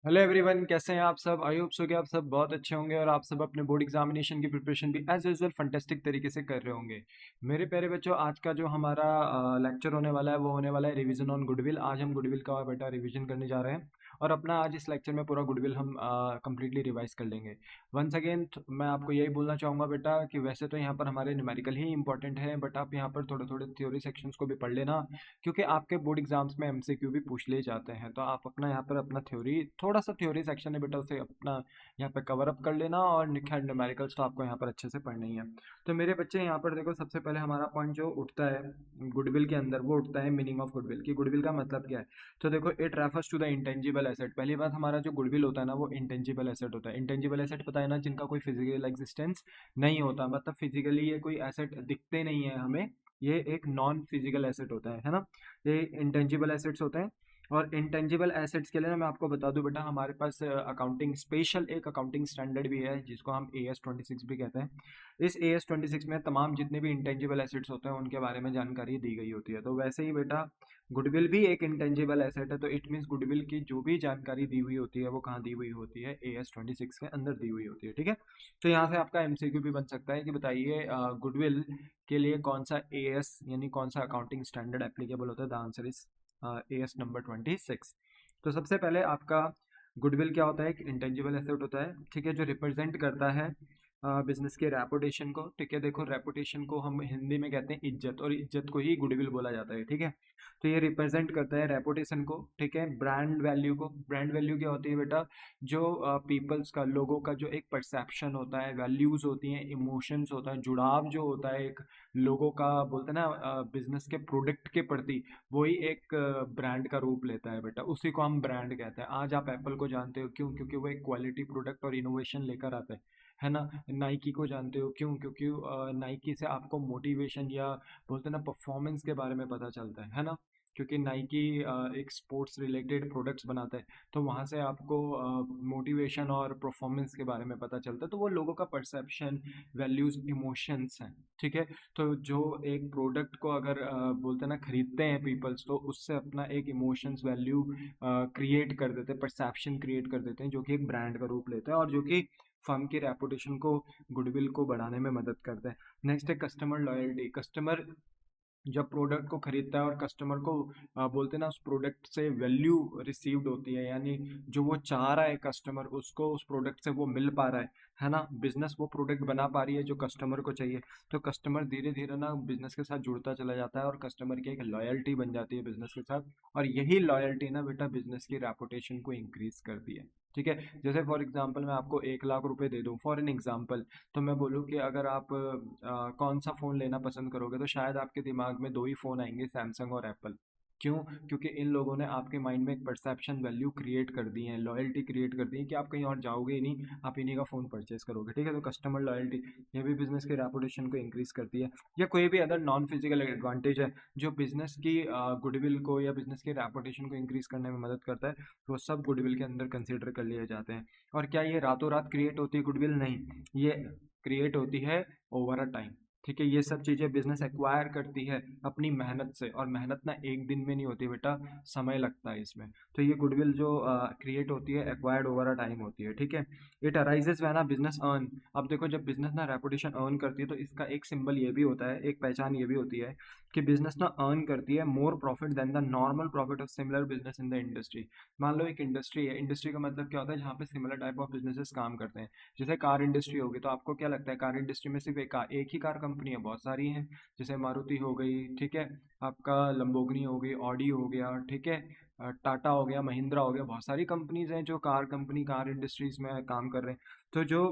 Hello everyone, कैसे हैं आप सब। आई होप सो कि आप सब बहुत अच्छे होंगे और आप सब अपने बोर्ड एग्जामिनेशन की प्रिपरेशन भी एज यूजुअल फंटेस्टिक तरीके से कर रहे होंगे। मेरे प्यारे बच्चों, आज का जो हमारा लेक्चर होने वाला है वो होने वाला है रिवीजन ऑन गुडविल। आज हम गुडविल का बेटा रिवीजन करने जा रहे हैं और अपना आज इस लेक्चर में पूरा गुडविल हम कंप्लीटली रिवाइज कर लेंगे। वंस अगेन मैं आपको यही बोलना चाहूँगा बेटा कि वैसे तो यहाँ पर हमारे न्यूमेरिकल ही इंपॉर्टेंट है, बट आप यहाँ पर थोड़े थोड़े थ्योरी सेक्शंस को भी पढ़ लेना, क्योंकि आपके बोर्ड एग्जाम्स में एमसीक्यू भी पूछ ले जाते हैं। तो आप अपना यहाँ पर अपना थ्योरी, थोड़ा सा थ्योरी सेक्शन है बेटा, उसे अपना यहाँ पर कवर अप कर लेना। और खैर न्यूमेरिकल्स तो आपको यहाँ पर अच्छे से पढ़ना ही है। तो मेरे बच्चे यहाँ पर देखो, सबसे पहले हमारा पॉइंट जो उठता है गुडविल के अंदर वो उठता है मीनिंग ऑफ गुडविल की गुडविल का मतलब क्या है। तो देखो, it refers to the intangible asset. पहली बात, हमारा जो गुडविल होता है ना वो इंटेंजिबल एसेट होता है। इंटेंजिबल एसेट पता है ना, जिनका कोई फिजिकल एग्जिस्टेंस नहीं होता, मतलब फिजिकली ये कोई एसेट दिखते नहीं है हमें, ये एक नॉन फिजिकल एसेट होता है ना। ये इंटेंजिबल एसेट्स होते हैं। और इंटेंजिबल एसेट्स के लिए ना मैं आपको बता दूं बेटा, हमारे पास अकाउंटिंग स्पेशल एक अकाउंटिंग स्टैंडर्ड भी है जिसको हम AS 26 भी कहते हैं। इस AS 26 में तमाम जितने भी इंटेंजिबल एसेट्स होते हैं उनके बारे में जानकारी दी गई होती है। तो वैसे ही बेटा गुडविल भी एक इंटेंजिबल एसेट है, तो इट मीन्स गुडविल की जो भी जानकारी दी हुई होती है वो कहाँ दी हुई होती है, AS 26 के अंदर दी हुई होती है। ठीक है, तो यहाँ से आपका एमसीक्यू भी बन सकता है कि बताइए गुडविल के लिए कौन सा AS यानी कौन सा अकाउंटिंग स्टैंडर्ड एप्लीकेबल होता है। The answer is AS number 26। तो सबसे पहले आपका गुडविल क्या होता है, एक इंटेंजिबल एसेट होता है, ठीक है, जो रिप्रेजेंट करता है बिजनेस के रेपुटेशन को। ठीक है, देखो रेपुटेशन को हम हिंदी में कहते हैं इज्जत, और इज्जत को ही गुडविल बोला जाता है। ठीक है, तो ये रिप्रेजेंट करता है रेपुटेशन को। ठीक है, ब्रांड वैल्यू को। ब्रांड वैल्यू क्या होती है बेटा, जो पीपल्स का, लोगों का जो एक परसेप्शन होता है, वैल्यूज होती हैं, इमोशंस होता है, जुड़ाव जो होता है एक लोगों का, बोलते हैं ना बिजनेस के प्रोडक्ट के प्रति, वही एक ब्रांड का रूप लेता है बेटा, उसी को हम ब्रांड कहते हैं। आज आप एप्पल को जानते हो क्यों? क्योंकि वो एक क्वालिटी प्रोडक्ट और इनोवेशन लेकर आता है ना। नाइकी को जानते हो क्यों? क्योंकि नाइकी से आपको मोटिवेशन या बोलते हैं ना परफॉर्मेंस के बारे में पता चलता है ना। क्योंकि नाइकी एक स्पोर्ट्स रिलेटेड प्रोडक्ट्स बनाता है, तो वहाँ से आपको मोटिवेशन और परफॉर्मेंस के बारे में पता चलता है। तो वो लोगों का परसेप्शन, वैल्यूज, इमोशंस हैं। ठीक है, तो जो एक प्रोडक्ट को अगर बोलते हैं ना खरीदते हैं पीपल्स, तो उससे अपना एक इमोशंस, वैल्यू क्रिएट कर देते हैं, परसेप्शन क्रिएट कर देते हैं, जो कि एक ब्रांड का रूप लेता है और जो कि फर्म की रेपुटेशन को, गुडविल को बढ़ाने में मदद करता है। नेक्स्ट है कस्टमर लॉयल्टी। कस्टमर जब प्रोडक्ट को खरीदता है और कस्टमर को बोलते हैं ना उस प्रोडक्ट से वैल्यू रिसीव्ड होती है, यानी जो वो चाह रहा है कस्टमर, उसको उस प्रोडक्ट से वो मिल पा रहा है ना। बिजनेस वो प्रोडक्ट बना पा रही है जो कस्टमर को चाहिए, तो कस्टमर धीरे धीरे ना बिजनेस के साथ जुड़ता चला जाता है और कस्टमर की एक लॉयल्टी बन जाती है बिजनेस के साथ। और यही लॉयल्टी ना बेटा बिजनेस की रेपुटेशन को इंक्रीज करती है। ठीक है, जैसे फॉर एग्जाम्पल मैं आपको 1 लाख रुपए दे दूं फॉर एन एग्जाम्पल, तो मैं बोलूँ कि अगर आप कौन सा फ़ोन लेना पसंद करोगे, तो शायद आपके दिमाग में दो ही फ़ोन आएंगे, सैमसंग और एप्पल। क्यों? क्योंकि इन लोगों ने आपके माइंड में एक परसेप्शन, वैल्यू क्रिएट कर दी है, लॉयल्टी क्रिएट कर दी है कि आप कहीं और जाओगे ही नहीं, आप इन्हीं का फ़ोन परचेज करोगे। ठीक है, तो कस्टमर लॉयल्टी ये भी बिजनेस की रेपुटेशन को इंक्रीज करती है। या कोई भी अदर नॉन फिजिकल एडवांटेज है जो बिजनेस की गुडविल को या बिजनेस की रेपुटेशन को इंक्रीज करने में मदद करता है, वो सब गुडविल के अंदर कंसिडर कर लिए जाते हैं। और क्या ये रातों रात क्रिएट होती है गुडविल? नहीं, ये क्रिएट होती है ओवर अ टाइम। ठीक है, ये सब चीज़ें बिजनेस एक्वायर करती है अपनी मेहनत से, और मेहनत ना एक दिन में नहीं होती बेटा, समय लगता है इसमें। तो ये गुडविल जो क्रिएट होती है, एक्वायर्ड ओवर अ टाइम होती है। ठीक है, it arises when a business earn. अब देखो, जब बिजनेस ना रेपुटेशन अर्न करती है, तो इसका एक सिंबल ये भी होता है, एक पहचान ये भी होती है कि बिजनेस ना अर्न करती है more profit than the normal profit of similar business in the industry. मान लो एक इंडस्ट्री है, इंडस्ट्री का मतलब क्या होता है, जहाँ पे सिमिलर टाइप ऑफ बिजनेसेस काम करते हैं। जैसे कार इंडस्ट्री होगी, तो आपको क्या लगता है कार इंडस्ट्री में सिर्फ एक ही कार कंपनी है? बहुत सारी हैं। जैसे मारुति हो गई, ठीक है, आपका लंबोर्गिनी हो गई, ऑडी हो गया, ठीक है, टाटा हो गया, महिंद्रा हो गया, बहुत सारी कंपनीज हैं जो कार कंपनी, कार इंडस्ट्रीज में काम कर रहे हैं। तो जो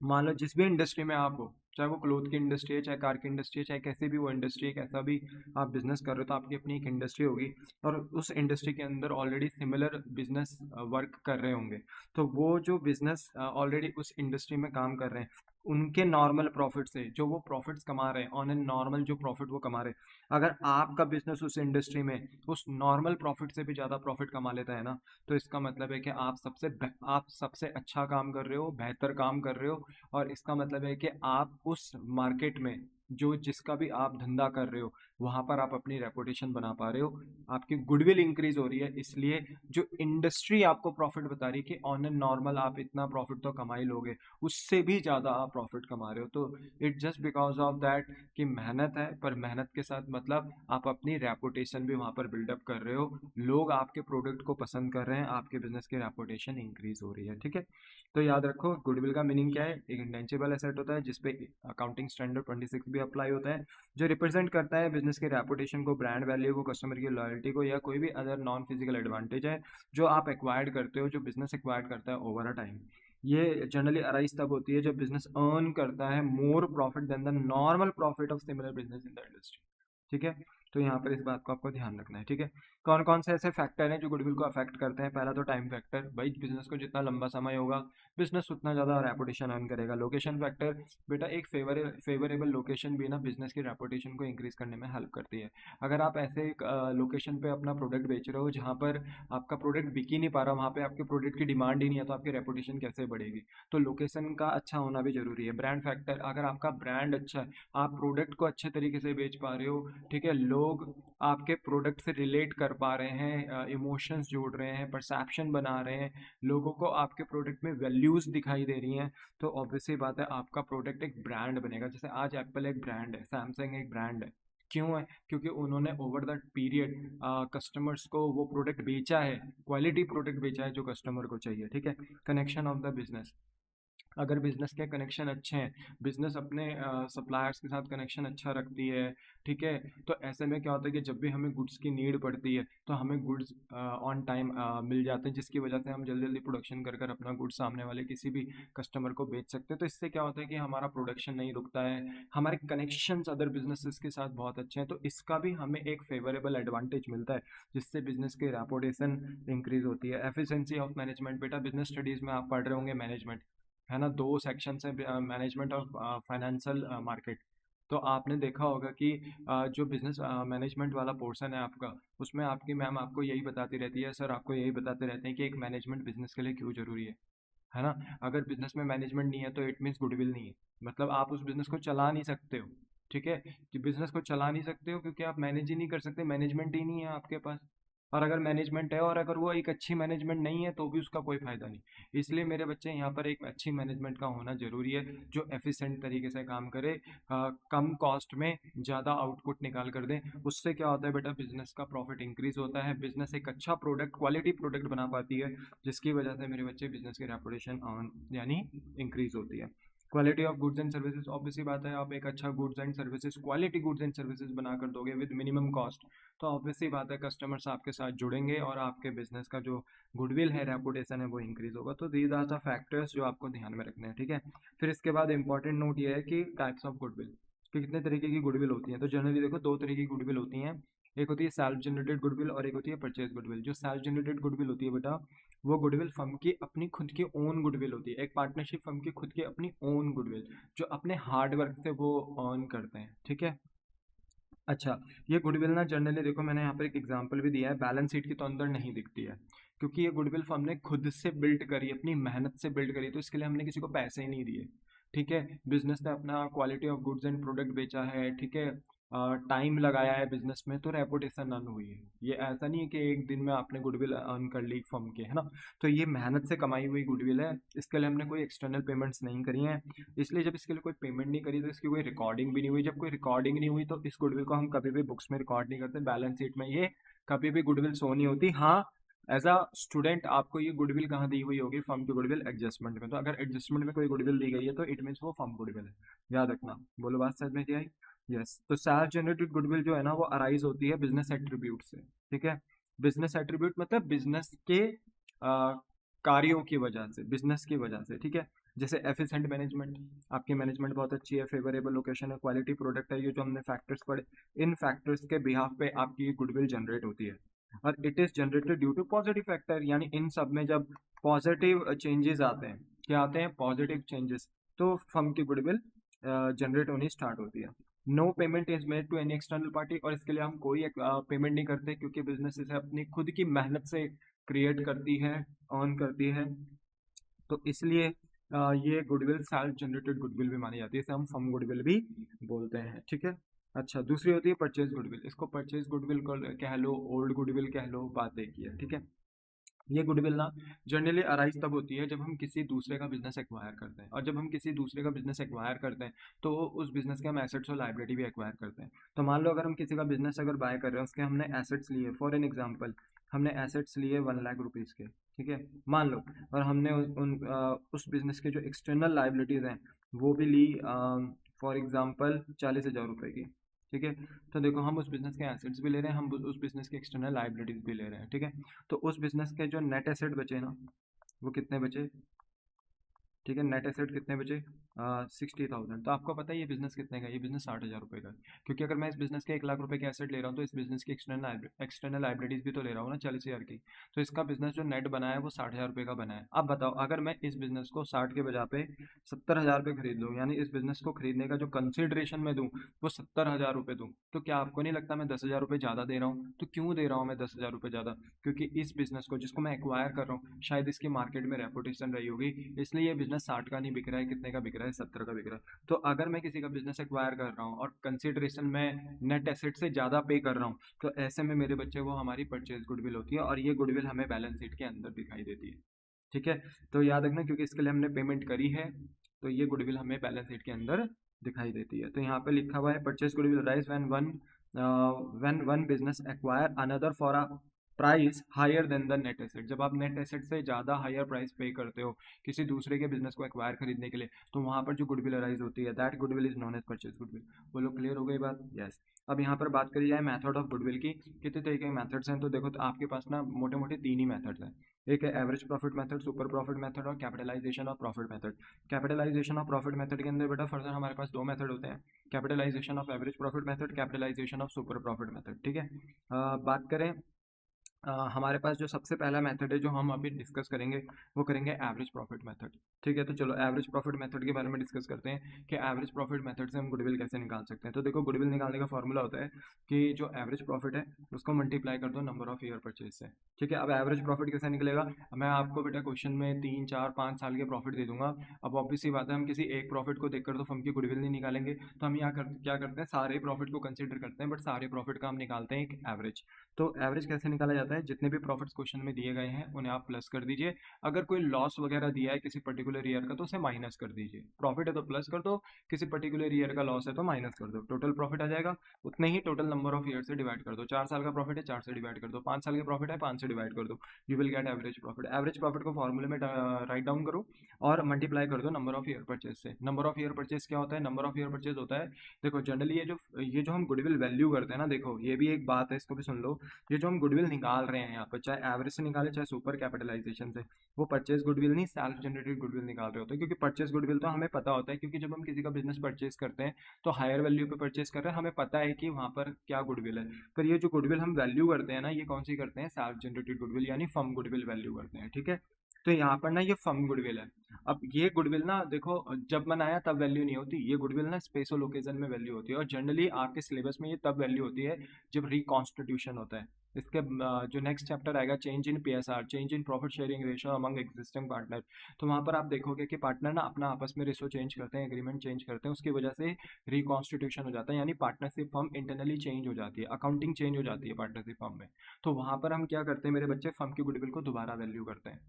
मान लो जिस भी इंडस्ट्री में आप हो, चाहे वो क्लोथ की इंडस्ट्री है, चाहे कार की इंडस्ट्री है, चाहे कैसी भी वो इंडस्ट्री है, कैसा भी आप बिजनेस कर रहे हो, तो आपकी अपनी एक इंडस्ट्री होगी और उस इंडस्ट्री के अंदर ऑलरेडी सिमिलर बिजनेस वर्क कर रहे होंगे। तो वो जो बिजनेस ऑलरेडी उस इंडस्ट्री में काम कर रहे हैं, उनके नॉर्मल प्रॉफिट से जो वो प्रॉफिट्स कमा रहे हैं, ऑन एन नॉर्मल जो प्रॉफिट वो कमा रहे हैं, अगर आपका बिजनेस उस इंडस्ट्री में उस नॉर्मल प्रॉफिट से भी ज़्यादा प्रॉफिट कमा लेता है ना, तो इसका मतलब है कि आप सबसे अच्छा काम कर रहे हो, बेहतर काम कर रहे हो। और इसका मतलब है कि आप उस मार्केट में जो जिसका भी आप धंधा कर रहे हो वहां पर आप अपनी रेपुटेशन बना पा रहे हो, आपकी गुडविल इंक्रीज हो रही है। इसलिए जो इंडस्ट्री आपको प्रॉफिट बता रही है कि ऑन एन नॉर्मल आप इतना प्रॉफिट तो कमा ही लोगे, उससे भी ज्यादा आप प्रॉफिट कमा रहे हो। तो it just because of that कि मेहनत है, पर मेहनत के साथ मतलब आप अपनी रेपुटेशन भी वहां पर बिल्डअप कर रहे हो, लोग आपके प्रोडक्ट को पसंद कर रहे हैं, आपके बिजनेस की रेपुटेशन इंक्रीज हो रही है। ठीक है, तो याद रखो गुडविल का मीनिंग क्या है। एक इंटेंजिबल एसेट होता है जिसपे अकाउंटिंग स्टैंडर्ड 26 भी अप्लाई होता है, जो रिप्रेजेंट करता है बिजनेस के रेपुटेशन को, ब्रांड वैल्यू को, कस्टमर की लॉयल्टी को, या कोई भी अदर नॉन फिजिकल एडवांटेज है जो आप एक्वायर्ड करते हो, जो बिजनेस एक्वायर्ड करता है ओवर अ टाइम। ये जनरली अराइज तब होती है जब बिजनेस अर्न करता है more profit than the normal profit of similar business in the industry. ठीक है, तो यहाँ पर इस बात को आपको ध्यान रखना है। ठीक है, कौन कौन से ऐसे फैक्टर हैं जो गुडविल को अफेक्ट करते हैं। पहला तो टाइम फैक्टर, भाई बिजनेस को जितना लंबा समय होगा बिजनेस उतना ज़्यादा रेपुटेशन अर्न करेगा। लोकेशन फैक्टर, बेटा एक फेवरेबल लोकेशन भी ना बिजनेस की रेपुटेशन को इंक्रीज करने में हेल्प करती है। अगर आप ऐसे एक लोकेशन पे अपना प्रोडक्ट बेच रहे हो जहाँ पर आपका प्रोडक्ट बिक ही नहीं पा रहा, वहाँ पे आपके प्रोडक्ट की डिमांड ही नहीं है, तो आपकी रेपुटेशन कैसे बढ़ेगी। तो लोकेशन का अच्छा होना भी जरूरी है। ब्रांड फैक्टर, अगर आपका ब्रांड अच्छा है, आप प्रोडक्ट को अच्छे तरीके से बेच पा रहे हो, ठीक है, लोग आपके प्रोडक्ट से रिलेट कर पा रहे हैं, इमोशंस जोड़ रहे हैं, परसेप्शन बना रहे हैं, लोगों को आपके प्रोडक्ट में वैल्यूज दिखाई दे रही हैं, तो ऑब्वियसली बात है आपका प्रोडक्ट एक ब्रांड बनेगा। जैसे आज एप्पल एक ब्रांड है, सैमसंग एक ब्रांड है। क्यों है? क्योंकि उन्होंने ओवर दैट पीरियड कस्टमर्स को वो प्रोडक्ट बेचा है, क्वालिटी प्रोडक्ट बेचा है जो कस्टमर को चाहिए। ठीक है, कनेक्शन ऑफ द बिजनेस, अगर बिजनेस के कनेक्शन अच्छे हैं, बिजनेस अपने सप्लायर्स के साथ कनेक्शन अच्छा रखती है, ठीक है, तो ऐसे में क्या होता है कि जब भी हमें गुड्स की नीड पड़ती है तो हमें गुड्स ऑन टाइम मिल जाते हैं, जिसकी वजह से हम जल्दी जल्दी प्रोडक्शन कर कर अपना गुड्स सामने वाले किसी भी कस्टमर को बेच सकते हैं। तो इससे क्या होता है कि हमारा प्रोडक्शन नहीं रुकता है, हमारे कनेक्शंस अदर बिजनेसेस के साथ बहुत अच्छे हैं, तो इसका भी हमें एक फेवरेबल एडवांटेज मिलता है, जिससे बिजनेस की रेपुटेशन इंक्रीज होती है। एफिशिएंसी ऑफ मैनेजमेंट, बेटा बिजनेस स्टडीज में आप पढ़ रहे होंगे मैनेजमेंट, है ना, दो सेक्शन है, मैनेजमेंट और फाइनेंशियल मार्केट। तो आपने देखा होगा कि जो बिजनेस मैनेजमेंट वाला पोर्शन है आपका, उसमें आपकी मैम आपको यही बताती रहती है, सर आपको यही बताते रहते हैं कि एक मैनेजमेंट बिजनेस के लिए क्यों जरूरी है ना। अगर बिजनेस में मैनेजमेंट नहीं है तो इट मीन्स गुडविल नहीं है, मतलब आप उस बिजनेस को चला नहीं सकते हो। ठीक है, कि बिजनेस को चला नहीं सकते हो क्योंकि आप मैनेज ही नहीं कर सकते, मैनेजमेंट ही नहीं है आपके पास। और अगर मैनेजमेंट है और अगर वो एक अच्छी मैनेजमेंट नहीं है तो भी उसका कोई फायदा नहीं। इसलिए मेरे बच्चे यहाँ पर एक अच्छी मैनेजमेंट का होना जरूरी है, जो एफिशिएंट तरीके से काम करे, कम कॉस्ट में ज़्यादा आउटपुट निकाल कर दे। उससे क्या होता है बेटा, बिजनेस का प्रॉफिट इंक्रीज होता है, बिजनेस एक अच्छा प्रोडक्ट, क्वालिटी प्रोडक्ट बना पाती है, जिसकी वजह से मेरे बच्चे बिजनेस की रेपुटेशन यानी इंक्रीज होती है। Quality of goods and services, obviously बात है आप एक अच्छा goods and services, quality goods and services बनाकर दोगे विद मिनिमम कॉस्ट, तो ऑब्वियसली बात है कस्टमर्स आपके साथ जुड़ेंगे और आपके बिजनेस का जो गुडविल है, रेपुटेशन है, वो इंक्रीज होगा। तो दीज आर द फैक्टर्स जो आपको ध्यान में रखने हैं। ठीक है, फिर इसके बाद इंपॉर्टेंट नोट ये है कि टाइप्स ऑफ गुडविल, कि कितने तरीके की गुडविल होती है। तो जनरली देखो दो तरीके की गुडविल होती हैं, एक होती है सेल्फ जनरेटेड गुडविल और एक होती है परचेज गुडविल। जो सेल्फ जनरेटेड गुडविल होती है बेटा, वो गुडविल फर्म की अपनी खुद की ओन गुडविल होती है, एक पार्टनरशिप फर्म की खुद की अपनी ओन गुडविल, जो अपने हार्ड वर्क से वो अर्न करते हैं। ठीक है, अच्छा, ये गुडविल ना जनरली देखो मैंने यहाँ पर एक एग्जांपल भी दिया है, बैलेंस शीट के तो अंदर नहीं दिखती है, क्योंकि ये गुडविल फर्म ने खुद से बिल्ड करी, अपनी मेहनत से बिल्ड करी, तो इसके लिए हमने किसी को पैसे ही नहीं दिए। ठीक है, बिजनेस ने अपना quality of goods and product बेचा है, ठीक है, टाइम लगाया है बिजनेस में, तो रेपुटेशन अर्न हुई है। ये ऐसा नहीं है कि एक दिन में आपने गुडविल अर्न कर ली फर्म के, है ना। तो ये मेहनत से कमाई हुई गुडविल है, इसके लिए हमने कोई एक्सटर्नल पेमेंट्स नहीं करी हैं। इसलिए जब इसके लिए कोई पेमेंट नहीं करी तो इसकी कोई रिकॉर्डिंग भी नहीं हुई। जब कोई रिकॉर्डिंग नहीं हुई तो इस गुडविल को हम कभी भी बुक्स में रिकॉर्ड नहीं करते, बैलेंस शीट में ये कभी भी गुडविल शो नहीं होती। हाँ, एज अ स्टूडेंट आपको ये गुडविल कहाँ दी हुई होगी, फर्म की गुडविल एडजस्टमेंट में। तो अगर एडजस्टमेंट में कोई गुडविल दी गई है तो इट मीन्स वो फर्म गुडविल है, याद रखना। बोलो बात समझ में आई? यस, तो सेल्फ जनरेटेड गुडविल जो है ना वो अराइज होती है बिजनेस एट्रीब्यूट से। ठीक है, बिजनेस एट्रीब्यूट मतलब बिजनेस के कार्यों की वजह से, बिजनेस की वजह से। ठीक है, जैसे एफिशिएंट मैनेजमेंट, आपकी मैनेजमेंट बहुत अच्छी है, फेवरेबल लोकेशन है, क्वालिटी प्रोडक्ट है, ये जो हमने फैक्टर्स पढ़े, इन फैक्टर्स के बिहाफ पे आपकी गुडविल जनरेट होती है। और it is generated due to positive factor, यानी इन सब में जब पॉजिटिव चेंजेस आते हैं, क्या आते हैं, पॉजिटिव चेंजेस, तो फर्म की गुडविल जनरेट होनी स्टार्ट होती है। No payment is made to any external party, और इसके लिए हम कोई पेमेंट नहीं करते, क्योंकि बिजनेस इसे अपनी खुद की मेहनत से क्रिएट करती है, अर्न करती है, तो इसलिए ये गुडविल सेल्फ जनरेटेड गुडविल भी मानी जाती है, इसे हम फर्म गुडविल भी बोलते हैं, ठीक है। अच्छा, दूसरी होती है परचेज गुडविल। इसको परचेज गुडविल कह लो, ओल्ड गुडविल कह लो, बात एक ही है, ठीक है। ये गुडविल ना जनरली अराइज तब होती है जब हम किसी दूसरे का बिजनेस एक्वायर करते हैं, और जब हम किसी दूसरे का बिजनेस एक्वायर करते हैं तो उस बिजनेस के हम एसेट्स और लाइबिलिटी भी एक्वायर करते हैं। तो मान लो अगर हम किसी का बिजनेस अगर बाय कर रहे हैं, उसके हमने एसेट्स लिए, फॉर एन एग्जांपल हमने एसेट्स लिए 1 लाख रुपीज़ के, ठीक है, मान लो। और हमने उस बिजनेस के जो एक्सटर्नल लाइबिलिटीज़ हैं वो भी ली, फॉर एग्जांपल 40,000 रुपये की, ठीक है। तो देखो, हम उस बिजनेस के एसेट्स भी ले रहे हैं, हम उस बिजनेस के एक्सटर्नल लाइबिलिटीज भी ले रहे हैं, ठीक है। तो उस बिजनेस के जो नेट एसेट बचे ना, वो कितने बचे, ठीक है, नेट एसेट कितने बचे, 60,000। तो आपको पता है ये बिजनेस कितने का है? ये बिजनेस 60,000 रुपये का है। क्योंकि अगर मैं इस बिजनेस के 1 लाख रुपए के एसेट ले रहा हूँ तो इस बिजनेस की एक्सटर्नल लाइबिलिटीज भी तो ले रहा हूँ ना, 40,000 की। तो इसका बिजनेस जो नेट बना है वो 60,000 रुपये का बना है। अब बताओ, अगर मैं इस बिजनेस को 60 के बजा पे 70,000 रुपये खरीद लूँ, यानी इस बिजनेस को खरीदने का जो कंसिडरेशन में दूँ वो 70,000 रुपये दूँ, तो क्या आपको नहीं लगता मैं 10,000 रुपये ज़्यादा दे रहा हूँ? तो क्यों दे रहा हूँ मैं 10,000 रुपये ज़्यादा? क्योंकि इस बिजनेस को जिसको मैं एक्वायर कर रहा हूँ शायद इसकी मार्केट में रेपुटेशन रही होगी, इसलिए ये बिजनेस 60 का नहीं बिक रहा है, कितने का बिक रहा है, 70 का बिक रहा है। तो अगर मैं किसी का बिजनेस एक्वायर कर रहा हूँ और कंसिडरेशन में नेट एसेट से ज़्यादा पे कर रहा हूँ, तो ऐसे में मेरे बच्चे वो हमारी परचेज गुडविल होती है, और ये गुडविल हमें बैलेंस शीट के अंदर दिखाई देती है, ठीक है। तो याद रखना, क्योंकि इसके लिए हमने पेमेंट करी है, तो ये गुडविल हमें बैलेंस शीट के अंदर दिखाई देती है। तो यहाँ पे लिखा हुआ है purchase goodwill rise when one business acquire another for a price higher than the net asset. जब आप नेट एसेट से ज़्यादा हायर प्राइस पे करते हो किसी दूसरे के बिजनेस को एक्वायर खरीदने के लिए, तो वहाँ पर जो गुडविल अराइज होती है, that goodwill is known as purchase goodwill. बोलो, क्लियर हो गई बात? यस। अब यहाँ पर बात करी जाए मेथड ऑफ गुडविल की, कितने तरीके के मेथड्स हैं, तो देखो, तो आपके पास ना मोटे मोटे 3 ही मेथड्स हैं। एक है average profit method, super profit method और capitalisation of profit method. Capitalisation of profit method के अंदर बेटा फर्दर हमारे पास 2 मेथड होते हैं, capitalisation of average profit method, capitalisation of super profit method, ठीक है। बात करें, हमारे पास जो सबसे पहला मेथड है जो हम अभी डिस्कस करेंगे, वो करेंगे एवरेज प्रॉफिट मेथड, ठीक है। तो चलो एवरेज प्रॉफिट मेथड के बारे में डिस्कस करते हैं कि एवरेज प्रॉफिट मेथड से हम गुडविल कैसे निकाल सकते हैं। तो देखो, गुडविल निकालने का फॉर्मूला होता है कि जो एवरेज प्रॉफिट है उसको मल्टीप्लाई कर दो नंबर ऑफ ईयर परचेज से, ठीक है। अब एवरेज प्रॉफिट कैसे निकलेगा? मैं आपको बेटा क्वेश्चन में 3 4 5 साल के प्रॉफिट दे दूंगा। अब ऑब्वियस सी बात है, हम किसी एक प्रॉफिट को देखकर तो फर्म की गुडविल नहीं निकालेंगे, तो हम यहाँ क्या करते हैं, सारे प्रॉफिट को कंसिडर करते हैं, बट सारे प्रॉफिट का हम निकालते हैं एक एवरेज। तो एवरेज कैसे निकाला जाता है? जितने भी प्रॉफिट्स क्वेश्चन में दिए गए हैं उन्हें आप प्लस कर दीजिए। अगर कोई लॉस वगैरह दिया है किसी पर्टिकुलर ईयर का तो उसे माइनस कर दीजिए। प्रॉफिट है तो प्लस कर दो, किसी पर्टिकुलर ईयर का लॉस है तो माइनस कर दो। टोटल प्रॉफिट आ जाएगा, उतने ही टोटल नंबर ऑफ ईयर से डिवाइड कर दो। 4 साल का प्रॉफिट है, 4 से डिवाइड कर दो। 5 साल के प्रॉफिट है, 5 से डिवाइड कर दो। You will get average profit. Average profit को फॉर्मूले में राइट डाउन करो और मल्टीप्लाई कर दो नंबर ऑफ ईयर परचेज से। नंबर ऑफ ईयर परचेज क्या होता है? नंबर ऑफ ईयर परचेज होता है, देखो जनरली ये जो हम गुडविल वैल्यू करते हैं ना, देखो ये भी एक बात है, इसको भी सुन लो। ये जो हम गुडविल निकाल रहे हैं यहाँ पर, चाहे एवरेज से निकाले चाहे सुपर कैपिटलाइजेशन से, वो परचेज गुडविल नहीं, सेल्फ जनरेटेड गुडविल निकाल रहे होते हैं। क्योंकि परचेज गुडविल तो हमें पता होता है, क्योंकि जब हम किसी का बिजनेस परचेज करते हैं तो हायर वैल्यू पे परचेज कर रहे हैं, हमें पता है कि वहाँ पर क्या गुडविल है। पर ये जो गुडविल हम वैल्यू करते हैं ना, ये कौन सी करते हैं? सेल्फ जनरेटेड गुडविल, यानी फर्म गुडविल वैल्यू करते हैं, ठीक है। तो यहाँ पर ना ये फर्म गुडविल है। अब ये गुडविल ना देखो, जब बनाया तब वैल्यू नहीं होती, ये गुडविल ना स्पेशल ओकेजन में वैल्यू होती है, और जनरली आपके सिलेबस में ये तब वैल्यू होती है जब रिकॉन्स्टिट्यूशन होता है। इसके जो नेक्स्ट चैप्टर आएगा, change in PSR, change in profit sharing ratio among existing partner, तो वहाँ पर आप देखोगे कि पार्टनर ना अपना आपस में रेशियो चेंज करते हैं, एग्रीमेंट चेंज करते हैं, उसकी वजह से रिकॉन्स्टिट्यूशन हो जाता है, यानी पार्टनरशिप फर्म इंटरनली चेंज हो जाती है, अकाउंटिंग चेंज हो जाती है पार्टनरशिप फर्म में। तो वहाँ पर हम क्या करते हैं मेरे बच्चे, फर्म की गुडविल को दोबारा वैल्यू करते हैं।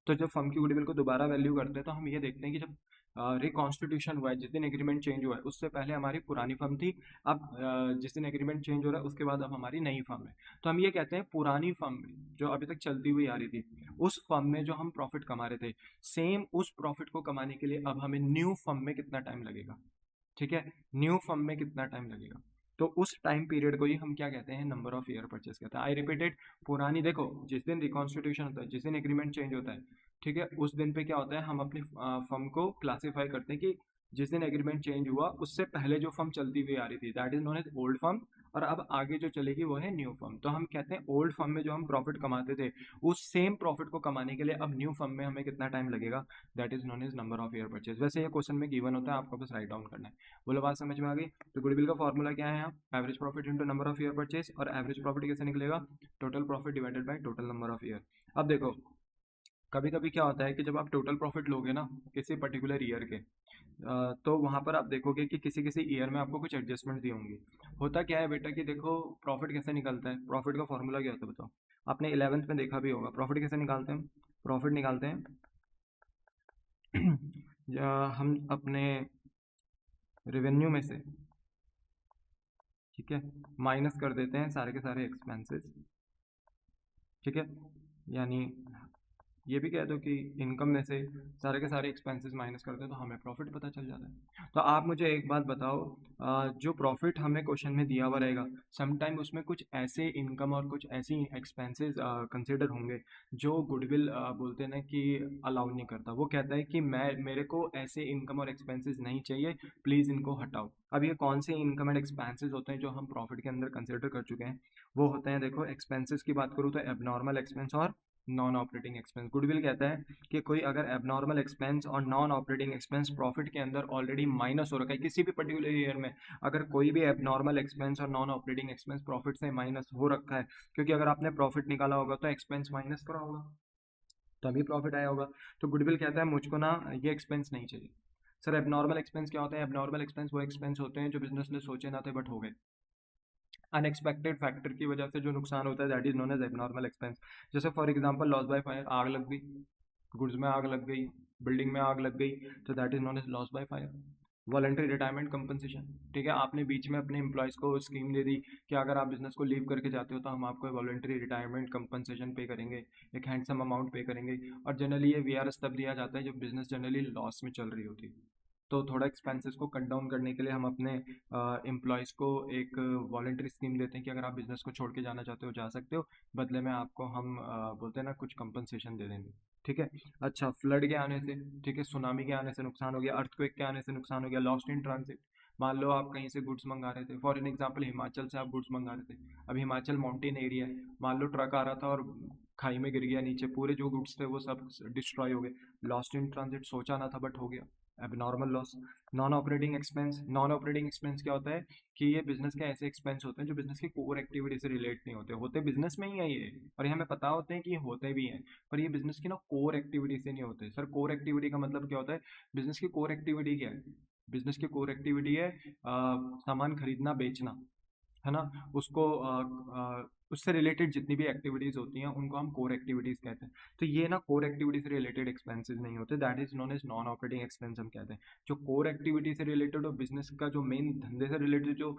तो जब फर्म की गुडविल को दोबारा वैल्यू करते हैं तो हम ये देखते हैं कि जब रिकॉन्स्टिट्यूशन हुआ है, जिस दिन एग्रीमेंट चेंज हुआ है, उससे पहले हमारी पुरानी फर्म थी, अब जिस दिन एग्रीमेंट चेंज हो रहा है उसके बाद अब हमारी नई फर्म है। तो हम ये कहते हैं पुरानी फर्म में जो अभी तक चलती हुई आ रही थी, उस फर्म में जो हम प्रॉफिट कमा रहे थे, सेम उस प्रॉफिट को कमाने के लिए अब हमें न्यू फर्म में कितना टाइम लगेगा, ठीक है, न्यू फर्म में कितना टाइम लगेगा। तो उस टाइम पीरियड को ही हम क्या कहते हैं? नंबर ऑफ ईयर परचेस कहते हैं। आई रिपीटेड, पुरानी, देखो जिस दिन रिकॉन्स्टिट्यूशन होता है, जिस दिन एग्रीमेंट चेंज होता है, ठीक है, उस दिन पे क्या होता है, हम अपनी फर्म को क्लासीफाई करते हैं कि जिस दिन एग्रीमेंट चेंज हुआ उससे पहले जो फर्म चलती हुई आ रही थी, that is known as old firm, और अब आगे जो चलेगी वो है न्यू फर्म। तो हम कहते हैं ओल्ड फर्म में जो हम प्रॉफिट कमाते थे, उस सेम प्रॉफिट को कमाने के लिए अब न्यू फर्म में हमें कितना टाइम लगेगा, that is known as number of year purchase. वैसे ये क्वेश्चन में गिवन होता है, आपको बस राइट डाउन करना है। बोलो, बात समझ में आ गई? तो गुडविल का फॉर्मूला क्या है यहाँ? Average profit into number of year purchase, और एवरेज प्रॉफिट कैसे निकलेगा? Total profit divided by total number of year. अब देखो, कभी कभी क्या होता है कि जब आप टोटल प्रॉफिट लोगे ना किसी पर्टिकुलर ईयर के, तो वहाँ पर आप देखोगे कि किसी किसी ईयर में आपको कुछ एडजस्टमेंट दी होंगी। होता क्या है बेटा कि देखो, प्रॉफिट कैसे निकलता है, प्रॉफिट का फॉर्मूला क्या होता है बताओ। आपने 11th में देखा भी होगा, प्रॉफिट कैसे निकालते हैं। प्रॉफिट निकालते हैं हम अपने रेवेन्यू में से, ठीक है, माइनस कर देते हैं सारे के सारे एक्सपेंसेस, ठीक है। यानी ये भी कह दो कि इनकम में से सारे के सारे एक्सपेंसेस माइनस करते हैं तो हमें प्रॉफिट पता चल जाता है। तो आप मुझे एक बात बताओ, जो प्रॉफिट हमें क्वेश्चन में दिया हुआ रहेगा, समटाइम उसमें कुछ ऐसे इनकम और कुछ ऐसी एक्सपेंसेस कंसिडर होंगे जो गुडविल बोलते हैं ना कि अलाउ नहीं करता। वो कहता है कि मैं मेरे को ऐसे इनकम और एक्सपेंसेस नहीं चाहिए, प्लीज़ इनको हटाओ। अब ये कौन से इनकम एंड एक्सपेंसेस होते हैं जो हम प्रॉफिट के अंदर कंसिडर कर चुके हैं। वो होते हैं, देखो एक्सपेंसेस की बात करूँ तो एबनॉर्मल एक्सपेंस और नॉन ऑपरेटिंग एक्सपेंस। गुडविल कहता है कि कोई अगर एबनॉर्मल एक्सपेंस और नॉन ऑपरेटिंग एक्सपेंस प्रॉफिट के अंदर ऑलरेडी माइनस हो रखा है किसी भी पर्टिकुलर ईयर में, अगर कोई भी एबनॉर्मल एक्सपेंस और नॉन ऑपरेटिंग एक्सपेंस प्रॉफिट से माइनस हो रखा है, क्योंकि अगर आपने प्रॉफिट निकाला होगा तो एक्सपेंस माइनस करा होगा तभी प्रॉफिट आया होगा। तो गुडविल कहता है मुझको ना ये एक्सपेंस नहीं चाहिए। सर एबनॉर्मल एक्सपेंस क्या होता है। एबनॉर्मल एक्सपेंस वो एक्सपेंस होते हैं जो बिजनेस ने सोचे ना थे बट हो गए। अनएक्सपेक्टेड फैक्टर की वजह से जो नुकसान होता है that is known as abnormal expense. जैसे for example loss by fire, आग लग गई, गुड्स में आग लग गई, बिल्डिंग में आग लग गई, तो that is known as loss by fire. Voluntary retirement compensation, ठीक है, आपने बीच में अपने एम्प्लॉयज़ को स्कीम दे दी कि अगर आप बिजनेस को लीव करके जाते हो तो हम आपको वॉलंटरी रिटायरमेंट कंपनसेशन पे करेंगे, एक हैंडसम अमाउंट पे करेंगे। और जनरली ये वीआरएस तब दिया जाता है जब बिजनेस जनरली लॉस में चल रही होती है। तो थोड़ा एक्सपेंसेस को कट डाउन करने के लिए हम अपने एम्प्लॉयज़ को एक वॉलंटरी स्कीम देते हैं कि अगर आप बिजनेस को छोड़ के जाना चाहते हो जा सकते हो, बदले में आपको हम बोलते हैं ना कुछ कंपनसेशन दे देंगे, ठीक है। अच्छा, फ्लड के आने से, ठीक है, सुनामी के आने से नुकसान हो गया, अर्थक्वेक के आने से नुकसान हो गया, लॉस्ट इन ट्रांजिट। मान लो आप कहीं से गुड्स मंगा रहे थे, फॉर एन एग्जाम्पल हिमाचल से आप गुड्स मंगा रहे थे। अब हिमाचल माउंटेन एरिया है, मान लो ट्रक आ रहा था और खाई में गिर गया नीचे, पूरे जो गुड्स थे वो सब डिस्ट्रॉय हो गए। लॉस्ट इन ट्रांजिट, सोचा ना था बट हो गया, abnormal loss. Non operating expense, non operating expense क्या होता है कि ये बिजनेस के ऐसे एक्सपेंस होते हैं जो बिजनेस की कोर एक्टिविटी से रिलेट नहीं होते, होते बिजनेस में ही है ये, और ये हमें पता होते हैं कि ये होते भी हैं, पर ये बिजनेस की ना कोर एक्टिविटी से नहीं होते। सर कोर एक्टिविटी का मतलब क्या होता है। बिजनेस की कोर एक्टिविटी क्या है। बिजनेस की कोर एक्टिविटी है सामान खरीदना बेचना, है ना। उसको उससे रिलेटेड जितनी भी एक्टिविटीज़ होती हैं उनको हम कोर एक्टिविटीज़ कहते हैं। तो ये ना कोर एक्टिविटी से रिलेटेड एक्सपेंसेस नहीं होते, that is known as non operating expense हम कहते हैं। जो कोर एक्टिविटी से रिलेटेड और बिजनेस का जो मेन धंधे से रिलेटेड जो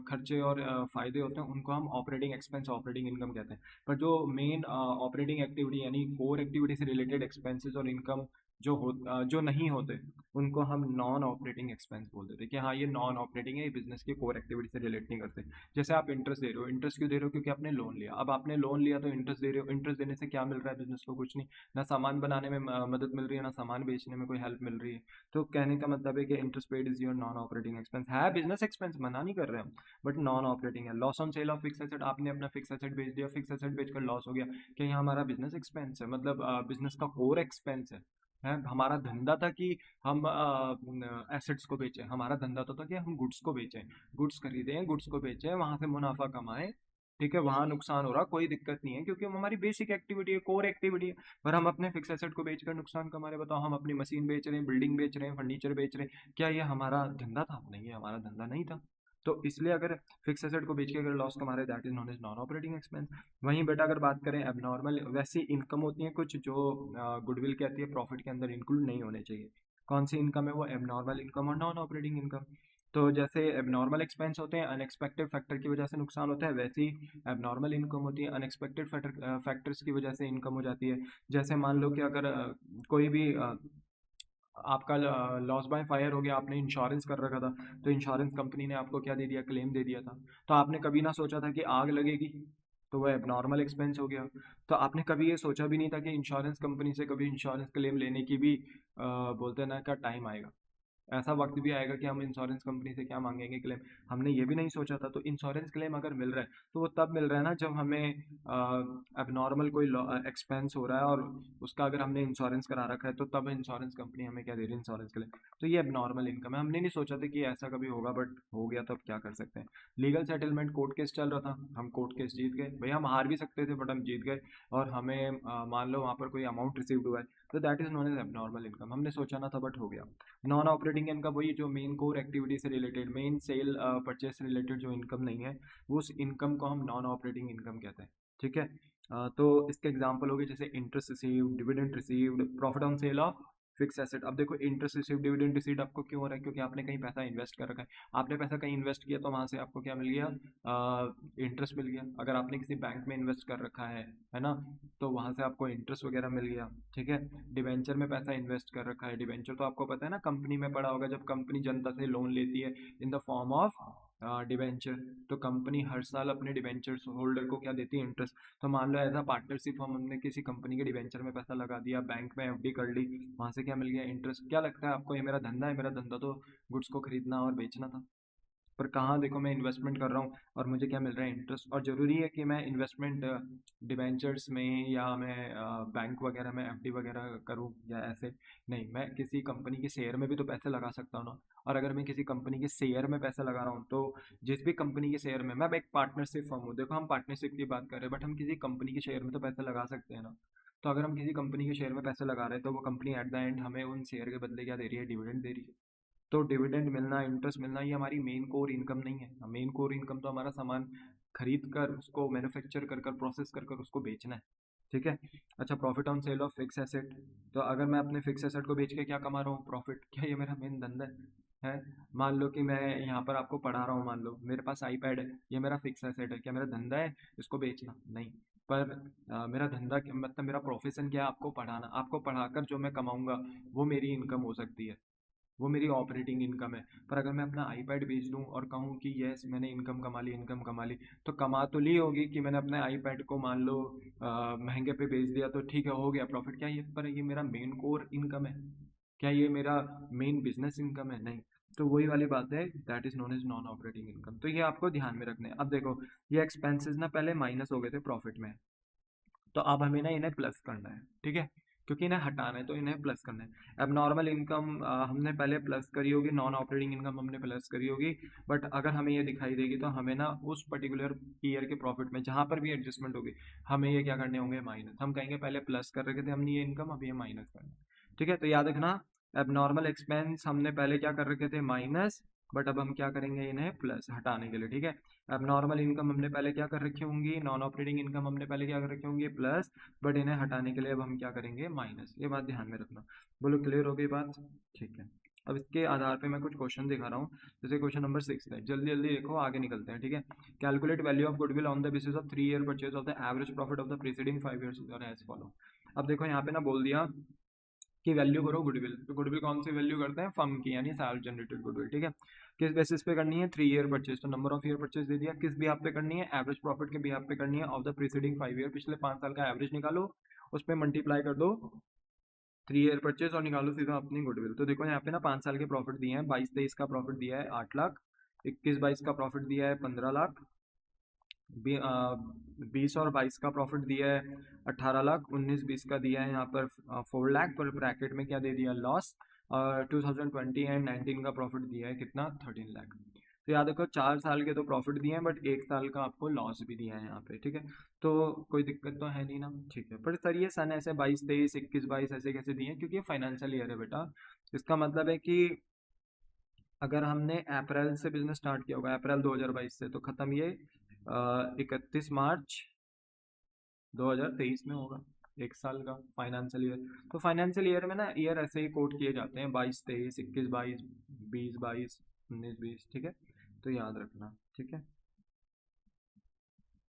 खर्चे और फायदे होते हैं उनको हम ऑपरेटिंग एक्सपेंस ऑपरेटिंग इनकम कहते हैं। पर जो मेन ऑपरेटिंग एक्टिविटी यानी कोर एक्टिविटी से रिलेटेड एक्सपेंसेस और इनकम जो नहीं होते उनको हम नॉन ऑपरेटिंग एक्सपेंस बोल देते हैं कि हाँ ये नॉन ऑपरेटिंग है, ये बिजनेस की कोर एक्टिविटी से रिलेट नहीं करते। जैसे आप इंटरेस्ट दे रहे हो, इंटरेस्ट क्यों दे रहे हो, क्योंकि आपने लोन लिया। अब आपने लोन लिया तो इंटरेस्ट दे रहे हो, इंटरेस्ट देने से क्या मिल रहा है बिजनेस को, कुछ नहीं, ना सामान बनाने में मदद मिल रही है, ना सामान बेचने में कोई हेल्प मिल रही है। तो कहने का मतलब है कि interest paid is your non operating expense, है बिजनेस एक्सपेंस, मना नहीं कर रहे हम, बट नॉन ऑपरेटिंग है। Loss on sale of fix asset, आपने अपना फिक्स एसेट बेच दिया, फिक्स एसेट बेचकर लॉस हो गया, कि यहाँ हमारा बिजनेस एक्सपेंस है, मतलब बिजनेस का कोर एक्सपेंस है। हमारा धंधा था कि हम एसेट्स को बेचें, हमारा धंधा तो था कि हम गुड्स को बेचें, गुड्स खरीदें, गुड्स को बेचें, वहां से मुनाफा कमाएं, ठीक है। वहां नुकसान हो रहा, कोई दिक्कत नहीं है क्योंकि हम हमारी बेसिक एक्टिविटी है, कोर एक्टिविटी है। पर हम अपने फिक्स एसेट को बेचकर नुकसान कमा रहे हैं। बताओ, हम अपनी मशीन बेच रहे हैं, बिल्डिंग बेच रहे हैं, फर्नीचर बेच रहे हैं, क्या ये हमारा धंधा था। नहीं, ये हमारा धंधा नहीं था। तो इसलिए अगर फिक्स एसेट को बेच के अगर लॉस कमा रहे that is known as non operating expense. वहीं बेटा अगर बात करें एबनॉर्मल, वैसी इनकम होती है कुछ जो गुडविल कहती है प्रॉफिट के अंदर इंक्लूड नहीं होने चाहिए। कौन सी इनकम है वो, एबनॉर्मल इनकम और नॉन ऑपरेटिंग इनकम। तो जैसे एबनॉर्मल एक्सपेंस होते हैं अनएक्सपेक्टेड फैक्टर की वजह से नुकसान होता है, वैसे ही एबनॉर्मल इनकम होती है अनएक्सपेक्टेड फैक्टर्स की वजह से इनकम हो जाती है। जैसे मान लो कि अगर कोई भी आपका लॉस बाय फायर हो गया, आपने इंश्योरेंस कर रखा था, तो इंश्योरेंस कंपनी ने आपको क्या दे दिया, क्लेम दे दिया था। तो आपने कभी ना सोचा था कि आग लगेगी, तो वह एबनॉर्मल एक्सपेंस हो गया। तो आपने कभी ये सोचा भी नहीं था कि इंश्योरेंस कंपनी से कभी इंश्योरेंस क्लेम लेने की भी बोलते हैं ना का टाइम आएगा। ऐसा वक्त भी आएगा कि हम इंश्योरेंस कंपनी से क्या मांगेंगे क्लेम, हमने ये भी नहीं सोचा था। तो इंश्योरेंस क्लेम अगर मिल रहा है तो वो तब मिल रहा है ना जब हमें एबनॉर्मल कोई एक्सपेंस हो रहा है और उसका अगर हमने इंश्योरेंस करा रखा है तो तब इंश्योरेंस कंपनी हमें क्या दे रही है, इंश्योरेंस क्लेम। तो ये एबनॉर्मल इनकम है, हमने नहीं सोचा था कि ऐसा कभी होगा, बट हो गया तो अब क्या कर सकते हैं। लीगल सेटलमेंट, कोर्ट केस चल रहा था, हम कोर्ट केस जीत गए भाई, हम हार भी सकते थे बट हम जीत गए। और हमें मान लो वहाँ पर कोई अमाउंट रिसीव्ड हुआ है, तो that is known as abnormal income. हमने सोचा ना था बट हो गया। नॉन ऑपरेटिंग इनकम वही जो मेन कोर एक्टिविटी से रिलेटेड, मेन सेल परचेज से रिलेटेड जो इनकम नहीं है, वो उस इनकम को हम नॉन ऑपरेटिंग इनकम कहते हैं। ठीक है। तो इसके एग्जांपल हो गए जैसे interest received, dividend received, profit on sale of fix asset. अब देखो इंटरेस्ट रिसीव्ड, डिविडेंड रिसीव्ड आपको क्यों हो रहा है, क्योंकि आपने कहीं पैसा इन्वेस्ट कर रखा है। आपने पैसा कहीं इन्वेस्ट किया तो वहां से आपको क्या मिल गया, इंटरेस्ट मिल गया। अगर आपने किसी बैंक में इन्वेस्ट कर रखा है ना, तो वहां से आपको इंटरेस्ट वगैरह मिल गया। ठीक है। डिवेंचर में पैसा इन्वेस्ट कर रखा है, डिवेंचर तो आपको पता है ना, कंपनी में पड़ा होगा, जब कंपनी जनता से लोन लेती है in the form of debenture, तो कंपनी हर साल अपने डिवेंचर होल्डर को क्या देती है, इंटरेस्ट। तो मान लो एज अ पार्टनरशिप हमने किसी कंपनी के डिवेंचर में पैसा लगा दिया, बैंक में एफडी कर ली, वहां से क्या मिल गया, इंटरेस्ट। क्या लगता है आपको, ये मेरा धंधा है, मेरा धंधा तो गुड्स को खरीदना और बेचना था, पर कहाँ देखो मैं इन्वेस्टमेंट कर रहा हूँ और मुझे क्या मिल रहा है, इंटरेस्ट। और ज़रूरी है कि मैं इन्वेस्टमेंट डिबेंचर्स में या मैं बैंक वगैरह में एफडी वगैरह करूँ या ऐसे नहीं, मैं किसी कंपनी के शेयर में भी तो पैसे लगा सकता हूँ ना। और अगर मैं किसी कंपनी के शेयर में पैसा लगा रहा हूँ तो जिस भी कंपनी के शेयर में, मैं एक पार्टनरशिप फर्म हूँ, देखो हम पार्टनरशिप की बात कर रहे हैं बट हम किसी कंपनी के शेयर में तो पैसा लगा सकते हैं ना। तो अगर हम किसी कंपनी के शेयर में पैसे लगा रहे हैं तो वो कंपनी एट द एंड हमें उन शेयर के बदले क्या दे रही है, डिविडेंड दे रही है। तो डिविडेंड मिलना, इंटरेस्ट मिलना, ये हमारी मेन कोर इनकम नहीं है। मेन कोर इनकम तो हमारा सामान खरीद कर, उसको मैन्युफैक्चर कर कर, प्रोसेस कर कर उसको बेचना है। ठीक है। अच्छा, profit on sale of fix asset. तो अगर मैं अपने फिक्स एसेट को बेच के क्या कमा रहा हूँ, प्रॉफिट, क्या ये मेरा मेन धंधा है? मान लो कि मैं यहाँ पर आपको पढ़ा रहा हूँ, मान लो मेरे पास आईपैड है, ये मेरा फिक्स एसेट है, क्या मेरा धंधा है इसको बेचना? नहीं। पर मेरा धंधा मतलब मेरा प्रोफेशन क्या है, आपको पढ़ाना। आपको पढ़ाकर जो मैं कमाऊंगा वो मेरी इनकम हो सकती है, वो मेरी ऑपरेटिंग इनकम है। पर अगर मैं अपना आईपैड बेच दूं और कहूं कि यस मैंने इनकम कमा ली, इनकम कमा ली, तो कमा तो ली होगी कि मैंने अपने आईपैड को मान लो महंगे पे बेच दिया, तो ठीक है हो गया प्रॉफिट, क्या ये, पर ये मेरा मेन कोर इनकम है? क्या ये मेरा मेन बिजनेस इनकम है? नहीं। तो वही वाली बात है, that is known as non operating income. तो ये आपको ध्यान में रखना है। अब देखो, ये एक्सपेंसेस ना पहले माइनस हो गए थे प्रॉफिट में, तो अब हमें ना इन्हें प्लस करना है। ठीक है, क्योंकि इन्हें हटाना है तो इन्हें प्लस करना है। अब नॉर्मल इनकम हमने पहले प्लस करी होगी, नॉन ऑपरेटिंग इनकम हमने प्लस करी होगी, बट अगर हमें ये दिखाई देगी तो हमें ना उस पर्टिकुलर ईयर के प्रॉफिट में जहां पर भी एडजस्टमेंट होगी, हमें ये क्या करने होंगे, माइनस। हम कहेंगे पहले प्लस कर रखे थे हमने ये इनकम, अब ये माइनस करना है। ठीक है, तो याद रखना, अब नॉर्मल एक्सपेंस हमने पहले क्या कर रखे थे, माइनस, बट अब हम क्या करेंगे, इन्हें प्लस हटाने के लिए। ठीक है। अब नॉर्मल इनकम हमने पहले क्या कर रखी होंगी, नॉन ऑपरेटिंग इनकम हमने पहले क्या कर रखी होंगी, प्लस, बट इन्हें हटाने के लिए अब हम क्या करेंगे, माइनस। ये बात ध्यान में रखना। बोलो क्लियर हो गई बात? ठीक है। अब इसके आधार पे मैं कुछ क्वेश्चन दिखा रहा हूँ। जैसे क्वेश्चन नंबर 6 है, जल्दी जल्दी देखो, आगे निकलते हैं। ठीक है। Calculate value of goodwill on the basis of 3 year purchase of the average profit of the preceding 5 years as follow. अब देखो यहाँ पे ना बोल दिया की वैल्यू करो गुडविल। तो गुडविल कौन सी वैल्यू करते हैं, फर्म की, यानी सेल्फ जनरेटेड गुडविल। ठीक है। किस बेसिस पे करनी है, 3 ईयर परचेज, तो नंबर ऑफ ईयर परचेज दे दिया। किस बिहाफ पे करनी है, एवरेज प्रॉफिट के बिहाफ पे करनी है ऑफ द प्रीसीडिंग 5 ईयर, पिछले 5 साल का एवरेज निकालो, उस पर मल्टीप्लाई कर दो 3 ईयर परचेज और निकालो सीधा अपनी गुडविल। तो देखो यहाँ पे ना 5 साल के प्रॉफिट दिए हैं, 22-23 का प्रॉफिट दिया है 8 लाख, 21-22 का प्रॉफिट दिया है 15 लाख, 20 और 22 का प्रॉफिट दिया है 18 लाख, 19-20 का दिया है यहाँ पर 4 लाख, पर ब्रैकेट में क्या दे दिया, लॉस। और 2020 एंड 19 का प्रॉफिट दिया है कितना, 13 लाख। तो याद रखो 4 साल के तो प्रॉफिट दिए हैं बट 1 साल का आपको लॉस भी दिया है यहाँ पे। ठीक है। तो कोई दिक्कत तो है नहीं ना? ठीक है। पर सर ये सन ऐसे 22-23, 21-22 ऐसे कैसे दिए हैं, क्योंकि ये फाइनेंशियल ईयर है बेटा। इसका मतलब है कि अगर हमने अप्रैल से बिजनेस स्टार्ट किया होगा, अप्रैल 2022 से, तो खत्म ये 31 मार्च 2023 में होगा। 1 साल का फाइनेंशियल ईयर। तो फाइनेंशियल ईयर में ना ईयर ऐसे ही कोट किए जाते हैं, 22-23, 21-22, 20-22, 19-20। ठीक है, तो याद रखना। ठीक है।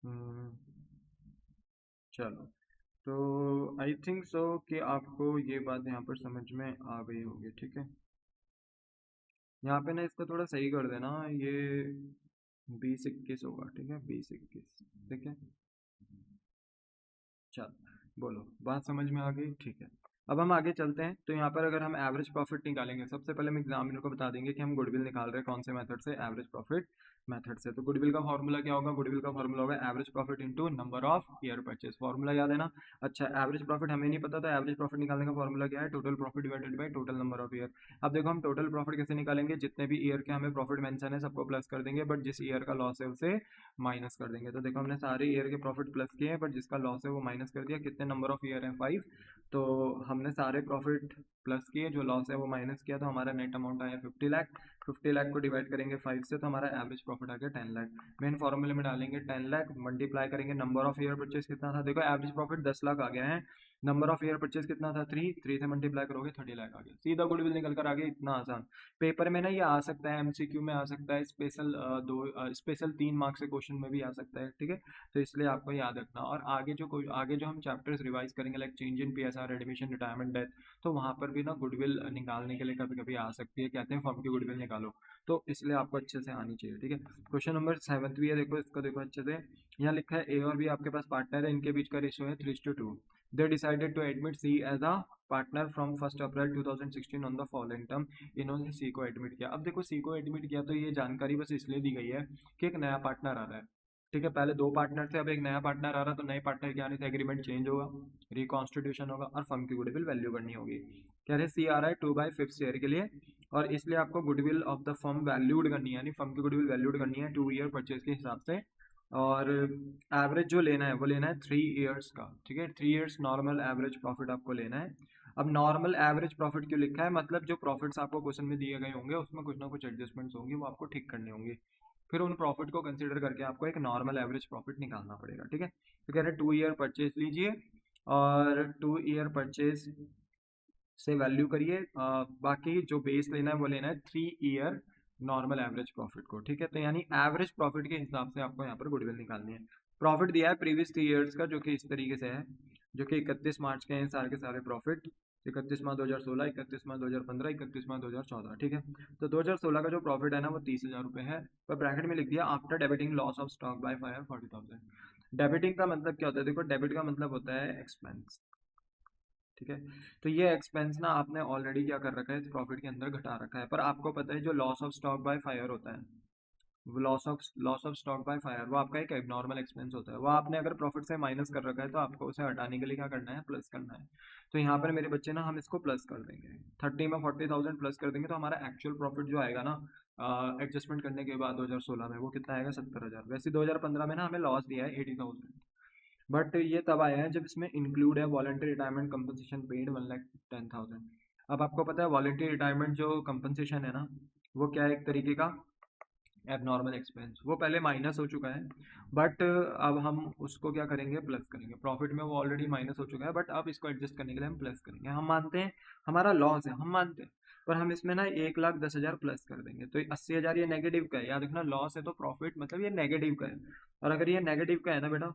हम्म, चलो, तो आई थिंक सो कि आपको ये बात यहाँ पर समझ में आ गई होगी। ठीक है। यहाँ पे ना इसको थोड़ा सही कर देना, ये 20-21 होगा। ठीक है, 20-21। ठीक है। चल, बोलो, बात समझ में आ गई? ठीक है। अब हम आगे चलते हैं, तो यहाँ पर अगर हम एवरेज प्रॉफिट निकालेंगे, सबसे पहले हम एग्जामिनर को बता देंगे कि हम गुडविल निकाल रहे हैं कौन से मेथड से, एवरेज प्रॉफिट मेथड से। तो गुडविल का फॉर्मूला क्या होगा, गुडविल का फॉर्मूला होगा average profit into number of year purchase. Formula याद है ना। अच्छा, एवरेज प्रॉफिट हमें नहीं पता, तो एवरेज प्रॉफिट निकालने का फॉर्मूला क्या है, total profit divided by total number of year. अब देखो हम टोटल प्रॉफिट कैसे निकालेंगे, जितने भी ईयर के हमें प्रॉफिट मेंशन है सबको प्लस कर देंगे, बट जिस ईयर का लॉस है उसे माइनस कर देंगे। तो देखो हमने सारे ईयर के प्रॉफिट प्लस किए हैं, बट जिसका लॉस है वो माइनस कर दिया। कितने नंबर ऑफ ईयर है, 5। तो हमने सारे प्रॉफिट प्लस किए, जो लॉस है वो माइनस किया, तो हमारा नेट अमाउंट आया 50 लाख। 50 लाख को डिवाइड करेंगे 5 से, तो हमारा एवरेज प्रॉफिट आ गया 10 लाख। मेन फॉर्मूले में डालेंगे 10 लाख, मल्टीप्लाई करेंगे नंबर ऑफ ईयर परचेज कितना था, देखो एवरेज प्रॉफिट 10 लाख आ गया है, नंबर ऑफ ईयर परचेज कितना था 3 से मल्टीप्लाई करोगे 30 लाख आ गया, सीधा गुडविल निकल कर आ गया। इतना आसान। पेपर में ना ये आ सकता है, एमसीक्यू में आ सकता है, स्पेशल 3 मार्क्स के क्वेश्चन में भी आ सकता है, ठीक है। तो इसलिए आपको याद रखना। और आगे जो हम चैप्टर्स रिवाइज करेंगे, like change in PSR, admission, retirement, death, तो वहाँ पर भी ना गुडविल निकालने के लिए कभी कभी आ सकती है, कहते हैं फर्म की गुडविल निकालो, तो इसलिए आपको अच्छे से आनी चाहिए, ठीक है। क्वेश्चन नंबर 7 भी है, देखो इसको देखो अच्छे से। यहाँ लिखा है ए और बी आपके पास पार्टनर है, इनके बीच का रेशियो है 3:2। They decided to admit C as a partner from 1 April 2016 on the following term. इन्होंने सी को एडमिट किया। अब देखो सी को एडमिट किया, तो ये जानकारी बस इसलिए दी गई है कि एक नया पार्टनर आ रहा है, ठीक है। पहले 2 पार्टनर थे, अब एक नया पार्टनर आ रहा, तो नए पार्टनर के आने से एग्रीमेंट चेंज होगा, रिकॉन्स्टिट्यूशन होगा, और फर्म की गुडविल वैल्यू करनी होगी। कह रहे सी आ रहा है 2/5 शेयर के लिए, और इसलिए आपको goodwill of the firm valued करनी है, यानी फर्म की गुडविल वैल्यूड करनी है 2 ईयर परचेज के हिसाब से। और एवरेज जो लेना है वो लेना है 3 ईयर्स का, ठीक है। 3 ईयर्स नॉर्मल एवरेज प्रॉफिट आपको लेना है। अब नॉर्मल एवरेज प्रॉफिट क्यों लिखा है, मतलब जो प्रॉफिट्स आपको क्वेश्चन में दिए गए होंगे उसमें कुछ ना कुछ एडजस्टमेंट्स होंगे, वो आपको ठीक करनी होंगी, फिर उन प्रॉफिट को कंसिडर करके आपको एक नॉर्मल एवरेज प्रॉफिट निकालना पड़ेगा, ठीक है। तो कह रहे हैं 2 ईयर परचेज लीजिए, और 2 ईयर परचेज से वैल्यू करिए, बाकी जो बेस लेना है वो लेना है 3 ईयर नॉर्मल एवरेज प्रॉफिट को, ठीक है। तो यानी एवरेज प्रॉफिट के हिसाब से आपको यहाँ पर गुडविल निकालनी है। प्रॉफिट दिया है प्रीवियस 3 ईयर्स का, जो कि इस तरीके से है, जो कि 31 मार्च के हैं सारे के सारे प्रॉफिट, 31 मार्च 2016, 31 मार्च 2015, 31 मार्च 2014, ठीक है। तो 2016 का जो प्रॉफिट है ना वो 30,000 रुपये है, पर ब्रैकेट में लिख दिया after debiting loss of stock by fire 40,000। Debiting का मतलब क्या होता है, देखो डेबिट का मतलब होता है एक्सपेंस, ठीक है। तो ये एक्सपेंस ना आपने ऑलरेडी क्या कर रखा है, इस प्रॉफिट के अंदर घटा रखा है, पर आपको पता है जो loss of stock by fire होता है, वो loss of stock by fire, वो आपका एक एबनॉर्मल एक्सपेंस होता है, वो आपने अगर प्रॉफिट से माइनस कर रखा है तो आपको उसे हटाने के लिए क्या करना है, प्लस करना है। तो यहाँ पर मेरे बच्चे ना हम इसको प्लस कर देंगे, 30 में 40,000 प्लस कर देंगे, तो हमारा एक्चुअल प्रॉफिट जो आएगा ना एडजस्टमेंट करने के बाद 2016 में, वो कितना आएगा, 70,000। वैसे 2015 में ना हमें लॉस दिया है 80,000, बट ये तब आया है जब इसमें इंक्लूड है वॉलंटरी रिटायरमेंट कंपनसेशन पेड 1,10,000। अब आपको पता है वॉलंटरी रिटायरमेंट जो कंपनसेशन है ना, वो क्या है, एक तरीके का एबनॉर्मल एक्सपेंस, वो पहले माइनस हो चुका है, बट अब हम उसको क्या करेंगे, प्लस करेंगे। प्रॉफिट में वो ऑलरेडी माइनस हो चुका है, बट अब इसको एडजस्ट करने के लिए हम प्लस करेंगे। हम मानते हैं हमारा लॉस है, हम मानते हैं, पर हम इसमें ना 1,10,000 प्लस कर देंगे, तो 80,000 ये नेगेटिव का है, याद रखना लॉस है तो प्रॉफिट मतलब ये नेगेटिव का है। और अगर ये नेगेटिव का है ना बेटा,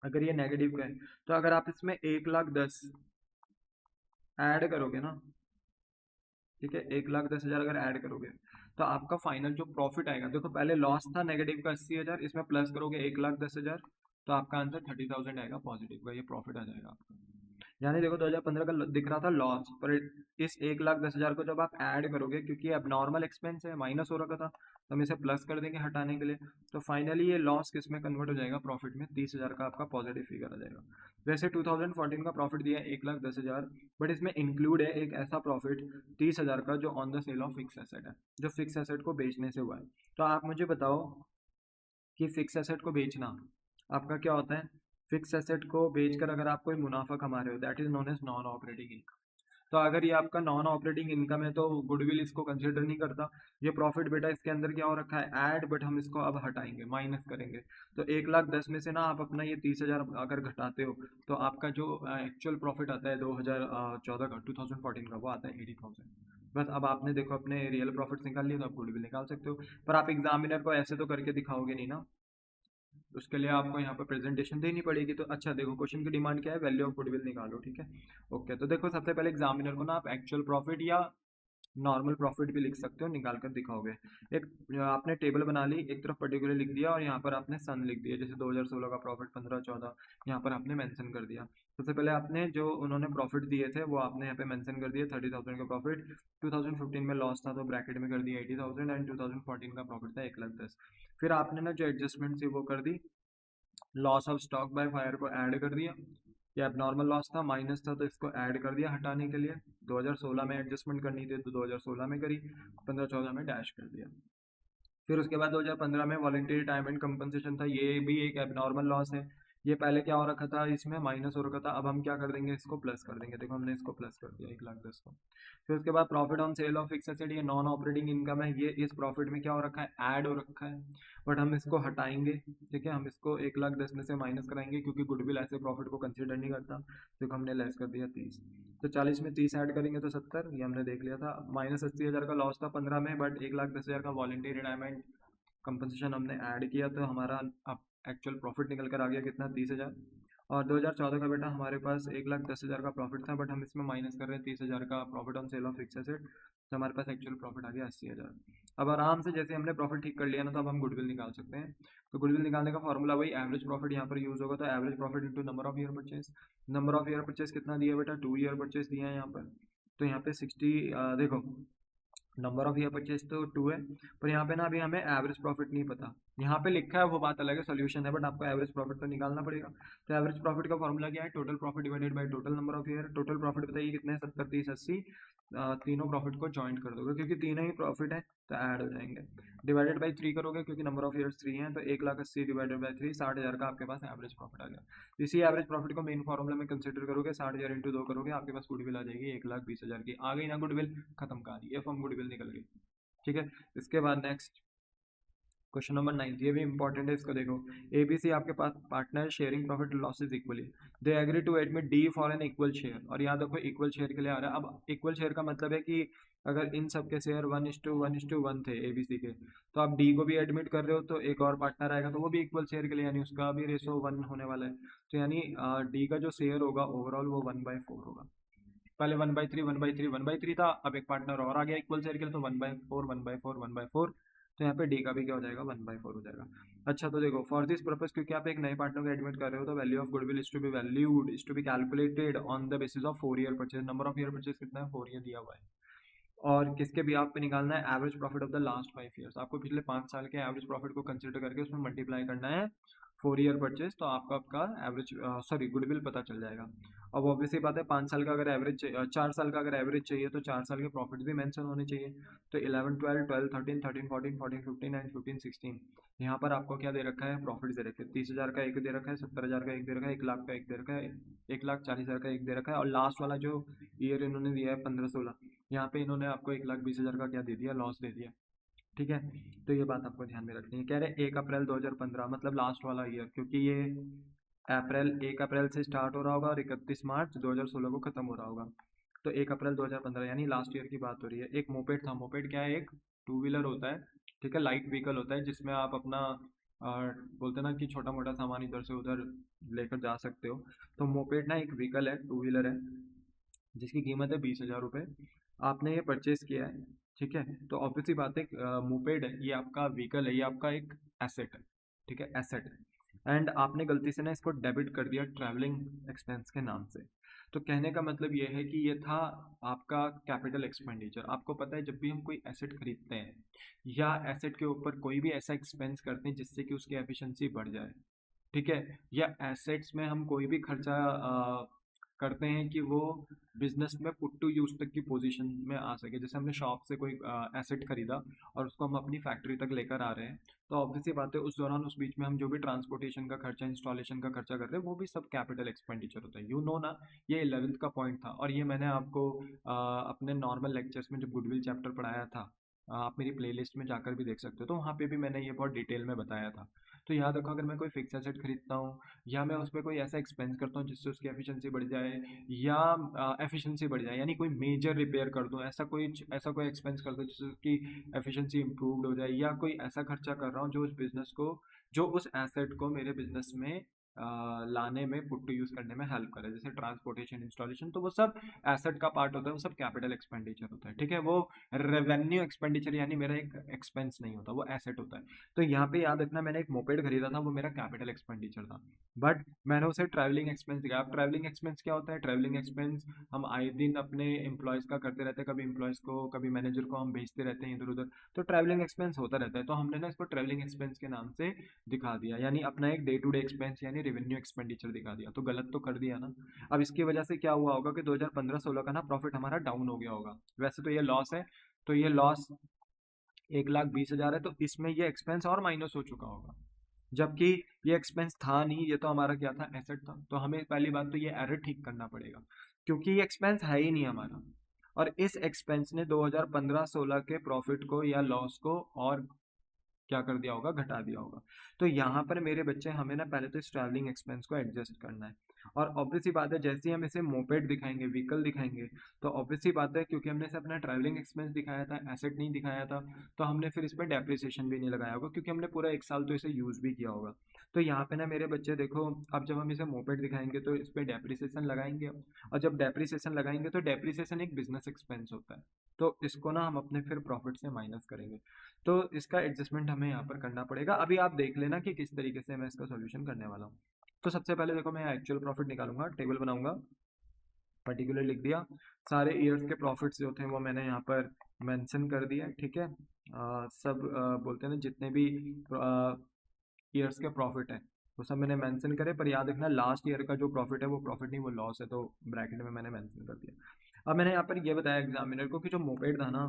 अगर ये नेगेटिव का है, तो अगर आप इसमें 1,10,000 ऐड करोगे ना, ठीक है, 1,10,000 अगर ऐड करोगे, तो आपका फाइनल जो प्रॉफिट आएगा, देखो पहले लॉस था नेगेटिव का 80,000, इसमें प्लस करोगे 1,10,000, तो आपका आंसर 30,000 आएगा पॉजिटिव का, ये प्रॉफिट आ जाएगा आपका। यानी देखो 2015 का दिख रहा था लॉस, पर इस 1,10,000 को जब आप ऐड करोगे, क्योंकि अब नॉर्मल एक्सपेंस है, माइनस हो रखा था, तो हम इसे प्लस कर देंगे हटाने के लिए, तो फाइनली ये लॉस किस में कन्वर्ट हो जाएगा, प्रॉफिट में, 30,000 का आपका पॉजिटिव फिगर आ जाएगा। वैसे 2014 का प्रॉफिट दिया है 1,10,000, बट इसमें इंक्लूड है एक ऐसा प्रॉफिट 30,000 का जो on the sale of fix asset है, जो फिक्स एसेट को बेचने से हुआ है। तो आप मुझे बताओ कि फिक्स एसेट को बेचना आपका क्या होता है, फिक्स एसेट को बेचकर अगर आप कोई मुनाफा कमा रहे हो, that is known as non operating income. तो अगर ये आपका नॉन ऑपरेटिंग इनकम है तो गुडविल इसको कंसिडर नहीं करता। ये प्रॉफिट बेटा इसके अंदर क्या हो रखा है, ऐड, बट हम इसको अब हटाएंगे, माइनस करेंगे। तो 1,10,000 में से ना आप अपना ये 30,000 अगर घटाते हो, तो आपका जो एक्चुअल प्रॉफिट आता है 2014 का, 2014 का, वो आता है 80,000। बस अब आपने देखो अपने रियल प्रॉफिट निकाल लिए, तो आप गुडविल निकाल सकते हो, पर आप एग्जामिनर को ऐसे तो करके दिखाओगे नहीं ना, उसके लिए आपको यहाँ पर प्रेजेंटेशन देनी पड़ेगी। तो अच्छा देखो क्वेश्चन की डिमांड क्या है, वैल्यू ऑफ गुडविल निकालो, ठीक है। ओके, तो देखो सबसे पहले एग्जामिनर को ना आप एक्चुअल प्रॉफिट या नॉर्मल प्रॉफिट भी लिख सकते हो, निकाल कर दिखाओगे। एक आपने टेबल बना ली, एक तरफ पर्टिकुलर लिख दिया और यहाँ पर आपने सन लिख दिया, जैसे 2016 का प्रॉफिट 15-14 यहाँ पर आपने मेंशन कर दिया। सबसे पहले आपने जो उन्होंने प्रॉफिट दिए थे वो आपने यहाँ पे मेंशन कर दिया, 30,000 का प्रॉफिट। 2015 में लॉस था तो ब्रैकेट में कर दिया 80,000, एंड 2014 का प्रॉफिट था 1,10,000। फिर आपने ना जो एडजस्टमेंट थी वो कर दी, loss of stock by fire को ऐड कर दिया। ये एबनॉर्मल लॉस था, माइनस था, तो इसको ऐड कर दिया हटाने के लिए। 2016 में एडजस्टमेंट करनी थी तो 2016 में करी, 15-14 में डैश कर दिया। फिर उसके बाद 2015 में वॉलंटरी रिटायरमेंट कंपनसेशन था, ये भी एक एबनॉर्मल लॉस है। ये पहले क्या हो रखा था, इसमें माइनस हो रखा था, अब हम क्या कर देंगे, इसको प्लस कर देंगे। देखो हमने इसको प्लस कर दिया 1,10,000 को। फिर उसके बाद profit on sale of fix asset, ये नॉन ऑपरेटिंग इनकम है, ये इस प्रॉफिट में क्या हो रखा है, ऐड हो रखा है, बट हम इसको हटाएंगे। ठीक है, हम इसको 1,10,000 में से माइनस कराएंगे क्योंकि गुडविल ऐसे प्रॉफिट को कंसिडर नहीं करता। देखो हमने लेस कर दिया 30, तो 40 में 30 ऐड करेंगे तो 70, ये हमने देख लिया था। माइनस 80,000 का लॉस था 15 में, बट 1,10,000 का वॉलंटरी रिटायरमेंट कंपनसेशन हमने ऐड किया तो हमारा अब एक्चुअल प्रॉफिट निकल कर आ गया कितना, 30,000। और 2014 का बेटा हमारे पास 1,10,000 का प्रॉफिट था, बट हम इसमें माइनस कर रहे हैं 30,000 का profit on sale of fix asset, तो हमारे पास एक्चुअल प्रॉफिट आ गया 80,000। अब आराम से जैसे हमने प्रॉफिट ठीक कर लिया ना, तो अब हम गुडविल निकाल सकते हैं। तो गुडविल निकालने का फॉर्मूला वही एवरेज प्रॉफिट यहाँ पर यूज होगा, तो average profit into number of year purchase. Number of year purchase कितना दिया बेटा, 2 ईयर परचेज दिया है यहाँ पर। तो यहाँ पे 60, देखो नंबर ऑफ ईयर परचेज तो 2 है, पर यहाँ पे ना अभी हमें एवरेज प्रॉफिट नहीं पता। यहाँ पे लिखा है वो बात अलग है, सोल्यूशन है, बट आपको एवरेज प्रॉफिट तो निकालना पड़ेगा। तो एवरेज प्रॉफिट का फॉर्मूला क्या है, total profit divided by total number of year. Total profit बताइए कितने हैं, 70, 30, 80। तीनों प्रॉफिट को ज्वाइंट कर दोगे क्योंकि तीनों ही प्रॉफिट है तो ऐड हो जाएंगे। डिवाइडेड बाई 3 करोगे क्योंकि नंबर ऑफ ईयर्स 3 है, तो 1,80,000 डिवाइडेड बाई 3, 60,000 का आपके पास एवरेज प्रॉफिट आ गया। इसी एवरेज प्रॉफिट को मेन फॉर्मूला में कंसिडर करोगे, 60,000 इंटू 2 करोगे, आपके पास गुडविल आ जाएगी 1,20,000 की। आ गई ना गुडविल, खत्म कहानी, ये फॉर्म गुडविल निकल गई। ठीक है, इसके बाद नेक्स्ट क्वेश्चन नंबर 9, ये भी इंपॉर्टेंट है, इसको देखो। एबीसी आपके पास partner sharing profit losses equally, they agree to admit D for an equal share. और यहाँ देखो इक्वल शेयर के लिए आ रहा है। अब इक्वल शेयर का मतलब है कि अगर इन सब के शेयर 1:1:1 थे एबीसी के, तो आप डी को भी एडमिट कर रहे हो तो एक और पार्टनर आएगा तो वो भी इक्वल शेयर के लिए, यानी उसका भी रेशो 1 होने वाला है। तो यानी डी का जो शेयर होगा ओवरऑल वो 1/4 होगा। पहले 1/3 1/3 1/3 था, अब एक पार्टनर और आ गया इक्वल शेयर के लिए, तो 1/4 1/4 1/4। तो यहाँ पे डी का भी क्या हो जाएगा, 1/4 हो जाएगा। अच्छा तो देखो, फॉर दिस पर्पस क्योंकि आप एक नए पार्टनर को एडमिट कर रहे हो, तो value of goodwill is to be valued is to be calculated on the basis of 4 year purchase. Number of year purchase कितना है, 4 ईयर दिया हुआ है। और किसके भी आप पे निकालना है, average profit of the last 5 years. आपको पिछले 5 साल के एवरेज प्रॉफिट को कंसिडर करके उसमें मल्टीप्लाई करना है 4 ईयर परचेज, तो आपका आपका एवरेज सॉरी गुडविल पता चल जाएगा। अब ऑब्वियसली बात है, 5 साल का अगर एवरेज 4 साल का अगर एवरेज चाहिए तो 4 साल के प्रॉफिट भी मेंशन होने चाहिए। तो 11 12 12 13 13 14 14 15 एंड 15 16 यहाँ पर आपको क्या दे रखा है, प्रॉफिट दे रखे हैं। 30,000 का एक दे रखा है, 70,000 का एक दे रखा है, 1,00,000 का एक दे रखा है, 1,40,000 का एक दे रखा है, और लास्ट वाला जो ईयर इन्होंने दिया है 15-16, यहाँ पे इन्होंने आपको 1,20,000 का क्या दे दिया, लॉस दे दिया। ठीक है, तो ये बात आपको ध्यान में रखनी है। कह रहे 1 अप्रैल 2015 मतलब लास्ट वाला ईयर, क्योंकि ये अप्रैल 1 अप्रैल से स्टार्ट हो रहा होगा और 31 मार्च 2016 को खत्म हो रहा होगा। तो 1 अप्रैल 2015 यानी लास्ट ईयर की बात हो रही है। एक मोपेड था, मोपेड क्या है, एक टू व्हीलर होता है। ठीक है, लाइट व्हीकल होता है जिसमें आप अपना बोलते हैं ना कि छोटा मोटा सामान इधर से उधर लेकर जा सकते हो। तो मोपेड ना एक व्हीकल है, टू व्हीलर है, जिसकी कीमत है 20,000 रुपये। आपने ये परचेज किया है। ठीक है, तो ऑब्वियसली बात है, मोपेड है, ये आपका व्हीकल है, ये आपका एक एसेट है। ठीक है, एसेट है, एंड आपने गलती से ना इसको डेबिट कर दिया ट्रैवलिंग एक्सपेंस के नाम से। तो कहने का मतलब ये है कि ये था आपका कैपिटल एक्सपेंडिचर। आपको पता है, जब भी हम कोई एसेट खरीदते हैं या एसेट के ऊपर कोई भी ऐसा एक्सपेंस करते हैं जिससे कि उसकी एफिशिएंसी बढ़ जाए, ठीक है, या एसेट्स में हम कोई भी खर्चा करते हैं कि वो बिजनेस में पुट टू यूज तक की पोजीशन में आ सके। जैसे हमने शॉप से कोई एसेट खरीदा और उसको हम अपनी फैक्ट्री तक लेकर आ रहे हैं, तो ऑब्वियसली बात है उस दौरान उस बीच में हम जो भी ट्रांसपोर्टेशन का खर्चा, इंस्टॉलेशन का खर्चा कर रहे हैं, वो भी सब कैपिटल एक्सपेंडिचर होता है। यू नो ना, ये 11th का पॉइंट था, और ये मैंने आपको अपने नॉर्मल लेक्चर्स में जब गुडविल चैप्टर पढ़ाया था, आप मेरी प्लेलिस्ट में जाकर भी देख सकते हो, तो वहाँ पे भी मैंने ये बहुत डिटेल में बताया था। तो याद रखो, अगर मैं कोई फिक्स एसेट खरीदता हूँ या मैं उस पर कोई ऐसा एक्सपेंस करता हूँ जिससे उसकी एफिशिएंसी बढ़ जाए, या एफिशिएंसी बढ़ जाए यानी कोई मेजर रिपेयर कर दूँ, ऐसा कोई एक्सपेंस कर दूँ जिससे उसकी एफिशिएंसी इंप्रूव्ड हो जाए, या कोई ऐसा खर्चा कर रहा हूँ जो उस एसेट को मेरे बिजनेस में लाने में, पुट टू यूज करने में हेल्प करे, जैसे ट्रांसपोर्टेशन, इंस्टॉलेशन, तो वो सब एसेट का पार्ट होता है, वो सब कैपिटल एक्सपेंडिचर होता है, ठीक है। वो रेवेन्यू एक्सपेंडिचर यानी मेरा एक एक्सपेंस नहीं होता, वो एसेट होता है। तो यहाँ पे याद रखना, मैंने एक मोपेड खरीदा था, वो मेरा कैपिटल एक्सपेंडिचर था, बट मैंने उसे ट्रैवलिंग एक्सपेंस दिया। अब ट्रैवलिंग एक्सपेंस क्या होता है? ट्रैवलिंग एक्सपेंस हम आए दिन अपने एम्प्लॉयज़ का करते रहते हैं, कभी एम्प्लॉयज़ को, कभी मैनेजर को हम भेजते रहते हैं इधर उधर, तो ट्रैवलिंग एक्सपेंस होता रहता है। तो हमने ना इसको ट्रैवलिंग एक्सपेंस के नाम से दिखा दिया, यानी अपना एक डे टू डे एक्सपेंस यानी रेवेन्यू एक्सपेंडिचर दिखा दिया। तो गलत तो कर दिया ना। अब इसकी वजह से क्या हुआ होगा कि 2015-16 का ना प्रॉफिट हमारा डाउन हो गया होगा। वैसे तो ये लॉस है, तो ये लॉस 1,20,000 है, तो इसमें ये एक्सपेंस और माइनस हो चुका होगा, जबकि ये एक्सपेंस था नहीं, ये तो हमारा क्या था? एसेट था। तो हमें पहली बात तो ये एरर ठीक करना पड़ेगा, क्योंकि ये एक्सपेंस है ही नहीं हमारा, और इस एक्सपेंस ने 2015-16 के प्रॉफिट को या लॉस को और क्या कर दिया होगा? घटा दिया होगा। तो यहाँ पर मेरे बच्चे, हमें ना पहले तो इस ट्रैवलिंग एक्सपेंस को एडजस्ट करना है, और ऑब्वियस सी बात है, जैसे ही हम इसे मोपेड दिखाएंगे, व्हीकल दिखाएंगे, तो ऑब्वियस सी बात है, क्योंकि हमने इसे अपना ट्रैवलिंग एक्सपेंस दिखाया था, एसेट नहीं दिखाया था, तो हमने फिर इस पर डेप्रिसिएशन भी नहीं लगाया होगा, क्योंकि हमने पूरा 1 साल तो इसे यूज़ भी किया होगा। तो यहाँ पे ना मेरे बच्चे देखो, अब जब हम इसे मोपेड दिखाएंगे तो इस पर डेप्रिसिएशन लगाएंगे, और जब डेप्रिसिएशन लगाएंगे तो डेप्रिसिएशन एक बिजनेस एक्सपेंस होता है, तो इसको ना हम अपने फिर प्रॉफिट से माइनस करेंगे। तो इसका एडजस्टमेंट हमें यहाँ पर करना पड़ेगा। अभी आप देख लेना कि किस तरीके से मैं इसका सॉल्यूशन करने वाला हूँ। तो सबसे पहले देखो, मैं एक्चुअल प्रॉफिट निकालूंगा, टेबल बनाऊंगा, पर्टिकुलर लिख दिया, सारे ईयर्स के प्रॉफिट्स जो थे वो मैंने यहाँ पर मेंशन कर दिया, ठीक है। सब बोलते हैं ना, जितने भी ईयर्स के प्रॉफिट है वो सब मैंने मेंशन करे, पर याद रखना लास्ट ईयर का जो प्रॉफिट है वो प्रॉफिट नहीं, वो लॉस है, तो ब्रैकेट में मैंने मेंशन कर दिया। अब मैंने यहाँ पर ये बताया एग्जामिनर को कि जो मोपेड था ना,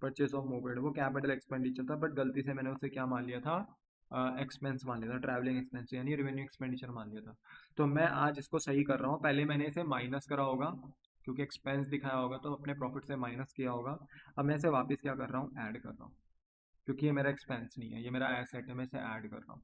परचेस ऑफ मोपेड, वो कैपिटल एक्सपेंडिचर था, बट गलती से मैंने उसे क्या मान लिया था? एक्सपेंस मान लिया था, ट्रैवलिंग एक्सपेंस यानी रेवेन्यू एक्सपेंडिचर मान लिया था। तो मैं आज इसको सही कर रहा हूँ, पहले मैंने इसे माइनस करा होगा, क्योंकि एक्सपेंस दिखाया होगा तो अपने प्रॉफिट से माइनस किया होगा। अब मैं इसे वापस क्या कर रहा हूँ? ऐड कर रहा हूँ, क्योंकि ये मेरा एक्सपेंस नहीं है, ये मेरा एसेट है, मैं इसे ऐड कर रहा हूँ।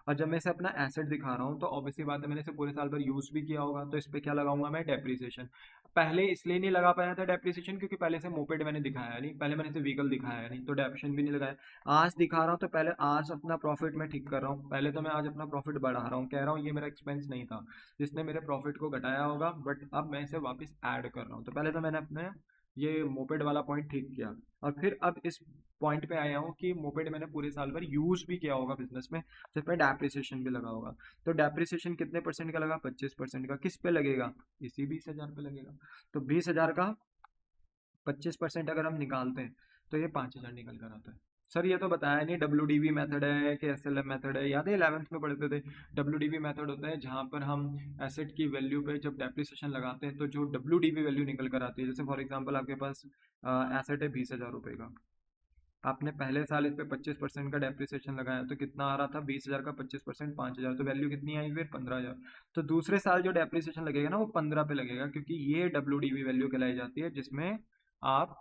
और जब मैं इसे अपना एसेट दिखा रहा हूँ तो ऑब्वियसली बात है, मैंने इसे पूरे साल भर यूज़ भी किया होगा, तो इस पे क्या लगाऊंगा मैं? डेप्रिसिएशन। पहले इसलिए नहीं लगा पाया था डेप्रिसिएशन, क्योंकि पहले से मोपेड मैंने दिखाया नहीं, पहले मैंने इसे व्हीकल दिखाया नहीं, तो डेप्रिसिएशन भी नहीं लगाया। आज दिखा रहा हूँ तो पहले आज अपना प्रॉफिट मैं ठीक कर रहा हूँ, पहले तो मैं आज अपना प्रॉफिट बढ़ा रहा हूँ, कह रहा हूँ ये मेरा एक्सपेंस नहीं था जिसने मेरे प्रॉफिट को घटाया होगा, बट अब मैं इसे वापस ऐड कर रहा हूँ। तो पहले तो मैंने अपने ये मोपेड वाला पॉइंट ठीक किया, और फिर अब इस पॉइंट पे आया हूँ कि मोपेड मैंने पूरे साल भर यूज़ भी किया होगा बिजनेस में, जिस पे डेप्रिसिएशन भी लगा होगा। तो डेप्रिसिएशन कितने परसेंट का लगा? 25% का। किस पे लगेगा? इसी 20,000 पे लगेगा। तो 20,000 का 25% अगर हम निकालते हैं तो ये 5,000 निकल कर आता है। सर ये तो बताया नहीं, WDV मेथड है कि SLM मेथड है? याद है 11th में पढ़ते थे, WDV मेथड होता है जहाँ पर हम एसेट की वैल्यू पे जब डेप्रिसिएशन लगाते हैं तो जो WDV वैल्यू निकल कर आती है, जैसे फॉर एग्जांपल आपके पास एसेट है 20,000 रुपये का, आपने पहले साल इस पे 25% का डेप्रिसिएशन लगाया, तो कितना आ रहा था? 20,000 का 25%, 5,000, तो वैल्यू कितनी आई फिर? 15,000। तो दूसरे साल जो डेप्रिसिएशन लगेगा ना, वो 15 पे लगेगा, क्योंकि ये WDV वैल्यू कहलाई जाती है जिसमें आप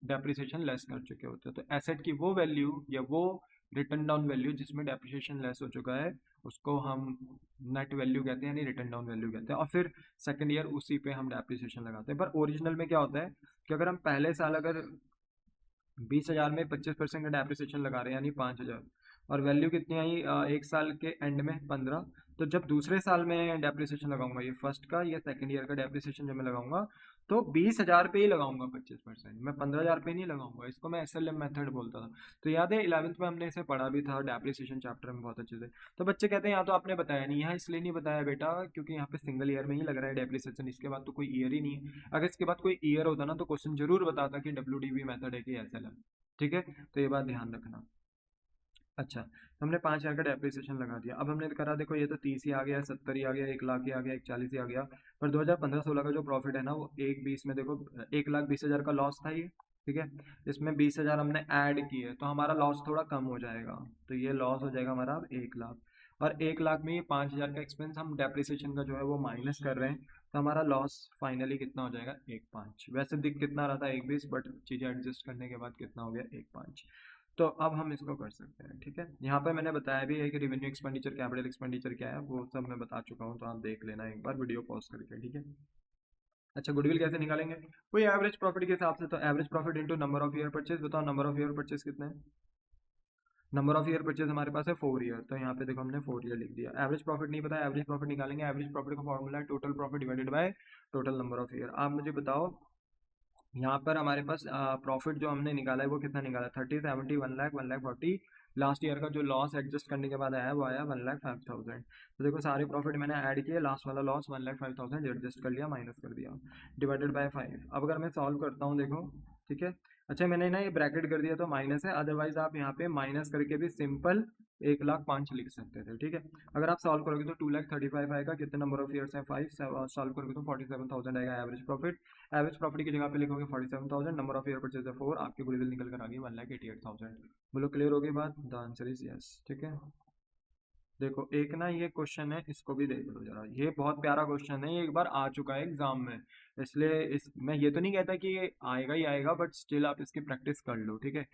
डेप्रिसिएशन लेस कर चुके होते हो। तो एसेट की वो वैल्यू या वो रिटर्न डाउन वैल्यू जिसमें डेप्रिसिएशन लेस हो चुका है, उसको हम नेट वैल्यू कहते हैं, यानी रिटर्न डाउन वैल्यू कहते हैं, और फिर सेकंड ईयर उसी पे हम डेप्रिसिएशन लगाते हैं। पर ओरिजिनल में क्या होता है कि अगर हम पहले साल अगर 20,000 में 25% का डेप्रिसिएशन लगा रहे हैं यानी 5,000, और वैल्यू कितनी आई एक साल के एंड में? 15। तो जब दूसरे साल में डेप्रिसिएशन लगाऊंगा, ये फर्स्ट का या सेकंड ईयर का डेप्रिसिएशन जब मैं लगाऊंगा, तो 20,000 पे ही लगाऊंगा 25%, मैं 15,000 पे नहीं लगाऊंगा। इसको मैं SLM मेथड बोलता था। तो याद है 11th में हमने इसे पढ़ा भी था डेप्रिसिएशन चैप्टर में बहुत अच्छे से। तो बच्चे कहते हैं यहाँ तो आपने बताया नहीं, यहाँ इसलिए नहीं बताया बेटा क्योंकि यहाँ पे सिंगल ईयर में ही लग रहा है डेप्रिसिएशन, इसके बाद तो कोई ईयर ही नहीं है। अगर इसके बाद कोई ईयर होता ना तो क्वेश्चन जरूर बताता कि WDV मेथड है कि SLM, ठीक है। तो ये बात ध्यान रखना। अच्छा, तो हमने 5,000 का डेप्रिसिएशन लगा दिया। अब हमने करा, देखो ये तो 30 ही आ गया, 70 ही आ गया, 1 लाख ही आ गया, 140 ही आ गया। पर 2015-16 का जो प्रॉफिट है ना, वो 1,20 में देखो 1,20,000 का लॉस था ये, ठीक है। इसमें 20,000 हमने ऐड किए तो हमारा लॉस थोड़ा कम हो जाएगा, तो ये लॉस हो जाएगा हमारा अब 1 लाख। और 1 लाख में ये 5,000 का एक्सपेंस हम डेप्रिसिएशन का जो है वो माइनस कर रहे हैं, तो हमारा लॉस फाइनली कितना हो जाएगा? 1,5। वैसे दिख कितना रहा था? 1,20, बट चीज़ें एडजस्ट करने के बाद कितना हो गया? 1,5। तो अब हम इसको कर सकते हैं, ठीक है। यहाँ पे मैंने बताया भी है कि रेवेन्यू एक्सपेंडिचर, कैपिटल एक्सपेंडिचर क्या है, वो सब मैं बता चुका हूँ, तो आप देख लेना एक बार वीडियो पॉज करके, ठीक है। अच्छा, गुडविल कैसे निकालेंगे? वही एवरेज प्रॉफिट के हिसाब से, तो average profit into number of year purchase. बताओ नंबर ऑफ ईयर परचेज कितने हैं? नंबर ऑफ ईयर परचेज हमारे पास है 4 ईयर, तो यहाँ पे देखो हमने 4 ईयर लिख दिया। एवरेज प्रॉफिट नहीं पता, एवरेज प्रॉफिट निकालेंगे। एवरेज प्रॉफिट का फॉर्मूला है total profit divided by total number of year. आप मुझे बताओ यहाँ पर हमारे पास प्रॉफिट जो हमने निकाला है वो कितना निकाला है? 30, 70, 1 लाख, 1 लाख 40। लास्ट ईयर का जो लॉस एडजस्ट करने के बाद आया है वो आया 1,05,000। तो देखो सारे प्रॉफिट मैंने ऐड किए, लास्ट वाला लॉस 1,05,000 एडजस्ट कर लिया, माइनस कर दिया, डिवाइडेड बाय 5। अब अगर मैं सॉल्व करता हूँ देखो, ठीक है। अच्छा मैंने ना ये ब्रैकेट कर दिया तो माइनस है, अदरवाइज आप यहाँ पे माइनस करके भी सिंपल 1,05,000 लिख सकते थे, ठीक है। अगर आप सॉल्व करोगे तो 2,35,000 आएगा। कितने नंबर ऑफ ईयर्स हैं? 5। सॉल्व करोगे तो 47,000 आएगा एवरेज प्रॉफिट। एवरेज प्रॉफिट की जगह पे लिखोगे 47,000, नंबर ऑफ ईयर परचेज है 4, आपकी गुडविल निकल कर आ गई 1,88,000। बोलो क्लियर हो गई बात? द आंसर इज यस, ठीक है। देखो एक ना ये क्वेश्चन है, इसको भी देख लो जरा, ये बहुत प्यारा क्वेश्चन है, ये एक बार आ चुका है एग्जाम में, इसलिए इस मैं ये तो नहीं कहता कि ये आएगा ही आएगा, बट स्टिल आप इसकी प्रैक्टिस कर लो, ठीक है।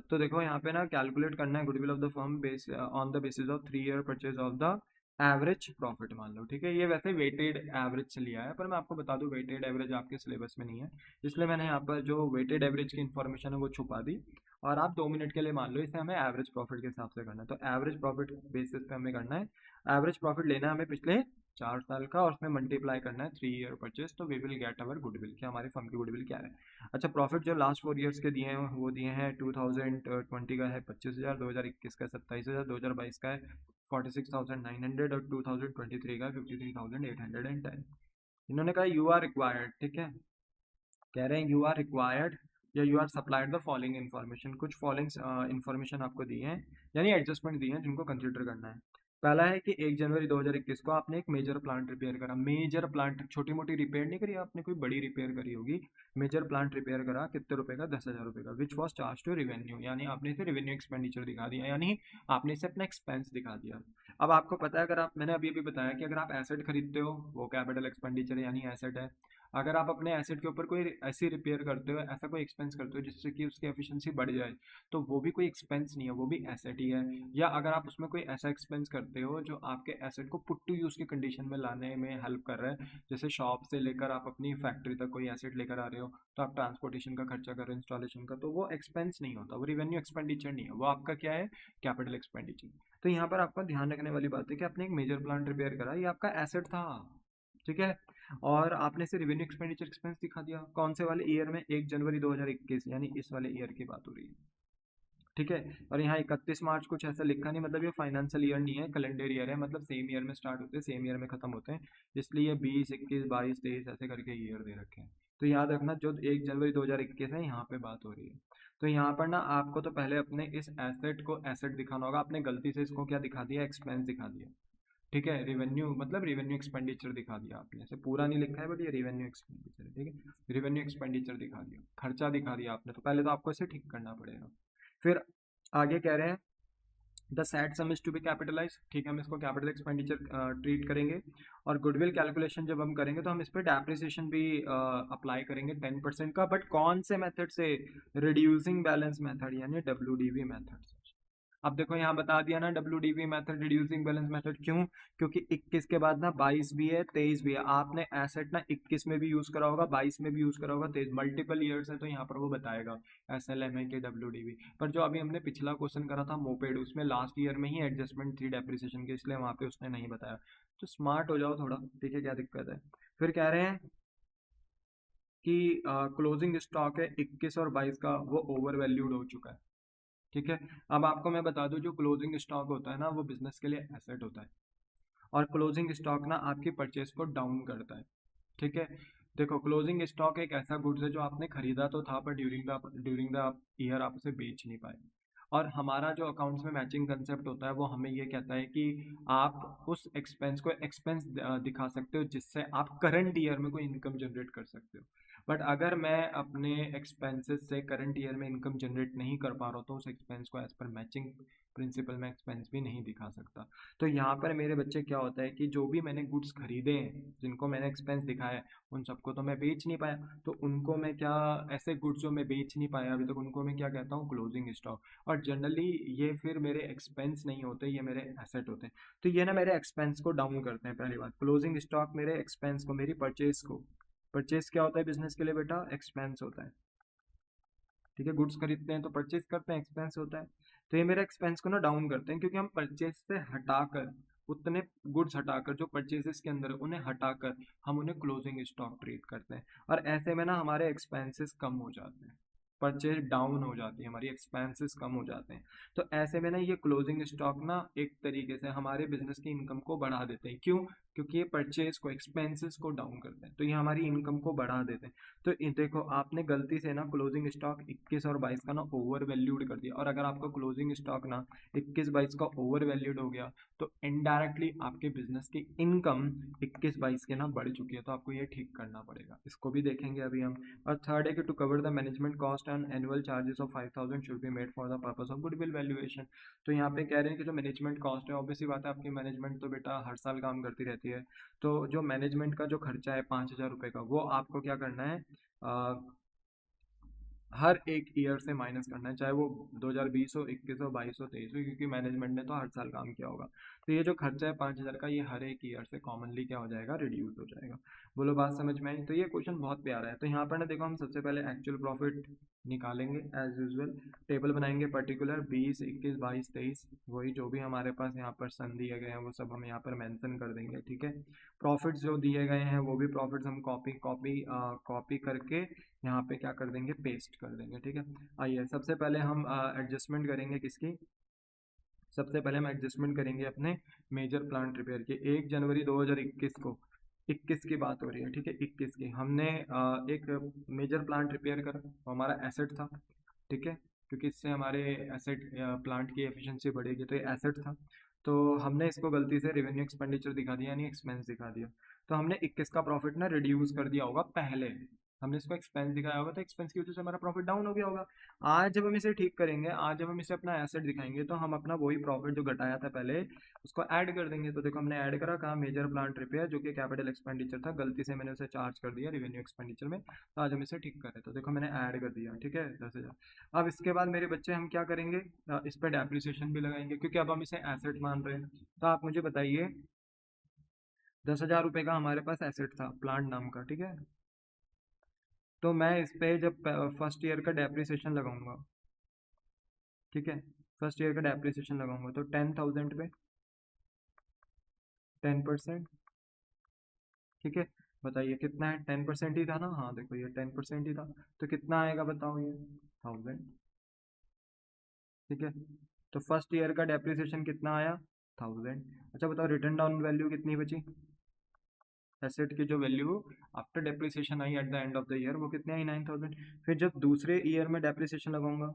तो देखो यहाँ पे ना कैलकुलेट करना है goodwill of the firm base on the basis of 3 year purchase of the average profit मान लो, ठीक है। ये वैसे वेटेड एवरेज से लिया है, पर मैं आपको बता दूं वेटेड एवरेज आपके सिलेबस में नहीं है, इसलिए मैंने यहाँ पर जो वेटेड एवरेज की इन्फॉर्मेशन है वो छुपा दी। और आप 2 मिनट के लिए मान लो, इसे हमें एवरेज प्रॉफिट के हिसाब से करना है, तो एवरेज प्रॉफिट बेसिस पे हमें करना है। एवरेज प्रॉफिट लेना है हमें पिछले 4 साल का, और उसमें मल्टीप्लाई करना है 3 ईयर परचेज, तो we will get our goodwill, क्या हमारी फर्म की गुडविल क्या है। अच्छा प्रॉफिट जो लास्ट 4 ईयर्स के दिए हैं वो दिए हैं, 2020 का है 25,000, 2021 का 27,000, 2022 का है 46,900, और 2023 का 53,810। इन्होंने कहा यू आर रिक्वायर्ड, ठीक है, कह रहे हैं यू आर रिक्वायर्ड या you are supplied the following information, कुछ फॉलोइंग इन्फॉर्मेशन आपको दी है, यानी एडजस्टमेंट दी है जिनको कंसिडर करना है। पहला है कि 1 जनवरी 2021 को आपने एक मेजर प्लांट रिपेयर करा, मेजर प्लांट, छोटी मोटी रिपेयर नहीं करी आपने, कोई बड़ी रिपेयर करी होगी। मेजर प्लांट रिपेयर करा, कितने रुपए का? 10,000 रुपए का, which was charge to revenue, यानी आपने इसे रेवेन्यू एक्सपेंडिचर दिखा दिया, यानी आपने इसे अपना एक्सपेंस दिखा दिया। अब आपको पता है, अगर आप, मैंने अभी अभी बताया कि अगर आप एसेट खरीदते हो वो कैपिटल एक्सपेंडिचर यानी एसेट है। अगर आप अपने एसेट के ऊपर कोई ऐसी रिपेयर करते हो, ऐसा कोई एक्सपेंस करते हो जिससे कि उसकी एफिशिएंसी बढ़ जाए, तो वो भी कोई एक्सपेंस नहीं है, वो भी एसेट ही है। या अगर आप उसमें कोई ऐसा एक्सपेंस करते हो जो आपके एसेट को पुट टू यूज़ की कंडीशन में लाने में हेल्प कर रहा है, जैसे शॉप से लेकर आप अपनी फैक्ट्री तक कोई एसेट लेकर आ रहे हो, तो आप ट्रांसपोर्टेशन का खर्चा कर रहे हो, इंस्टॉलेशन का, तो वो एक्सपेंस नहीं होता, वो रिवेन्यू एक्सपेंडिचर नहीं है, वो आपका क्या है? Capital expenditure. तो यहाँ पर आपका ध्यान रखने वाली बात है कि आपने एक मेजर प्लांट रिपेयर करा, ये आपका एसेट था, ठीक है। और आपने इसे रेवेन्यू एक्सपेंडिचर एक्सपेंस दिखा दिया, कौन से वाले ईयर में? 1 जनवरी 2021, यानी इस वाले ईयर की बात हो रही है, ठीक है। और यहाँ 31 मार्च कुछ ऐसा लिखा नहीं, मतलब ये फाइनेंशियल ईयर नहीं है, कैलेंडर ईयर है, मतलब सेम ईयर में स्टार्ट होते हैं सेम ईयर में खत्म होते हैं, इसलिए 20, 21, 22, 23 ऐसे करके ईयर दे रखे हैं। तो याद रखना जो 1 जनवरी 2021 है यहाँ पे बात हो रही है। तो यहाँ पर ना आपको तो पहले अपने इस एसेट को एसेट दिखाना होगा, आपने गलती से इसको क्या दिखा दिया? एक्सपेंस दिखा दिया, ठीक है। रेवेन्यू मतलब रेवेन्यू एक्सपेंडिचर दिखा दिया आपने, ऐसे पूरा नहीं लिखा है बट ये रेवेन्यू एक्सपेंडिचर है, ठीक है। रेवेन्यू एक्सपेंडिचर दिखा दिया, खर्चा दिखा दिया आपने, तो पहले तो आपको इसे ठीक करना पड़ेगा। फिर आगे कह रहे हैं the set sum is to be capitalise, ठीक है, हम इसको कैपिटल एक्सपेंडिचर ट्रीट करेंगे। और गुडविल कैलकुलेशन जब हम करेंगे तो हम इस पर डेप्रिसिएशन भी अप्लाई करेंगे 10% का, बट कौन से मेथड से? रिड्यूसिंग बैलेंस मेथड यानी WDV मेथड से। अब देखो यहाँ बता दिया ना WDV method, reducing balance method, क्यों? क्योंकि 21 के बाद ना 22 भी है, 23 भी है, आपने एसेट ना 21 में भी यूज करा होगा, 22 में भी यूज करा होगा, 23 मल्टीपल ईयर्स है, तो यहाँ पर वो बताएगा SLMA के WDV। पर जो अभी हमने पिछला क्वेश्चन करा था मोपेड, उसमें लास्ट ईयर में ही एडजस्टमेंट थी डेप्रिसिएशन की, इसलिए वहाँ पे उसने नहीं बताया। तो स्मार्ट हो जाओ थोड़ा, ठीक है, क्या दिक्कत है। फिर कह रहे हैं कि क्लोजिंग स्टॉक है 21 और 22 का, वो ओवर वैल्यूड हो चुका है, ठीक है। अब आपको मैं बता दूं जो क्लोजिंग स्टॉक होता है ना वो बिजनेस के लिए एसेट होता है, और क्लोजिंग स्टॉक ना आपकी परचेस को डाउन करता है, ठीक है। देखो क्लोजिंग स्टॉक एक ऐसा गुड्स है जो आपने खरीदा तो था, पर ड्यूरिंग द ईयर आप उसे बेच नहीं पाए। और हमारा जो अकाउंट्स में मैचिंग कंसेप्ट होता है वो हमें ये कहता है कि आप उस एक्सपेंस को एक्सपेंस दिखा सकते हो जिससे आप करंट ईयर में कोई इनकम जनरेट कर सकते हो। बट अगर मैं अपने एक्सपेंसेस से करंट ईयर में इनकम जनरेट नहीं कर पा रहा हूँ तो उस एक्सपेंस को एज पर मैचिंग प्रिंसिपल में एक्सपेंस भी नहीं दिखा सकता। तो यहाँ पर मेरे बच्चे क्या होता है कि जो भी मैंने गुड्स खरीदे हैं जिनको मैंने एक्सपेंस दिखाया है उन सबको तो मैं बेच नहीं पाया, तो उनको मैं क्या, ऐसे गुड्स जो मैं बेच नहीं पाया अभी तक उनको मैं क्या कहता हूँ? Closing stock. और जनरली ये फिर मेरे एक्सपेंस नहीं होते, ये मेरे एसेट होते हैं। तो ये ना मेरे एक्सपेंस को डाउन करते हैं, पहली बात। क्लोजिंग स्टॉक मेरे एक्सपेंस को, मेरी परचेज को, परचेज क्या होता है बिजनेस के लिए बेटा? एक्सपेंस होता है, ठीक है। गुड्स खरीदते हैं तो परचेज करते हैं, एक्सपेंस होता है। तो ये मेरे एक्सपेंस को ना डाउन करते हैं, क्योंकि हम परचेज से हटाकर उतने गुड्स हटाकर जो परचेजेस के अंदर है, उन्हें हटाकर हम उन्हें क्लोजिंग स्टॉक ट्रीट करते हैं। और ऐसे में ना हमारे एक्सपेंसेस कम हो जाते हैं, परचेज डाउन हो जाती है, हमारी एक्सपेंसेस कम हो जाते हैं। तो ऐसे में ना ये क्लोजिंग स्टॉक ना एक तरीके से हमारे बिजनेस की इनकम को बढ़ा देते हैं। क्यों? क्योंकि ये परचेज को, एक्सपेंसेस को डाउन करते हैं, तो ये हमारी इनकम को बढ़ा देते हैं। तो देखो, आपने गलती से ना क्लोजिंग स्टॉक 21 और 22 का ना ओवर वैल्यूड कर दिया, और अगर आपका क्लोजिंग स्टॉक ना 21-22 का ओवर वैल्यूड हो गया, तो इनडायरेक्टली आपके बिजनेस की इनकम 21-22 के ना बढ़ चुकी है, तो आपको ये ठीक करना पड़ेगा। इसको भी देखेंगे अभी हम। और थर्ड है कि to cover the management cost and annual charges of 5000 should be made for the purpose of goodwill valuation. तो यहाँ पे कह रहे हैं कि जो मैनेजमेंट कॉस्ट है, ऑब्वियसली बात है, आपकी मैनेजमेंट तो बेटा हर साल काम करती रहती है, तो जो मैनेजमेंट का जो खर्चा है 5000 रुपये का, वो आपको क्या करना है, हर एक ईयर से माइनस करना है, चाहे वो 2020 हो, 21 हो, 22 हो, 23 हो, क्योंकि मैनेजमेंट ने तो हर साल काम किया होगा। तो ये जो खर्चा है 5000 का, ये हर एक ईयर से कॉमनली क्या हो जाएगा, रिड्यूस हो जाएगा। बोलो बात समझ में आई? तो ये क्वेश्चन बहुत प्यारा है। तो यहाँ पर ना देखो, हम सबसे पहले एक्चुअल प्रॉफिट निकालेंगे एज यूजुअल, टेबल बनाएंगे पर्टिकुलर 20, 21, 22, 23, वही जो भी हमारे पास यहाँ पर सन दिए गए हैं वो सब हम यहाँ पर मेंशन कर देंगे, ठीक है। प्रॉफिट्स जो दिए गए हैं वो भी प्रॉफिट्स हम कॉपी कॉपी कॉपी करके यहाँ पे क्या कर देंगे, पेस्ट कर देंगे, ठीक है। आइए सबसे पहले हम एडजस्टमेंट करेंगे किसकी, सबसे पहले हम एडजस्टमेंट करेंगे अपने मेजर प्लांट रिपेयर की। 1 जनवरी 2021 को, 21 की बात हो रही है, ठीक है, 21 की हमने एक मेजर प्लांट रिपेयर करा, वो हमारा एसेट था, ठीक है, क्योंकि इससे हमारे एसेट प्लांट की एफिशिएंसी बढ़ेगी, तो ये एसेट था। तो हमने इसको गलती से रेवेन्यू एक्सपेंडिचर दिखा दिया, यानी एक्सपेंस दिखा दिया। तो हमने 21 का प्रॉफिट ना रिड्यूस कर दिया होगा पहले, हमने इसको एक्सपेंस दिखाया होगा, तो एक्सपेंस की वजह से हमारा प्रॉफिट डाउन हो गया होगा। आज जब हम इसे ठीक करेंगे, आज जब हम इसे अपना एसेट दिखाएंगे, तो हम अपना वही प्रॉफिट जो घटाया था पहले, उसको ऐड कर देंगे। तो देखो हमने ऐड करा, कहा मेजर प्लांट रिपेयर, जो कि कैपिटल एक्सपेंडिचर था, गलती से मैंने उसे चार्ज कर दिया रेवेन्यू एक्सपेंडिचर में, तो आज हम इसे ठीक करें, तो देखो मैंने ऐड कर दिया, ठीक है, 10,000। अब इसके बाद मेरे बच्चे हम क्या करेंगे, इस पर डेप्रिसिएशन भी लगाएंगे, क्योंकि अब हम इसे एसेट मान रहे हैं। तो आप मुझे बताइए, 10,000 रुपये का हमारे पास एसेट था प्लांट नाम का, ठीक है। तो मैं इस पे जब फर्स्ट ईयर का डेप्रिसिएशन लगाऊंगा, ठीक है, फर्स्ट ईयर का डेप्रिसिएशन लगाऊंगा, तो 10,000 पे 10%, ठीक है। बताइए कितना है, 10% ही था ना, हाँ देखो ये 10% ही था, तो कितना आएगा बताओ, ये 1000, ठीक है। तो फर्स्ट ईयर का डेप्रिसिएशन कितना आया, 1000। अच्छा बताओ, रिटर्न डाउन वैल्यू कितनी बची, एसेट की जो value after depreciation I at the end of the year, वो कितनी आई, 9000। फिर जब दूसरे ईयर में डेप्रिसिएशन लगाऊंगा,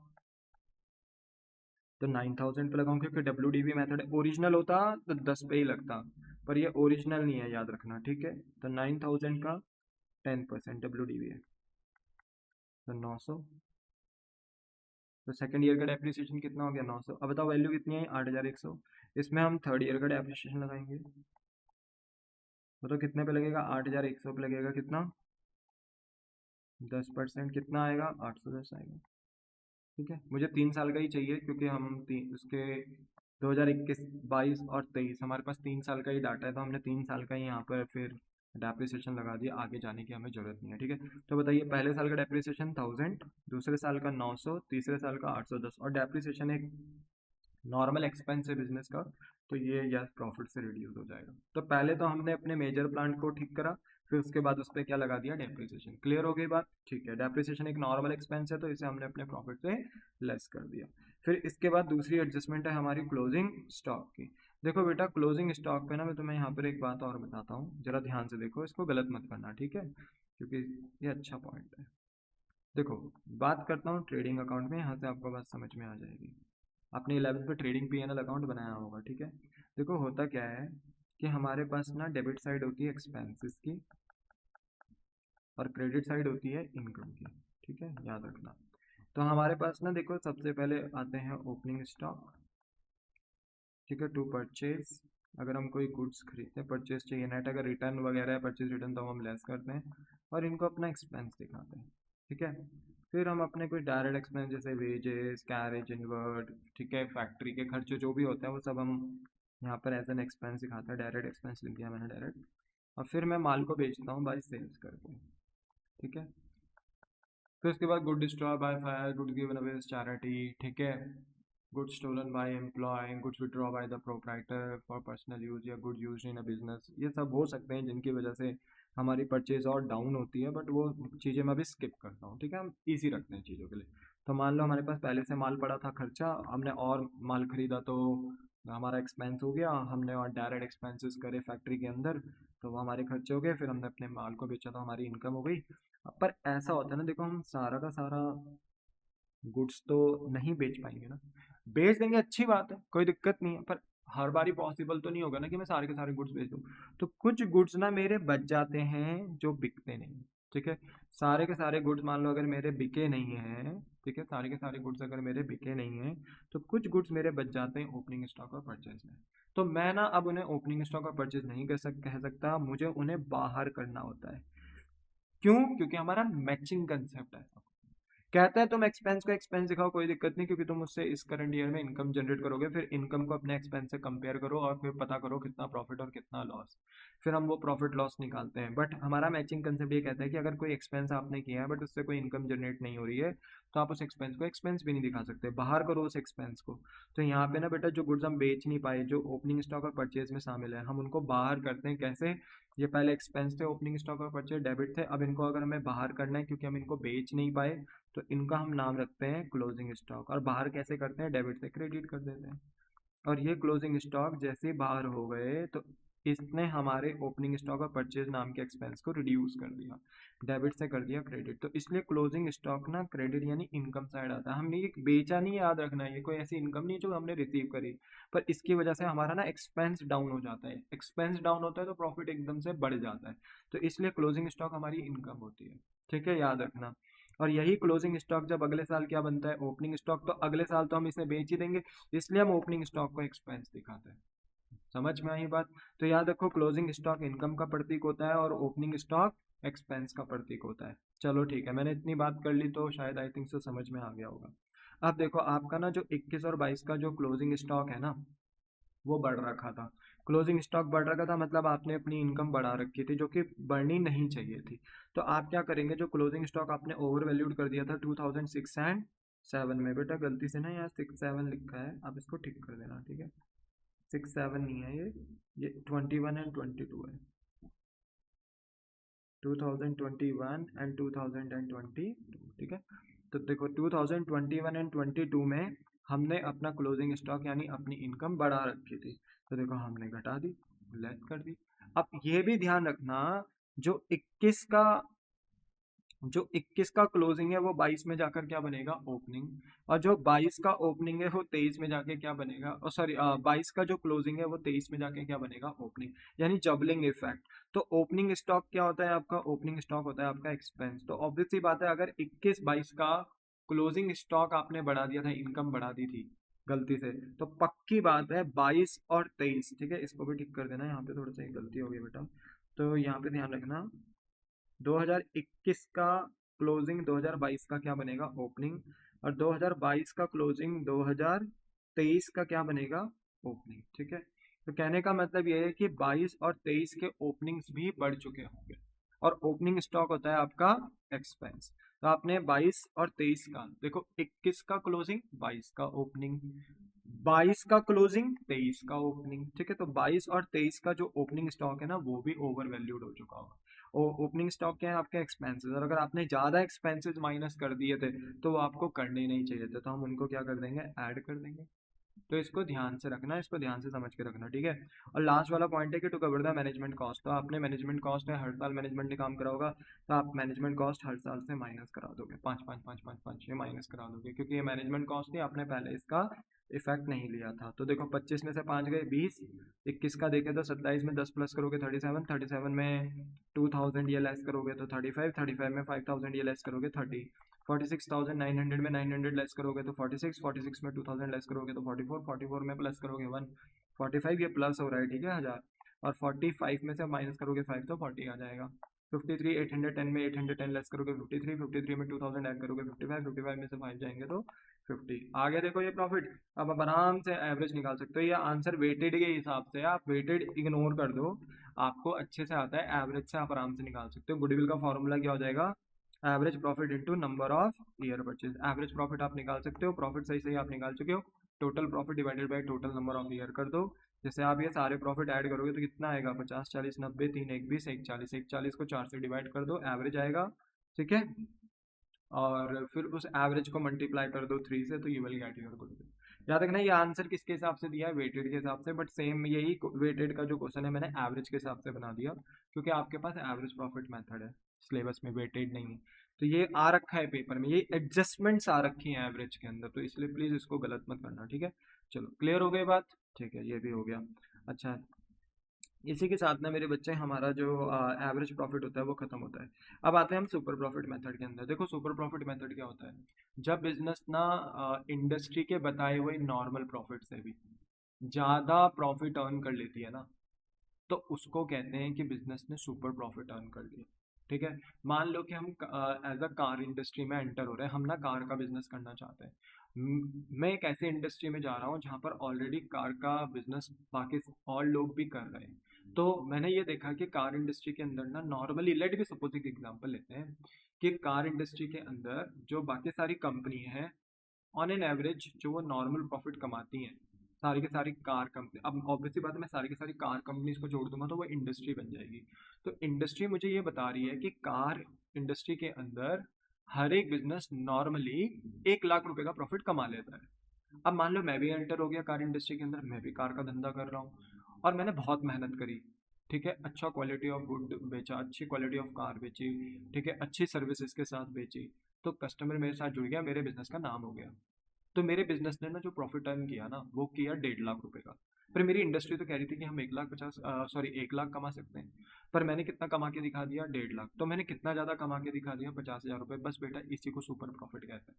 तो 9000 पे लगाऊंगा, क्योंकि WDV मेथड है, ओरिजिनल होता तो 10 पे ही लगता, पर ये ओरिजिनल नहीं है, याद रखना, ठीक है। तो 9000 का 10% WDV है, तो 900। तो सेकंड ईयर का डेप्रिसिएशन कितना हो गया, 900। अब बताओ वैल्यू कितनी है, 8100। इसमें हम थर्ड ईयर का डेप्रिसिएशन लगाएंगे, तो कितने पे लगेगा, 8100 पे लगेगा, कितना, 10%, कितना आएगा, 810 आएगा, ठीक है। मुझे 3 साल का ही चाहिए, क्योंकि हम उसके 2021, 22 और 23 हमारे पास 3 साल का ही डाटा है, तो हमने 3 साल का ही यहाँ पर फिर डेप्रिसिएशन लगा दिया, आगे जाने की हमें जरूरत नहीं है, ठीक है। तो बताइए, पहले साल का डेप्रिसिएशन 1000, दूसरे साल का 900, तीसरे साल का 810, और डेप्रिसिएशन एक नॉर्मल एक्सपेंस है बिजनेस का, तो ये या प्रॉफिट से रिड्यूस हो जाएगा। तो पहले तो हमने अपने मेजर प्लांट को ठीक करा, फिर उसके बाद उस पर क्या लगा दिया, डेप्रिसिएशन। क्लियर हो गई बात, ठीक है। डेप्रिसिएशन एक नॉर्मल एक्सपेंस है, तो इसे हमने अपने प्रॉफिट से लेस कर दिया। फिर इसके बाद दूसरी एडजस्टमेंट है हमारी क्लोजिंग स्टॉक की। देखो बेटा, क्लोजिंग स्टॉक पे ना मैं तुम्हें यहाँ पर एक बात और बताता हूँ, जरा ध्यान से देखो, इसको गलत मत करना, ठीक है, क्योंकि ये अच्छा पॉइंट है। देखो, बात करता हूँ ट्रेडिंग अकाउंट में, यहाँ से आपको बात समझ में आ जाएगी। आपने 11th में ट्रेडिंग PNL अकाउंट बनाया होगा, ठीक है। देखो होता क्या है कि हमारे पास ना डेबिट साइड होती है एक्सपेंसेस की, और क्रेडिट साइड होती है इनकम की, ठीक है, याद रखना। तो हमारे पास ना देखो, सबसे पहले आते हैं ओपनिंग स्टॉक, ठीक है, टू परचेज। अगर हम कोई गुड्स खरीदते हैं, परचेज चाहिए नेट, अगर रिटर्न वगैरह है परचेज रिटर्न, तो हम लेस करते हैं और इनको अपना एक्सपेंस दिखाते हैं, ठीक है। फिर हम अपने कोई डायरेक्ट एक्सपेंस जैसे वेजेस, कैरेज इनवर्ड, ठीक है, फैक्ट्री के खर्चे जो भी होते हैं, वो सब हम यहाँ पर एज एन एक्सपेंस दिखाते हैं, डायरेक्ट एक्सपेंस लिख दिया मैंने डायरेक्ट। और फिर मैं माल को बेचता हूँ बाय सेल्स करके, ठीक है। फिर उसके बाद good destroy by fire, good given away charity, ठीक है। Goods stolen by employ, goods withdraw by the proprietor for personal use या good use in a business, ये सब हो सकते हैं जिनकी वजह से हमारी परचेज और डाउन होती है, बट वो चीज़ें मैं भी स्किप करता हूँ, ठीक है। हम इजी रखते हैं चीज़ों के लिए। तो मान लो हमारे पास पहले से माल पड़ा था, खर्चा, हमने और माल खरीदा तो हमारा एक्सपेंस हो गया, हमने और डायरेक्ट एक्सपेंसेस करे फैक्ट्री के अंदर, तो वो हमारे खर्चे हो गए, फिर हमने अपने माल को बेचा तो हमारी इनकम हो गई। पर ऐसा होता है ना, देखो हम सारा का सारा गुड्स तो नहीं बेच पाएंगे ना। बेच देंगे अच्छी बात है, कोई दिक्कत नहीं है, पर हर बारी पॉसिबल तो नहीं होगा ना कि मैं सारे के सारे गुड्स बेच दूं। तो कुछ गुड्स ना मेरे बच जाते हैं जो बिकते नहीं, ठीक है। सारे के सारे गुड्स मान लो अगर मेरे बिके नहीं हैं, ठीक है, सारे के सारे गुड्स अगर मेरे बिके नहीं हैं, तो कुछ गुड्स मेरे बच जाते हैं ओपनिंग स्टॉक और परचेज में। तो मैं ना अब उन्हें ओपनिंग स्टॉक और परचेज नहीं कह सकता, मुझे उन्हें बाहर करना होता है। क्यों? क्योंकि हमारा मैचिंग कंसेप्ट है। कहता है तुम एक्सपेंस को एक्सपेंस दिखाओ, कोई दिक्कत नहीं, क्योंकि तुम उससे इस करंट ईयर में इनकम जनरेट करोगे, फिर इनकम को अपने एक्सपेंस से कंपेयर करो और फिर पता करो कितना प्रॉफिट और कितना लॉस, फिर हम वो प्रॉफिट लॉस निकालते हैं। बट हमारा मैचिंग कंसेप्ट ये कहता है कि अगर कोई एक्सपेंस आपने किया है बट उससे कोई इनकम जनरेट नहीं हो रही है, तो आप उस एक्सपेंस को एक्सपेंस भी नहीं दिखा सकते, बाहर करो उस एक्सपेंस को। तो यहाँ पे ना बेटा, जो गुड्स हम बेच नहीं पाए, जो ओपनिंग स्टॉक और परचेज में शामिल है, हम उनको बाहर करते हैं। कैसे? ये पहले एक्सपेंस थे, ओपनिंग स्टॉक और परचेज डेबिट थे, अब इनको अगर हमें बाहर करना है क्योंकि हम इनको बेच नहीं पाए, तो इनका हम नाम रखते हैं क्लोजिंग स्टॉक। और बाहर कैसे करते हैं? डेबिट से क्रेडिट कर देते हैं। और ये क्लोजिंग स्टॉक जैसे बाहर हो गए, तो इसने हमारे ओपनिंग स्टॉक और परचेज नाम के एक्सपेंस को रिड्यूस कर दिया, डेबिट से कर दिया क्रेडिट। तो इसलिए क्लोजिंग स्टॉक ना क्रेडिट यानी इनकम साइड आता है। हमने ये बेचा नहीं, याद रखना है, ये कोई ऐसी इनकम नहीं जो हमने रिसीव करी, पर इसकी वजह से हमारा ना एक्सपेंस डाउन हो जाता है। एक्सपेंस डाउन होता है तो प्रॉफिट एकदम से बढ़ जाता है, तो इसलिए क्लोजिंग स्टॉक हमारी इनकम होती है, ठीक है, याद रखना। और यही क्लोजिंग स्टॉक जब अगले साल क्या बनता है? Opening stock. तो अगले साल तो हम इसे बेच ही देंगे, इसलिए हम ओपनिंग स्टॉक को एक्सपेंस दिखाते हैं। समझ में आई बात? तो याद रखो, क्लोजिंग स्टॉक इनकम का प्रतीक होता है और ओपनिंग स्टॉक एक्सपेंस का प्रतीक होता है। चलो ठीक है, मैंने इतनी बात कर ली तो शायद आई थिंक से समझ में आ गया होगा। अब देखो, आपका ना जो 21 और 22 का जो क्लोजिंग स्टॉक है ना, वो बढ़ रखा था। क्लोजिंग स्टॉक बढ़ रखा था मतलब आपने अपनी इनकम बढ़ा रखी थी, जो कि बढ़नी नहीं चाहिए थी। तो आप क्या करेंगे? जो क्लोजिंग स्टॉक आपने ओवर वैल्यूड कर दिया था 2006 एंड 7 में, बेटा गलती से ना यहाँ 6-7 लिखा है, आप इसको ठीक कर देना, ठीक है। 6-7 नहीं है ये 21 एंड 22 है। 2021 एंड 2022, ठीक है। तो देखो 2021 एंड 22 में हमने अपना क्लोजिंग स्टॉक यानी अपनी इनकम बढ़ा रखी थी, तो देखो हमने घटा दी, लेस कर दी। अब ये भी ध्यान रखना, जो 21 का जो 21 का क्लोजिंग है वो 22 में जाकर क्या बनेगा? ओपनिंग। और जो 22 का ओपनिंग है वो 23 में जाके क्या बनेगा? और सॉरी, 22 का जो क्लोजिंग है वो 23 में जाके क्या बनेगा? ओपनिंग। यानी जबलिंग इफेक्ट। तो ओपनिंग स्टॉक क्या होता है आपका? ओपनिंग स्टॉक होता है आपका एक्सपेंस। तो ऑब्वियस सी बात है, अगर 21-22 का क्लोजिंग स्टॉक आपने बढ़ा दिया था, इनकम बढ़ा दी थी गलती से, तो पक्की बात है 22 और 23, ठीक है, इसको भी ठीक कर देना, यहाँ पे थोड़ा सा गलती हो गई बेटा, तो यहाँ पे ध्यान रखना, 2021 का क्लोजिंग 2022 का क्या बनेगा? ओपनिंग। और 2022 का क्लोजिंग 2023 का क्या बनेगा? ओपनिंग, ठीक है। तो कहने का मतलब ये है कि 22 और 23 के ओपनिंग्स भी बढ़ चुके होंगे, और ओपनिंग स्टॉक होता है आपका एक्सपेंस। तो आपने 22 और 23 का देखो, 21 का क्लोजिंग 22 का ओपनिंग, 22 का क्लोजिंग 23 का ओपनिंग, ठीक है। तो 22 और 23 का जो ओपनिंग स्टॉक है ना, वो भी ओवर वैल्यूड हो चुका होगा। ओपनिंग स्टॉक क्या है? आपके एक्सपेंसेस। और अगर आपने ज़्यादा एक्सपेंसेस माइनस कर दिए थे तो वो आपको करने ही नहीं चाहिए थे, तो हम उनको क्या कर देंगे? ऐड कर देंगे। तो इसको ध्यान से रखना, इसको ध्यान से समझ के रखना, ठीक है। और लास्ट वाला पॉइंट है कि to cover the management cost. तो आपने मैनेजमेंट कॉस्ट है, हर साल मैनेजमेंट ने काम करा होगा, तो आप मैनेजमेंट कॉस्ट हर साल से माइनस करा दोगे, 5 5 5 5 5 ये माइनस करा दोगे, क्योंकि ये मैनेजमेंट कॉस्ट थी, आपने पहले इसका इफेक्ट नहीं लिया था। तो देखो 25 में से 5 गए 20, 21 का देखे तो 27 में 10 प्लस करोगे 37, 37 में 2000 ये लेस करोगे तो 35, 35 में 5000 ये लेस करोगे 30, 46,900 में 900 लेस करोगे तो 46, 46 में 2000 लेस करोगे तो 44, 44 में प्लस करोगे 1, 45 ये प्लस हो रहा है, ठीक है, 1000। और 45 में से माइनस करोगे 5 तो 40 आ जाएगा। 53, 810 में 810 लेस करोगे 53, 53 में 2000 ऐड करोगे 55, 55 में से 5 जाएंगे तो 50 आगे। देखो ये प्रॉफिट, अब आप आराम से एवरेज निकाल सकते हो। ये आंसर वेटेड के हिसाब से, आप वेटेड इग्नोर कर दो, आपको अच्छे से आता है, एवरेज से आप आराम से निकाल सकते हो। गुडविल का फॉर्मूला क्या हो जाएगा? Average profit into number of year purchase. Average profit आप निकाल सकते हो, प्रॉफिट सही सही आप निकाल चुके हो, total profit divided by total number of year कर दो। जैसे आप ये सारे प्रॉफिट ऐड करोगे तो कितना आएगा, 50 40 90 3 1 20 1 40, 1 40 को 4 से डिवाइड कर दो, एवरेज आएगा। ठीक है, और फिर उस एवरेज को मल्टीप्लाई कर दो 3 से, तो you will get your goodwill. याद रखना ये आंसर किसके हिसाब से दिया है, वेटेड के हिसाब से, बट सेम यही वेटेड का जो क्वेश्चन है मैंने एवरेज के हिसाब से बना दिया, क्योंकि आपके पास एवरेज प्रॉफिट मेथड है सिलेबस में, वेटेड नहीं है। तो ये आ रखा है पेपर में, ये एडजस्टमेंट्स आ रखी हैं एवरेज के अंदर, तो इसलिए प्लीज इसको गलत मत करना। ठीक है, चलो क्लियर हो गई बात। ठीक है, ये भी हो गया। अच्छा, इसी के साथ ना मेरे बच्चे हमारा जो एवरेज प्रॉफिट होता है वो खत्म होता है। अब आते हैं हम सुपर प्रॉफिट मेथड के अंदर। देखो सुपर प्रॉफिट मेथड क्या होता है, जब बिजनेस ना इंडस्ट्री के बताए हुए नॉर्मल प्रॉफिट से भी ज्यादा प्रॉफिट अर्न कर लेती है ना, तो उसको कहते हैं कि बिजनेस ने सुपर प्रॉफिट अर्न कर लिया। ठीक है, मान लो कि हम एज अ कार इंडस्ट्री में एंटर हो रहे हैं, हम ना कार का बिजनेस करना चाहते हैं। मैं एक ऐसे इंडस्ट्री में जा रहा हूँ जहाँ पर ऑलरेडी कार का बिजनेस बाकी और लोग भी कर रहे हैं। तो मैंने ये देखा कि कार इंडस्ट्री के अंदर ना नॉर्मली, लेट बी सपोज एक एग्जांपल लेते हैं कि कार इंडस्ट्री के अंदर जो बाकी सारी कंपनी हैं, ऑन एन एवरेज जो वो नॉर्मल प्रॉफिट कमाती हैं, सारी की सारी कार कंपनी, अब ऑब्वियसली बात है मैं सारी की सारी कार कंपनीज को जोड़ दूंगा तो वो इंडस्ट्री बन जाएगी। तो इंडस्ट्री मुझे ये बता रही है कि कार इंडस्ट्री के अंदर हर एक बिजनेस नॉर्मली 1 लाख रुपए का प्रॉफिट कमा लेता है। अब मान लो मैं भी एंटर हो गया कार इंडस्ट्री के अंदर, मैं भी कार का धंधा कर रहा हूँ और मैंने बहुत मेहनत करी। ठीक है, अच्छा क्वालिटी ऑफ गुड बेचा, अच्छी क्वालिटी ऑफ कार बेची, ठीक है, अच्छी सर्विसेज के साथ बेची, तो कस्टमर मेरे साथ जुड़ गया, मेरे बिजनेस का नाम हो गया। तो मेरे बिजनेस ने ना जो प्रॉफिट अर्न किया ना वो किया 1.5 लाख रुपए का। पर मेरी इंडस्ट्री तो कह रही थी कि हम 1 लाख कमा सकते हैं, पर मैंने कितना कमा के दिखा दिया, 1.5 लाख। तो मैंने कितना ज्यादा कमा के दिखा दिया, 50,000 रुपए। बस बेटा इसी को सुपर प्रॉफिट कहते हैं।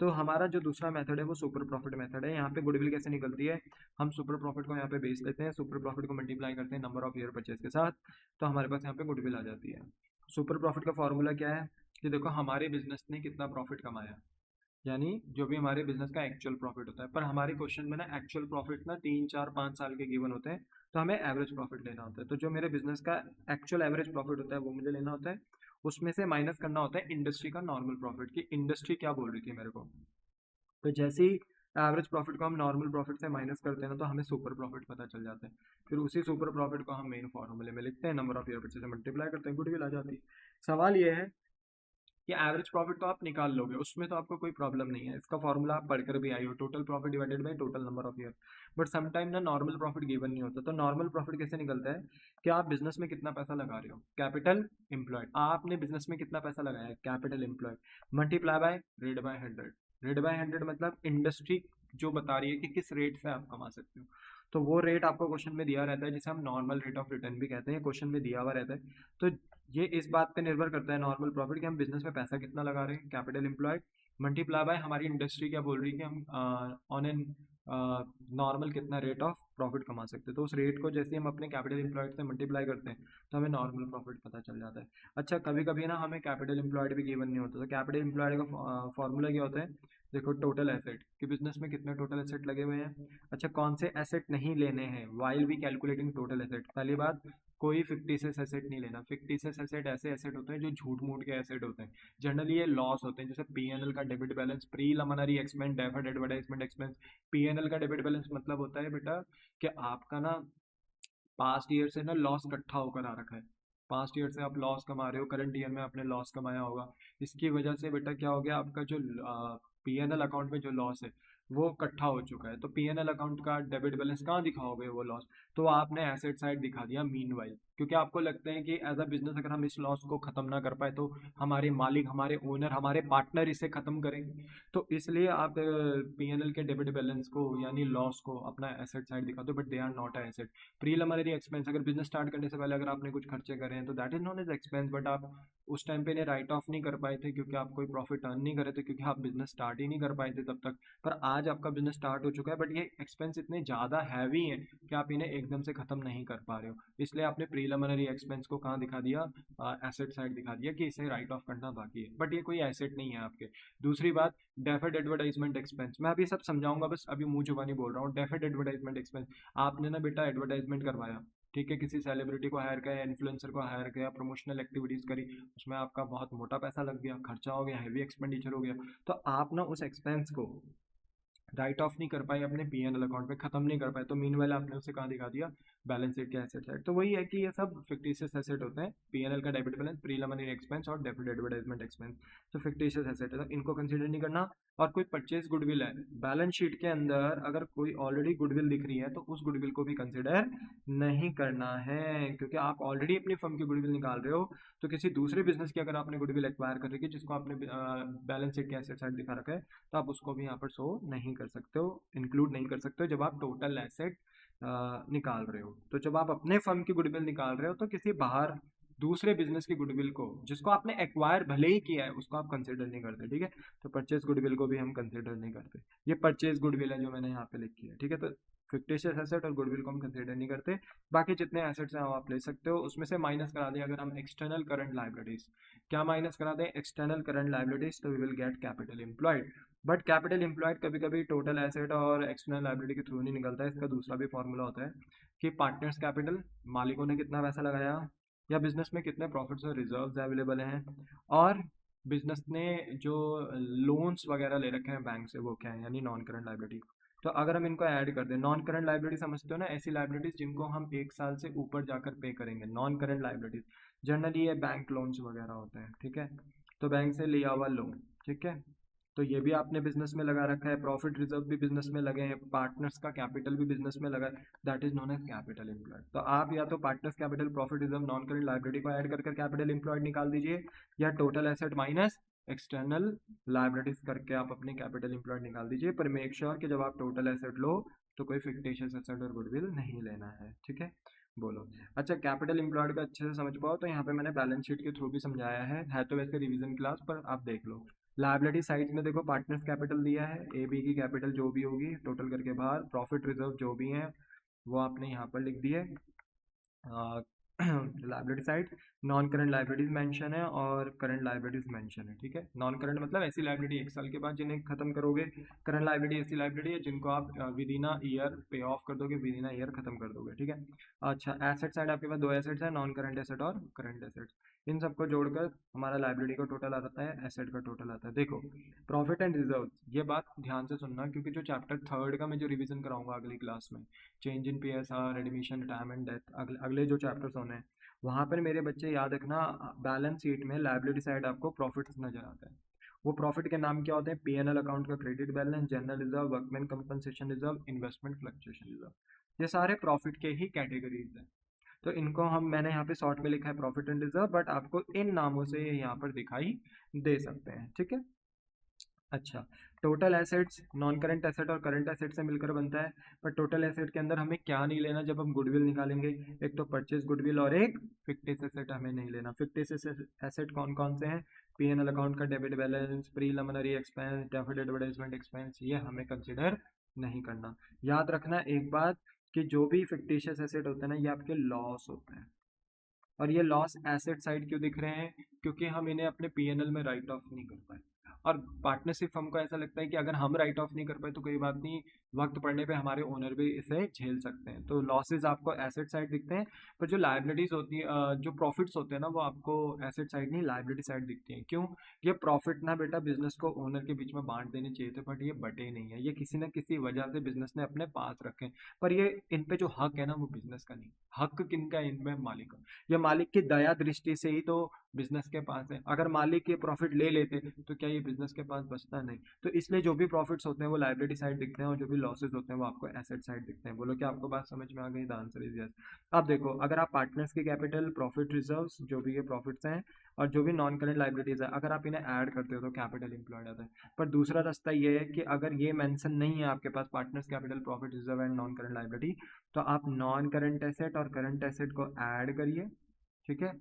तो हमारा जो दूसरा मेथड है वो सुपर प्रॉफिट मेथड है। यहाँ पे गुडविल कैसे निकलती है, हम सुपर प्रॉफिट को यहाँ पे बेस लेते हैं, सुपर प्रॉफिट को मल्टीप्लाई करते हैं नंबर ऑफ ईयर परचेज के साथ, तो हमारे पास यहाँ पे गुडविल आ जाती है। सुपर प्रॉफिट का फॉर्मूला क्या है कि देखो हमारे बिजनेस ने कितना प्रॉफिट कमाया, यानी जो भी हमारे बिजनेस का एक्चुअल प्रॉफिट होता है। पर हमारे क्वेश्चन में ना एक्चुअल प्रॉफिट ना 3 4 5 साल के गिवन होते हैं, तो हमें एवरेज प्रॉफिट लेना होता है। तो जो मेरे बिजनेस का एक्चुअल एवरेज प्रॉफिट होता है वो मुझे लेना होता है, उसमें से माइनस करना होता है इंडस्ट्री का नॉर्मल प्रॉफिट, की इंडस्ट्री क्या बोल रही थी मेरे को। तो जैसे ही एवरेज प्रॉफिट को हम नॉर्मल प्रॉफिट से माइनस करते हैं ना, तो हमें सुपर प्रॉफिट पता चल जाता है। फिर उसी सुपर प्रॉफिट को हम मेन फॉर्मूले में लिखते हैं, नंबर ऑफ ईयर से मल्टीप्लाई करते हैं, गुडविल आ जाती है। सवाल ये है कि एवरेज प्रॉफिट तो आप निकाल लोगे, उसमें तो आपको कोई प्रॉब्लम नहीं है, इसका फॉर्मूला आप पढ़कर भी आई हो, total profit divided by total number of year. But sometime ना नॉर्मल प्रॉफिट गिवन नहीं होता। तो नॉर्मल प्रॉफिट कैसे निकलता है कि आप बिजनेस में कितना पैसा लगा रहे हो, कैपिटल एम्प्लॉयड, आपने बिजनेस में कितना पैसा लगाया है, capital employed, multiply by rate by 100। Rate by 100 मतलब इंडस्ट्री जो बता रही है कि किस रेट से आप कमा सकते हो, तो वो रेट आपको क्वेश्चन में दिया रहता है, जिसे हम नॉर्मल रेट ऑफ रिटर्न भी कहते हैं, क्वेश्चन में दिया हुआ रहता है। तो ये इस बात पे निर्भर करता है नॉर्मल प्रॉफिट कि हम बिजनेस में पैसा कितना लगा रहे हैं, कैपिटल एम्प्लॉयड, मल्टीप्लाई बाय हमारी इंडस्ट्री क्या बोल रही है कि हम ऑन एन नॉर्मल कितना रेट ऑफ प्रॉफिट कमा सकते हैं। तो उस रेट को जैसे हम अपने कैपिटल एम्प्लॉयड से मल्टीप्लाई करते हैं तो हमें नॉर्मल प्रॉफिट पता चल जाता है। अच्छा, कभी कभी ना हमें कैपिटल एम्प्लॉयड भी गिवन नहीं होता, तो कैपिटल एम्प्लॉयड का फॉर्मूला क्या होता है, देखो टोटल एसेट, कि बिजनेस में कितने टोटल एसेट लगे हुए हैं। अच्छा, कौन से एसेट नहीं लेने हैं while we calculating total asset, पहली बात कोई फिक्टिशियस एसेट नहीं लेना। फिक्टिशियस एसेट ऐसे एसेट होते हैं जो झूठ मूठ के एसेट होते हैं, जनरली ये लॉस होते हैं, जैसे पीएनएल का debit balance, preliminary expense, deferred advertisement expense. PNL का डेबिट बैलेंस मतलब होता है बेटा कि आपका ना पास्ट ईयर से ना लॉस इकट्ठा होकर आ रखा है, पास्ट ईयर से आप लॉस कमा रहे हो, करंट ईयर में आपने लॉस कमाया होगा, इसकी वजह से बेटा क्या हो गया, आपका जो पीएनएल अकाउंट में जो लॉस है वो इकट्ठा हो चुका है। तो पीएनएल अकाउंट का डेबिट बैलेंस कहाँ दिखाओगे वो लॉस, तो आपने एसेट साइड दिखा दिया मीनवाइल, क्योंकि आपको लगता है कि एज अ बिजनेस अगर हम इस लॉस को खत्म ना कर पाए तो हमारे मालिक, हमारे ओनर, हमारे पार्टनर इसे खत्म करेंगे। तो इसलिए आप पीएनएल के डेबिट बैलेंस को यानी लॉस को अपना एसेट साइड दिखा दो, but they are not asset. Preliminary expense, अगर बिजनेस स्टार्ट करने से पहले अगर आपने कुछ खर्चे करे हैं तो that is not as expense, but आप उस टाइम पे इन्हें राइट ऑफ नहीं कर पाए थे क्योंकि आप कोई प्रॉफिट अर्न नहीं करे थे, क्योंकि आप बिजनेस स्टार्ट ही नहीं कर पाए थे तब तक। पर आज आपका बिजनेस स्टार्ट हो चुका है, बट ये एक्सपेंस इतने ज़्यादा हैवी हैं कि आप इन्हें एकदम से खत्म नहीं कर पा रहे हो, इसलिए आपने प्रीलिमिनरी एक्सपेंस को कहाँ दिखा दिया, एसेट साइड दिखा दिया कि इसे राइट ऑफ करना बाकी है, बट ये कोई एसेट नहीं है आपके। दूसरी बात, डेफर्ड एडवर्टाइजमेंट एक्सपेंस, मैं अभी सब समझाऊंगा, बस अभी मुंह जुबानी बोल रहा हूँ। डेफर्ड एडवर्टाइजमेंट एक्सपेंस, आपने ना बेटा एडवर्टाइजमेंट करवाया, ठीक है, किसी सेलिब्रिटी को हायर किया, इन्फ्लुएंसर को हायर किया, प्रमोशनल एक्टिविटीज करी, उसमें आपका बहुत मोटा पैसा लग गया, खर्चा हो गया, हैवी एक्सपेंडिचर हो गया, तो आप ना उस एक्सपेंस को राइट ऑफ नहीं कर पाए अपने पीएनएल अकाउंट पे, खत्म नहीं कर पाए, तो मीनवाइल आपने उसे कहाँ दिखा दिया, बैलेंस शीट के एसेट साइड। तो वही है कि ये सब फिक्टिशियस एसेट होते हैं, पीएनएल का डेबिट बैलेंस, प्रीलिमिनरी एक्सपेंस और डेबिट एडवर्टाइजमेंट एक्सपेंस, तो फिक्टिशियस एसेट है, तो इनको कंसीडर नहीं करना। और कोई परचेज गुडविल है बैलेंस शीट के अंदर, अगर कोई ऑलरेडी गुडविल दिख रही है तो उस गुडविल को भी कंसिडर नहीं करना है, क्योंकि आप ऑलरेडी अपनी फर्म की गुडविल निकाल रहे हो। तो किसी दूसरे बिजनेस की अगर आपने गुडविल एक्वायर कर रखी है जिसको आपने बैलेंस शीट के एसेट साइड दिखा रखा है, तो आप उसको भी यहाँ पर शो नहीं कर सकते हो, इंक्लूड नहीं कर सकते हो जब आप टोटल एसेट निकाल रहे हो। तो जब आप अपने फर्म की गुडविल निकाल रहे हो तो किसी बाहर दूसरे बिजनेस की गुडविल को, जिसको आपने एक्वायर भले ही किया है, उसको आप कंसिडर नहीं करते, ठीक है। तो परचेज गुडविल को भी हम कंसिडर नहीं करते, ये परचेज गुडविल है जो मैंने यहाँ पे लिखी है, ठीक है। तो फिक्टिशियस एसेट और गुडविल को हम कंसिडर नहीं करते। बाकी जितने एसेट्स हैं वो आप ले सकते हो, उसमें से माइनस करा दें अगर हम एक्सटर्नल करंट लाइबिलिटीज, क्या माइनस करा दें, एक्सटर्नल करंट लाइबिलिटीज, तो we will get capital employed. But capital employed कभी कभी टोटल एसेट और एक्सटर्नल लाइबिलिटी के थ्रू नहीं निकलता है, इसका दूसरा भी फॉर्मूला होता है कि पार्टनर्स कैपिटल, मालिकों ने कितना पैसा लगाया, या बिजनेस में कितने प्रॉफिट्स और रिजर्व्स अवेलेबल हैं, और बिजनेस ने जो लोन्स वगैरह ले रखे हैं बैंक से वो क्या है, यानी नॉन करंट लाइबिलिटी। तो अगर हम इनको ऐड कर दें, नॉन करंट लाइबिलिटी समझते हो ना, ऐसी लाइबिलिटीज जिनको हम 1 साल से ऊपर जाकर पे करेंगे, नॉन करंट लाइबिलिटीज। जनरली ये बैंक लोन्स वगैरह होते हैं, ठीक है। तो बैंक से लिया हुआ लोन, ठीक है, तो ये भी आपने बिजनेस में लगा रखा है, प्रॉफिट रिजर्व भी बिजनेस में लगे हैं, पार्टनर्स का कैपिटल भी बिजनेस में लगा है, that is known as capital employed. तो आप या तो partners capital, profit reserve, non current liability को ऐड कर कैपिटल एम्प्लॉयड निकाल दीजिए, या total asset minus external liabilities करके आप अपनी कैपिटल एम्प्लॉयड निकाल दीजिए। पर मेक श्योर कि जब आप टोटल एसेट लो तो कोई फिक्टिशियस एसेट और गुडविल नहीं लेना है, ठीक है। बोलो। अच्छा, कैपिटल एम्प्लॉयड का अच्छे से समझ पाओ तो यहाँ पे मैंने बैलेंस शीट के थ्रू भी समझाया है तो वैसे रिवीजन क्लास पर आप देख लो। लाइबिलिटी साइड में देखो पार्टनर्स कैपिटल दिया है, ए बी की कैपिटल जो भी होगी टोटल करके बाहर, प्रॉफिट रिजर्व जो भी है वो आपने यहाँ पर लिख दिए। Liability side non current liabilities mention है और करंट लाइबिलिटीज मेंशन है, ठीक है। नॉन करंट मतलब ऐसी लाइबिलिटी 1 साल के बाद जिन्हें खत्म करोगे, करंट लाइबिलिटी ऐसी लाइबिलिटी है जिनको आप विद इन अ ईयर पे ऑफ कर दोगे, विद इन अ ईयर खत्म कर दोगे, ठीक है। अच्छा, एसेट साइड आपके पास 2 एसेट्स हैं, नॉन करंट एसेट और करंट एसेट्स, इन सबको जोड़कर हमारा लाइबिलिटी का टोटल आता है, एसेट का टोटल आता है। देखो, प्रॉफिट एंड रिजर्व, ये बात ध्यान से सुनना क्योंकि जो चैप्टर 3 का मैं जो रिवीजन कराऊंगा अगली क्लास में, change in PSR, admission, retirement, death, अगले जो चैप्टर्स होने हैं वहाँ पर मेरे बच्चे याद रखना, बैलेंस शीट में लाइबिलिटी साइड आपको प्रॉफिट नजर आता है। वो प्रॉफिट के नाम क्या होते हैं, पीएनएल अकाउंट का credit balance, general reserve, workman compensation reserve, investment fluctuation reserve, ये सारे प्रॉफिट के ही कैटेगरीज हैं। तो इनको हम, मैंने यहाँ पे शॉर्ट में लिखा है प्रॉफिट एंड रिजर्व, बट आपको इन नामों से ये यहाँ पर दिखाई दे सकते हैं, ठीक है। अच्छा, total assets non current asset और करंट एसेट से मिलकर बनता है, पर टोटल एसेट के अंदर हमें क्या नहीं लेना जब हम गुडविल निकालेंगे, एक तो परचेज गुडविल और एक फिक्टिस एसेट हमें नहीं लेना। फिक्टिस एसेट कौन कौन से हैं, पीएनएल अकाउंट का debit balance, preliminary expense, deferred advertisement expense, ये हमें कंसिडर नहीं करना। याद रखना एक बात कि जो भी फिक्टिशियस एसेट होते हैं ना, ये आपके लॉस होते हैं, और ये लॉस एसेट साइड क्यों दिख रहे हैं, क्योंकि हम इन्हें अपने पीएनएल में राइट ऑफ नहीं कर पाए। और पार्टनरशिप हमको ऐसा लगता है कि अगर हम राइट ऑफ नहीं कर पाए तो कोई बात नहीं, वक्त पड़ने पे हमारे ओनर भी इसे झेल सकते हैं। तो लॉसेज आपको एसेट साइड दिखते हैं, पर जो लाइबिलिटीज होती है, जो प्रॉफिट्स होते हैं ना, वो आपको एसेट साइड नहीं लाइबिलिटी साइड दिखती है। क्यों, ये प्रॉफिट ना बेटा बिजनेस को ओनर के बीच में बांट देने चाहिए थे, बट ये बटे नहीं है, ये किसी न किसी वजह से बिजनेस ने अपने पास रखे, पर ये इन पे जो हक है ना वो बिजनेस का नहीं, हक किनका है इनमें, मालिक का। ये मालिक की दया दृष्टि से ही तो बिजनेस के पास है, अगर मालिक ये प्रॉफिट ले लेते तो क्या ये बिजनेस के पास बचता नहीं। तो इसलिए जो भी प्रॉफिट्स होते हैं वो लाइबिलिटी साइड दिखते हैं, और जो भी लॉसेज होते हैं वो आपको एसेट साइड दिखते हैं। बोलो क्या आपको बात समझ में आ गई, द आंसर इज यस। अब देखो, अगर आप पार्टनर्स की कैपिटल, प्रॉफिट रिजर्व्स, जो भी ये प्रॉफिट्स हैं और जो भी नॉन करंट लाइबिलिटीज है, अगर आप इन्हें ऐड करते हो तो कैपिटल एम्प्लॉयड आता है। पर दूसरा रास्ता ये है कि अगर ये मेंशन नहीं है आपके पास, partners capital, profit reserve and non current liability, तो आप नॉन करंट एसेट और करंट एसेट को ऐड करिए, ठीक है,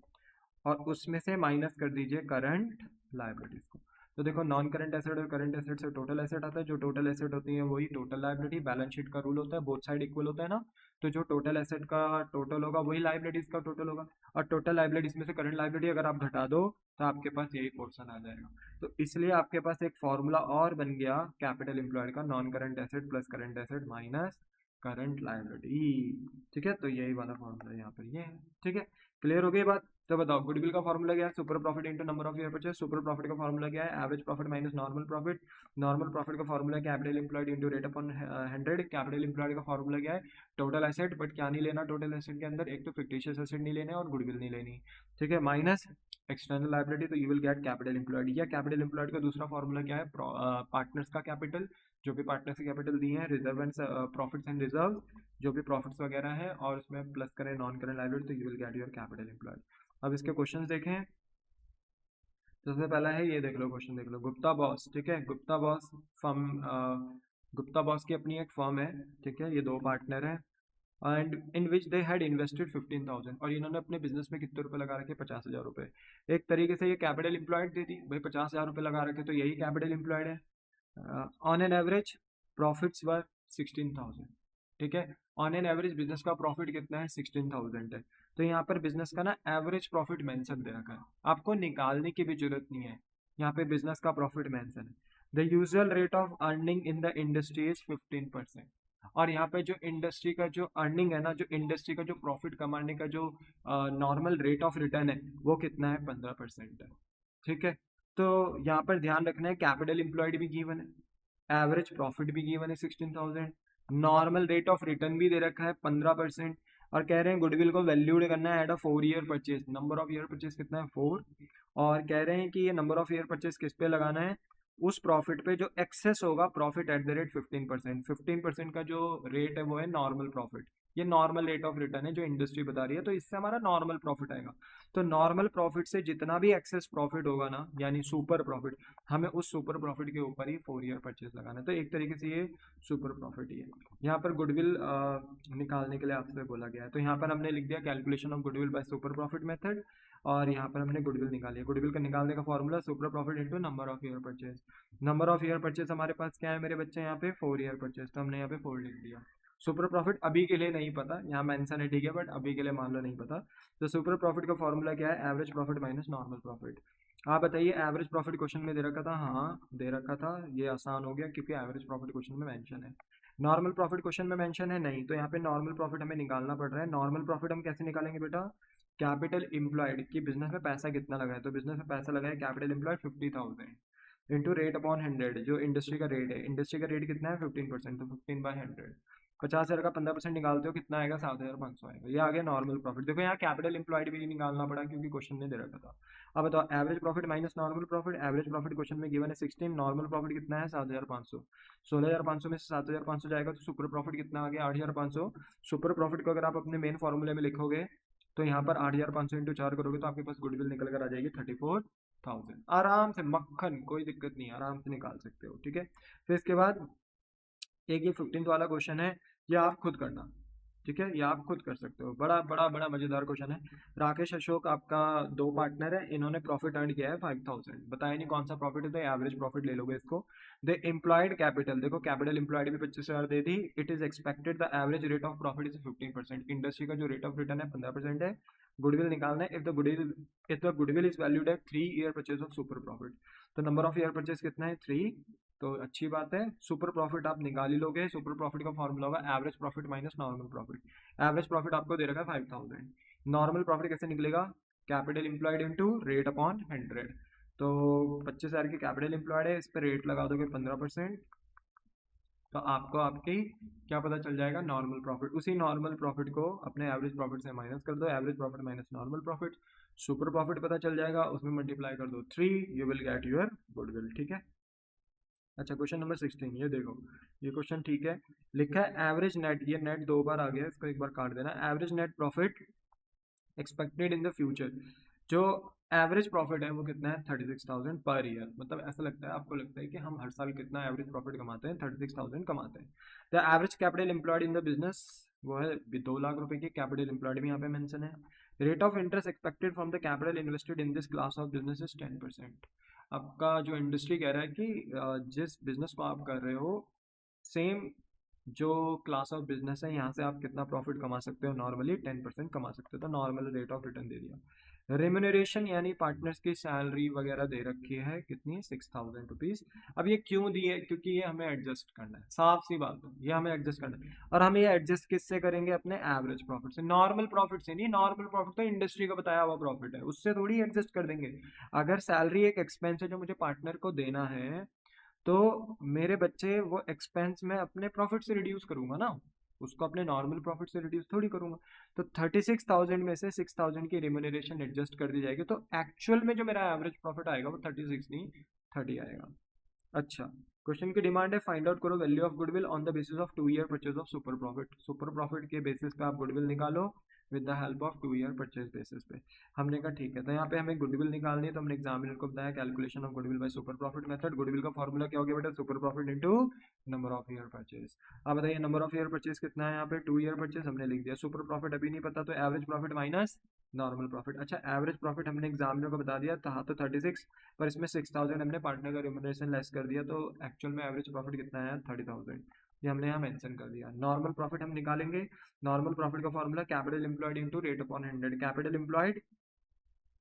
और उसमें से माइनस कर दीजिए करंट लाइबिलिटीज को। तो देखो, नॉन करंट एसेट और करंट एसेट से टोटल एसेट आता है, जो टोटल एसेट होती है वही टोटल लाइबिलिटी, बैलेंस शीट का रूल होता है बोथ साइड इक्वल होता है ना, तो जो टोटल एसेट का टोटल होगा वही लाइबिलिटीज का टोटल होगा, और टोटल लाइबिलिटीज में से करंट लाइबिलिटी अगर आप घटा दो तो आपके पास यही पोर्शन आ जाएगा। तो इसलिए आपके पास एक फॉर्मूला और बन गया कैपिटल एम्प्लॉयड का, non current asset plus current asset minus current liability, ठीक है। तो यही वाला फॉर्मूला यहाँ पर ये है, ठीक है। क्लियर हो गई बात? तो बताओ गुडविल का फॉर्मूला क्या है? Super profit into number of year purchase. Super profit का फॉर्मूला क्या है? Average profit minus normal profit. Normal profit का formula capital employed into rate upon 100। Capital employed का फॉर्मूला क्या है? टोटल एसेट, बट क्या नहीं लेना टोटल एसेट के अंदर? एक तो फिक्टिशियस एसेट नहीं लेने और गुडविल नहीं लेनी, ठीक है, माइनस एक्सटर्नल लायबिलिटी, तो you will get capital employed. या कैपिटल एम्प्लॉयड का दूसरा फॉर्मूला क्या है? पार्टनर्स का कैपिटल, जो भी पार्टनर्स के कैपिटल दिए हैं, reserve and profits and reserve, जो भी प्रॉफिट्स वगैरह है, और उसमें प्लस करें नॉन करेंट लायबिलिटी, तो you will get your capital employed. अब इसके क्वेश्चंस देखें। सबसे पहला है, ये देख लो क्वेश्चन देख लो, गुप्ता बॉस, ठीक है, Gupta boss firm, Gupta boss की अपनी एक फर्म है, ठीक है, ये दो पार्टनर हैं, and in which they had invested 15,000, और इन्होंने अपने बिजनेस में कितने रुपए लगा रखे? 50,000 रुपए। एक तरीके से ये कैपिटल एम्प्लॉयड दे दी भाई, 50,000 रुपए लगा रखे तो यही कैपिटल एम्प्लॉयड है। ऑन एन एवरेज प्रॉफिट्स वर 16,000, ठीक है, ऑन एन एवरेज बिजनेस का प्रॉफिट कितना है? 16,000 है। तो यहाँ पर बिजनेस का ना एवरेज प्रॉफिट मेंशन दे रखा है, आपको निकालने की भी जरूरत नहीं है, यहाँ पे बिजनेस का प्रॉफिट मेंशन है। The usual rate of earning in the industry is 15%। और यहाँ पे जो इंडस्ट्री का जो अर्निंग है ना, जो इंडस्ट्री का जो प्रॉफिट कमाने का जो नॉर्मल रेट ऑफ रिटर्न है, वो कितना है? 15% है, ठीक है। तो यहाँ पर ध्यान रखना है, कैपिटल एम्प्लॉयड भी गिवन है, एवरेज प्रॉफिट भी गिवन है 16,000, नॉर्मल रेट ऑफ रिटर्न भी दे रखा है 15%, और कह रहे हैं गुडविल को वैल्यूड करना है at a 4 year purchase. Number of year purchase कितना है? 4। और कह रहे हैं कि ये नंबर ऑफ ईयर परचेज किस पे लगाना है? उस प्रॉफिट पे जो एक्सेस होगा प्रॉफिट एट द रेट 15%। 15% का जो रेट है वो है नॉर्मल प्रॉफिट, ये नॉर्मल रेट ऑफ रिटर्न है जो इंडस्ट्री बता रही है, तो इससे हमारा नॉर्मल प्रॉफिट आएगा। तो नॉर्मल प्रॉफिट से जितना भी एक्सेस प्रॉफिट होगा ना, यानी सुपर प्रॉफिट, हमें उस सुपर प्रॉफिट के ऊपर ही 4 ईयर परचेज लगाना है। तो एक तरीके से ये सुपर प्रॉफिट ही है। यहाँ पर गुडविल निकालने के लिए आपसे बोला गया है, तो यहाँ पर हमने लिख दिया calculation of goodwill by super profit method, और यहाँ पर हमने गुडविल निकाली है। गुडविल का निकालने का formula super profit into number of year purchase. Number of year purchase हमारे पास क्या है मेरे बच्चे? यहाँ पे 4 ईयर परचेज, तो हमने यहाँ पे 4 लिख दिया। सुपर प्रॉफिट अभी के लिए नहीं पता, यहाँ मेंशन है, ठीक है, बट अभी के लिए मान लो नहीं पता। तो सुपर प्रॉफिट का फॉर्मूला क्या है? Average profit minus normal profit. आप बताइए, एवरेज प्रॉफिट क्वेश्चन में दे रखा था? हाँ दे रखा था, ये आसान हो गया क्योंकि एवरेज प्रॉफिट क्वेश्चन में मेंशन है। नॉर्मल प्रॉफिट क्वेश्चन में मेंशन है नहीं, तो यहाँ पे नॉर्मल प्रॉफिट हमें निकालना पड़ रहा है। नॉर्मल प्रॉफिट हम कैसे निकालेंगे बेटा? कैपिटल एम्प्लॉयड की बिजनेस में पैसा कितना लगा है, तो बिजनेस में पैसा लगा है capital employed 50,000 into rate upon 100, जो इंडस्ट्री का रेट है, इंडस्ट्री का रेट कितना है? 15%, तो 15/100, 50,000 का 15% निकालते हो कितना आएगा? 7,500 आएगा। ये आ गया नॉर्मल प्रॉफिट। देखो यहाँ कैपिटल एम्प्लॉयड भी निकालना पड़ा क्योंकि क्वेश्चन में दे रखा था। अब बताओ average profit minus normal profit. Average profit question में गिवन है 16, नॉर्मल प्रॉफिट कितना है? 7,500। 16,500 में से 7,500 जाएगा तो सुपर प्रॉफिट कितना आ गया? 8,500। सुपर प्रॉफिट को अगर आप अपने मेन फॉर्मूले में लिखोगे तो यहाँ पर 8,500 इंटू 4 करोगे तो आपके पास गुडविल निकल कर आ जाएगी 34,000। आराम से मक्खन, कोई दिक्कत नहीं, आराम से निकाल सकते हो, ठीक है। फिर इसके बाद एक ये 15th वाला क्वेश्चन है, ये आप खुद करना, ठीक है, ये आप खुद कर सकते हो। बड़ा बड़ा बड़ा मजेदार क्वेश्चन है। राकेश अशोक आपका दो पार्टनर है, इन्होंने प्रॉफिट अर्न किया है 5,000, बताया नहीं कौन सा प्रॉफिट है, तो एवरेज प्रॉफिट ले लोगे इसको। द एम्प्लॉयड कैपिटल, देखो कैपिटल एम्प्लॉयड भी 25,000 दे दी। It is expected the average rate of profit is 15%। Industry का जो रेट ऑफ रिटर्न है 15% है। गुडविल निकालना है। If the goodwill is valued eight 3 year purchase of super profit, तो नंबर ऑफ ईयर परचेज कितना है? 3। तो अच्छी बात है, सुपर प्रॉफिट आप निकाल ही लोगे। सुपर प्रॉफिट का फॉर्मूला होगा average profit minus normal profit. Average profit आपको दे रखा है 5,000। नॉर्मल प्रॉफिट कैसे निकलेगा? Capital employed into rate upon 100। तो 25,000 की कैपिटल एम्प्लॉयड है, इस पर रेट लगा दोगे 15%, तो आपको आपकी क्या पता चल जाएगा? Normal profit. उसी नॉर्मल प्रॉफिट को अपने एवरेज प्रॉफिट से माइनस कर दो, average profit minus normal profit, super profit पता चल जाएगा, उसमें मल्टीप्लाई कर दो 3, you will get your goodwill, ठीक है। अच्छा क्वेश्चन नंबर 16, ये देखो, ये क्वेश्चन ठीक है, लिखा है एवरेज नेट, ये नेट दो बार आ गया, इसको एक बार काट देना। Average net profit expected in the future, जो एवरेज प्रॉफिट है वो कितना है? 36,000 पर ईयर। मतलब ऐसा लगता है, आपको लगता है कि हम हर साल कितना एवरेज प्रॉफिट कमाते हैं? 36,000 कमाते हैं। The average capital employed in the business, वो है 2 लाख रुपए की। कैपिटल एम्प्लॉयड भी यहाँ पे मेंशन है। Rate of interest expected from the capital invested in this class of business is 10%। आपका जो इंडस्ट्री कह रहा है कि जिस बिजनेस को आप कर रहे हो, सेम जो क्लास ऑफ बिजनेस है, यहाँ से आप कितना प्रॉफिट कमा सकते हो? नॉर्मली 10% कमा सकते हो, तो नॉर्मल रेट ऑफ रिटर्न दे दिया। रेम्यूनरेशन यानी पार्टनर्स की सैलरी वगैरह दे रखी है, कितनी, 6,000 रुपीज़। अब ये क्यों दी है, क्योंकि ये हमें एडजस्ट करना है, साफ सी बात है, ये हमें एडजस्ट करना है। और हम ये एडजस्ट किससे करेंगे, अपने एवरेज प्रॉफिट से, नॉर्मल प्रॉफिट से नहीं। नॉर्मल प्रॉफिट तो इंडस्ट्री का बताया हुआ प्रॉफिट है, उससे थोड़ी एडजस्ट कर देंगे। अगर सैलरी एक एक्सपेंस है जो मुझे पार्टनर को देना है, तो मेरे बच्चे वो एक्सपेंस में अपने प्रॉफिट से रिड्यूस करूंगा ना, उसको अपने नॉर्मल प्रॉफिट से रिड्यूस थोड़ी करूंगा। तो 36,000 में से 6,000 की रिम्यूनरेशन एडजस्ट कर दी जाएगी, तो एक्चुअल में जो मेरा एवरेज प्रॉफिट आएगा वो 36 नहीं 30 आएगा। अच्छा, क्वेश्चन की डिमांड है फाइंड आउट करो value of goodwill on the basis of 2 year purchase of super profit. Super profit के बेसिस पे आप गुडविल निकालो with the help of 2 year purchase basis पे। हमने कहा ठीक है, तो यहाँ पे हमें गुडविल निकालनी है, तो हमने एग्जामिनर को बताया calculation of goodwill by super profit method. Goodwill का फॉर्मूला क्या हो गया बेटा, super profit into number of year purchase. अब बताइए नंबर ऑफ ईयर परचेज कितना है, यहाँ पे 2 ईयर परचेज हमने लिख दिया। सुपर प्रॉफिट अभी नहीं पता, तो average profit minus normal profit. अच्छा, एवरेज प्रॉफिट हमने एग्जामिनर को बता दिया था, तो 36, पर इसमें 6,000 हमने पार्टनर का रिम्यूनरेशन लेस कर दिया, तो एक्चुअल में एवरेज प्रॉफिट कितना है, 30,000। ये हमने यहाँ मेंशन कर दिया। नॉर्मल प्रॉफिट हम निकालेंगे। नॉर्मल प्रॉफिट का formula capital employed into rate upon 100। Capital employed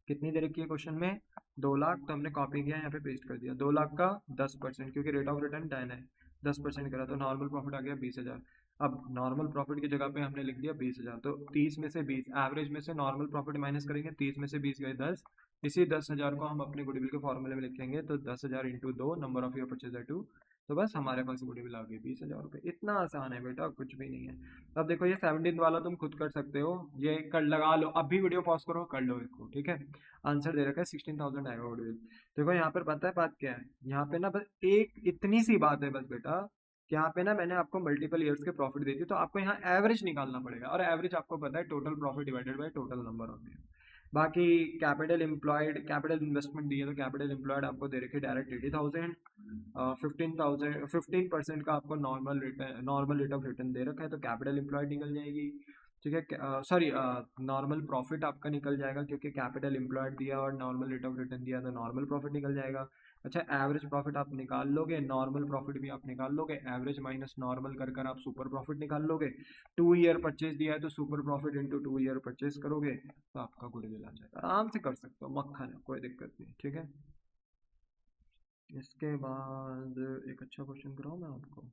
कितनी दे रखी है क्वेश्चन में, 2 लाख, तो हमने कॉपी किया यहाँ पे पेस्ट कर दिया। 2 लाख का 10%, क्योंकि रेट ऑफ रिटर्न 10 है, 10% करा, तो नॉर्मल प्रॉफिट आ गया 20,000। अब नॉर्मल प्रॉफिट की जगह पे हमने लिख दिया 20,000, तो 30 में से 20, एवरेज में से नॉर्मल प्रॉफिट माइनस करेंगे, 30 में से 20 गए 10। इसी 10,000 को हम अपने गुडविल के फॉर्मूले में लिखेंगे, तो 10,000 into 2, number of year purchase है 2, तो बस हमारे पास गुडविल आ गई 20,000 रुपये। इतना आसान है बेटा, कुछ भी नहीं है। अब देखो ये 17 वाला तुम खुद कर सकते हो, ये कर लगा लो, अभी वीडियो पॉज करो, कर लो इसको, ठीक है। आंसर दे रखा है 16,000 आएगा गुडविल। देखो यहाँ पर पता है बात क्या है, यहाँ पे ना बस एक इतनी सी बात है बस बेटा, कि यहाँ पे ना मैंने आपको मल्टीपल ईयर्स के प्रॉफिट दी थी, तो आपको यहाँ एवरेज निकालना पड़ेगा, और एवरेज आपको पता है total profit divided by total number of year. बाकी कैपिटल एम्प्लॉयड, कैपिटल इन्वेस्टमेंट दी है, तो कैपिटल एम्प्लॉयड आपको दे रखी है डायरेक्ट 80,000। 15,000, 15% का आपको नॉर्मल रेट ऑफ रिटर्न दे रखा है, तो कैपिटल एम्प्लॉयड निकल जाएगी, ठीक है। सॉरी, नॉर्मल प्रॉफिट आपका निकल जाएगा, क्योंकि कैपिटल एम्प्लॉयड दिया और नॉर्मल रेट ऑफ रिटर्न दिया, तो नॉर्मल प्रॉफिट निकल जाएगा। अच्छा, एवरेज प्रॉफिट आप निकाल लोगे, नॉर्मल प्रॉफिट भी आप निकाल लोगे, एवरेज माइनस नॉर्मल कर कर आप सुपर प्रॉफिट निकाल लोगे। 2 ईयर परचेज दिया है, तो super profit into 2 year purchase करोगे, तो आपका गुडविल आ जाएगा। आराम से कर सकते हो, मक्खन है, कोई दिक्कत नहीं, ठीक है। इसके बाद एक अच्छा क्वेश्चन कराऊँ मैं आपको।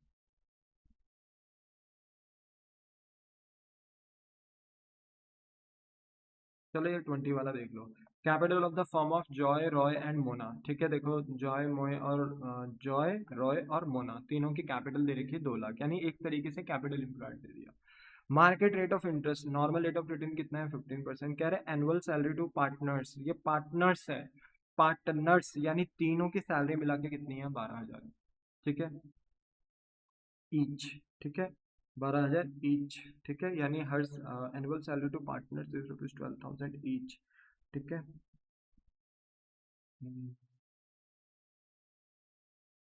चलो ये 20 वाला देख लो। Capital of the firm of Joy, Roy and Mona, ठीक है। देखो जॉय, मोय और जॉय, रॉय और मोना तीनों की कैपिटल दे रखी है 2 लाख, यानी एक तरीके से कैपिटल इम्प्लॉयड दे दिया। Market rate of interest, normal rate of return कितना है, 15%। कह रहे एनुअल सैलरी टू पार्टनर्स, ये पार्टनर्स है, पार्टनर्स यानी तीनों की सैलरी मिला के कितनी है, 12,000, ठीक है, ईच, ठीक है, 12,000 ईच, ठीक है, यानी हर annual salary to partners is rupees 12,000 each, ठीक है। हम्म।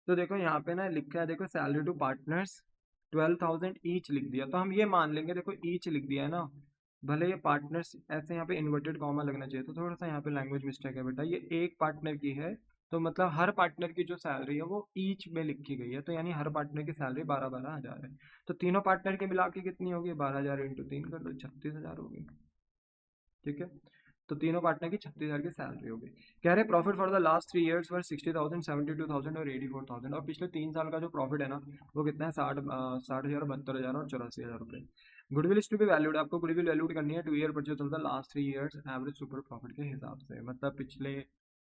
तो देखो यहाँ पे ना लिखा है, देखो सैलरी टू पार्टनर्स 12,000 ईच लिख दिया, तो हम ये मान लेंगे, देखो ईच लिख दिया है ना, भले ये पार्टनर्स ऐसे यहाँ पे इन्वर्टेड कॉमा लगना चाहिए, तो थोड़ा सा यहाँ पे लैंग्वेज मिस्टेक है बेटा, ये एक पार्टनर की है, तो मतलब हर पार्टनर की जो सैलरी है वो ईच में लिखी गई है, तो यानी हर पार्टनर की सैलरी 12-12 हज़ार है। तो तीनों पार्टनर के मिला के कितनी होगी, 12,000 इंटू 3 कर दो, 36,000 होगी, ठीक है। तो तीनों पार्टनर की 36,000 की सैलरी होगी। कह रहे profit for the last 3 years were 60,000, 72,000 और 84,000, और पिछले 3 साल का जो प्रॉफिट है ना, वो कितना है, 60,000, 72,000 और 84,000 रुपये। Goodwill is to be valued, आपको गुडविल वैल्यूड करनी है 2 year purchase of the last 3 years average super profit के हिसाब से, मतलब पिछले,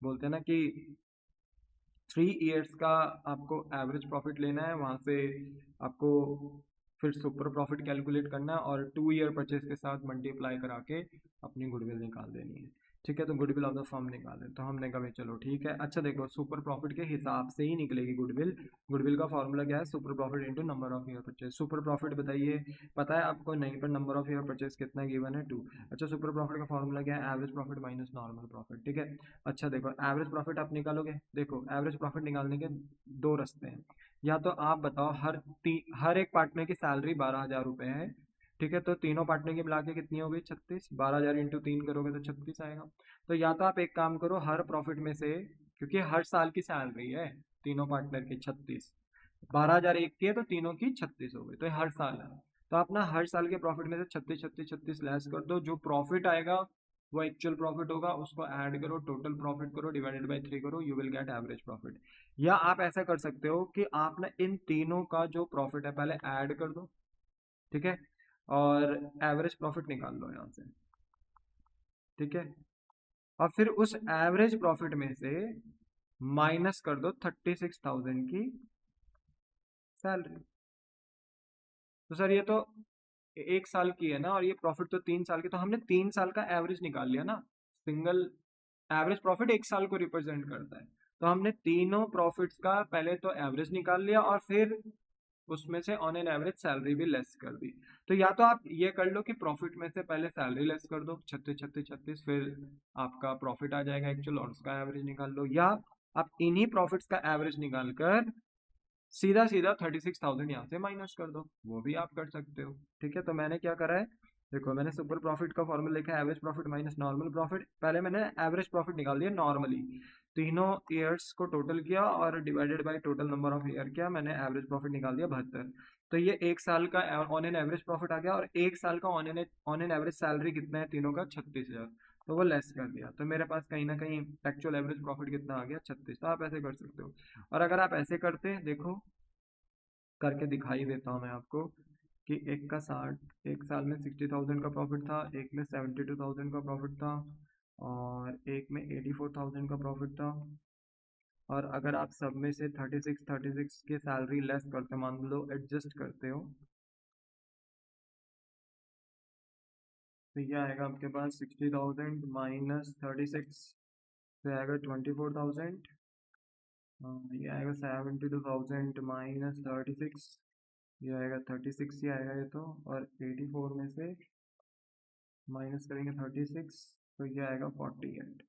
बोलते हैं ना कि 3 ईयर्स का आपको एवरेज प्रॉफिट लेना है, वहाँ से आपको फिर सुपर प्रॉफिट कैलकुलेट करना है, और 2 ईयर परचेज के साथ मल्टीप्लाई करा के अपनी गुडविल निकाल देनी है, ठीक है। तो गुडविल ऑफ द फर्म निकाले, तो हमने कहा भाई चलो ठीक है। अच्छा देखो, सुपर प्रॉफिट के हिसाब से ही निकलेगी गुडविल। गुडविल का फॉर्मूला क्या है, super profit into number of year purchase. Super profit बताइए, पता है आपको नहीं, पर नंबर ऑफ ईयर परचेज कितना गिवन है, 2। अच्छा, सुपर प्रॉफिट का फॉर्मूला क्या है, average profit minus normal profit, ठीक है। अच्छा देखो, एवरेज प्रॉफिट आप निकालोगे, देखो एवरेज प्रॉफिट निकालने के दो रास्ते हैं, या तो आप बताओ हर एक पार्टनर की सैलरी 12,000 रुपये है, ठीक है, तो तीनों पार्टनर की मिला के कितनी हो गई, 36, 12,000 इंटू 3 करोगे तो 36 आएगा। तो या तो आप एक काम करो, हर प्रॉफिट में से, क्योंकि हर साल की सैलरी है तीनों पार्टनर की 36, 12,000 एक की है, तो तीनों की 36 हो गई, तो ये हर साल है। तो आप ना हर साल के प्रॉफिट में से 36 36 36 लेस कर दो, जो प्रॉफिट आएगा वो एक्चुअल प्रॉफिट होगा, उसको ऐड करो, टोटल प्रॉफिट करो, डिवाइडेड बाय 3 करो, you will get average profit. या आप ऐसा कर सकते हो कि आप ना इन तीनों का जो प्रॉफिट है पहले ऐड कर दो, ठीक है, और एवरेज प्रॉफिट निकाल लो यहाँ से, ठीक है, और फिर उस एवरेज प्रॉफिट में से माइनस कर दो 36,000 की सैलरी। तो सर ये तो 1 साल की है ना, और ये प्रॉफिट तो 3 साल की, तो हमने 3 साल का एवरेज निकाल लिया ना। सिंगल एवरेज प्रॉफिट 1 साल को रिप्रेजेंट करता है, तो हमने तीनों प्रॉफिट्स का पहले तो एवरेज निकाल लिया और फिर उसमें से ऑन एन एवरेज सैलरी भी लेस कर दी। तो या तो आप ये कर लो कि प्रॉफिट में से पहले सैलरी लेस कर दो 36 फिर आपका प्रॉफिट आ जाएगा एक्चुअल, और उसका एवरेज निकाल लो, या आप इन्हीं प्रॉफिट्स का एवरेज निकाल कर सीधा सीधा 36,000 यहाँ से माइनस कर दो, वो भी आप कर सकते हो। ठीक है, तो मैंने क्या करा है, देखो मैंने सुपर प्रॉफिट का फॉर्मूला लिखा है average profit minus normal profit. पहले मैंने एवरेज प्रॉफिट निकाल दिया नॉर्मली, तीनों ईयर्स को टोटल किया और divided by total number of year किया, मैंने एवरेज प्रॉफिट निकाल दिया 72। तो ये 1 साल का ऑन एन एवरेज प्रॉफिट आ गया, और 1 साल का ऑन एन एवरेज सैलरी कितना है तीनों का, 36,000, तो वो लेस कर दिया, तो मेरे पास कहीं ना कहीं एक्चुअल एवरेज प्रॉफिट कितना आ गया, 36। तो आप ऐसे कर सकते हो। और अगर आप ऐसे करते देखो, करके दिखाई देता हूँ मैं आपको, कि एक का 60, 1 साल में 60,000 का प्रॉफिट था, एक में 72,000 का प्रॉफिट था, और एक में 84,000 का प्रॉफिट था। और अगर आप सब में से 36 की सैलरी लेस करते, मान लो एडजस्ट करते हो, तो ये आएगा आपके पास 60,000 माइनस 36, तो आएगा 24,000। ये आएगा 72,000 माइनस 36, ये आएगा 36 ही आएगा ये तो, और 84 में से माइनस करेंगे 36, तो ये आएगा 48।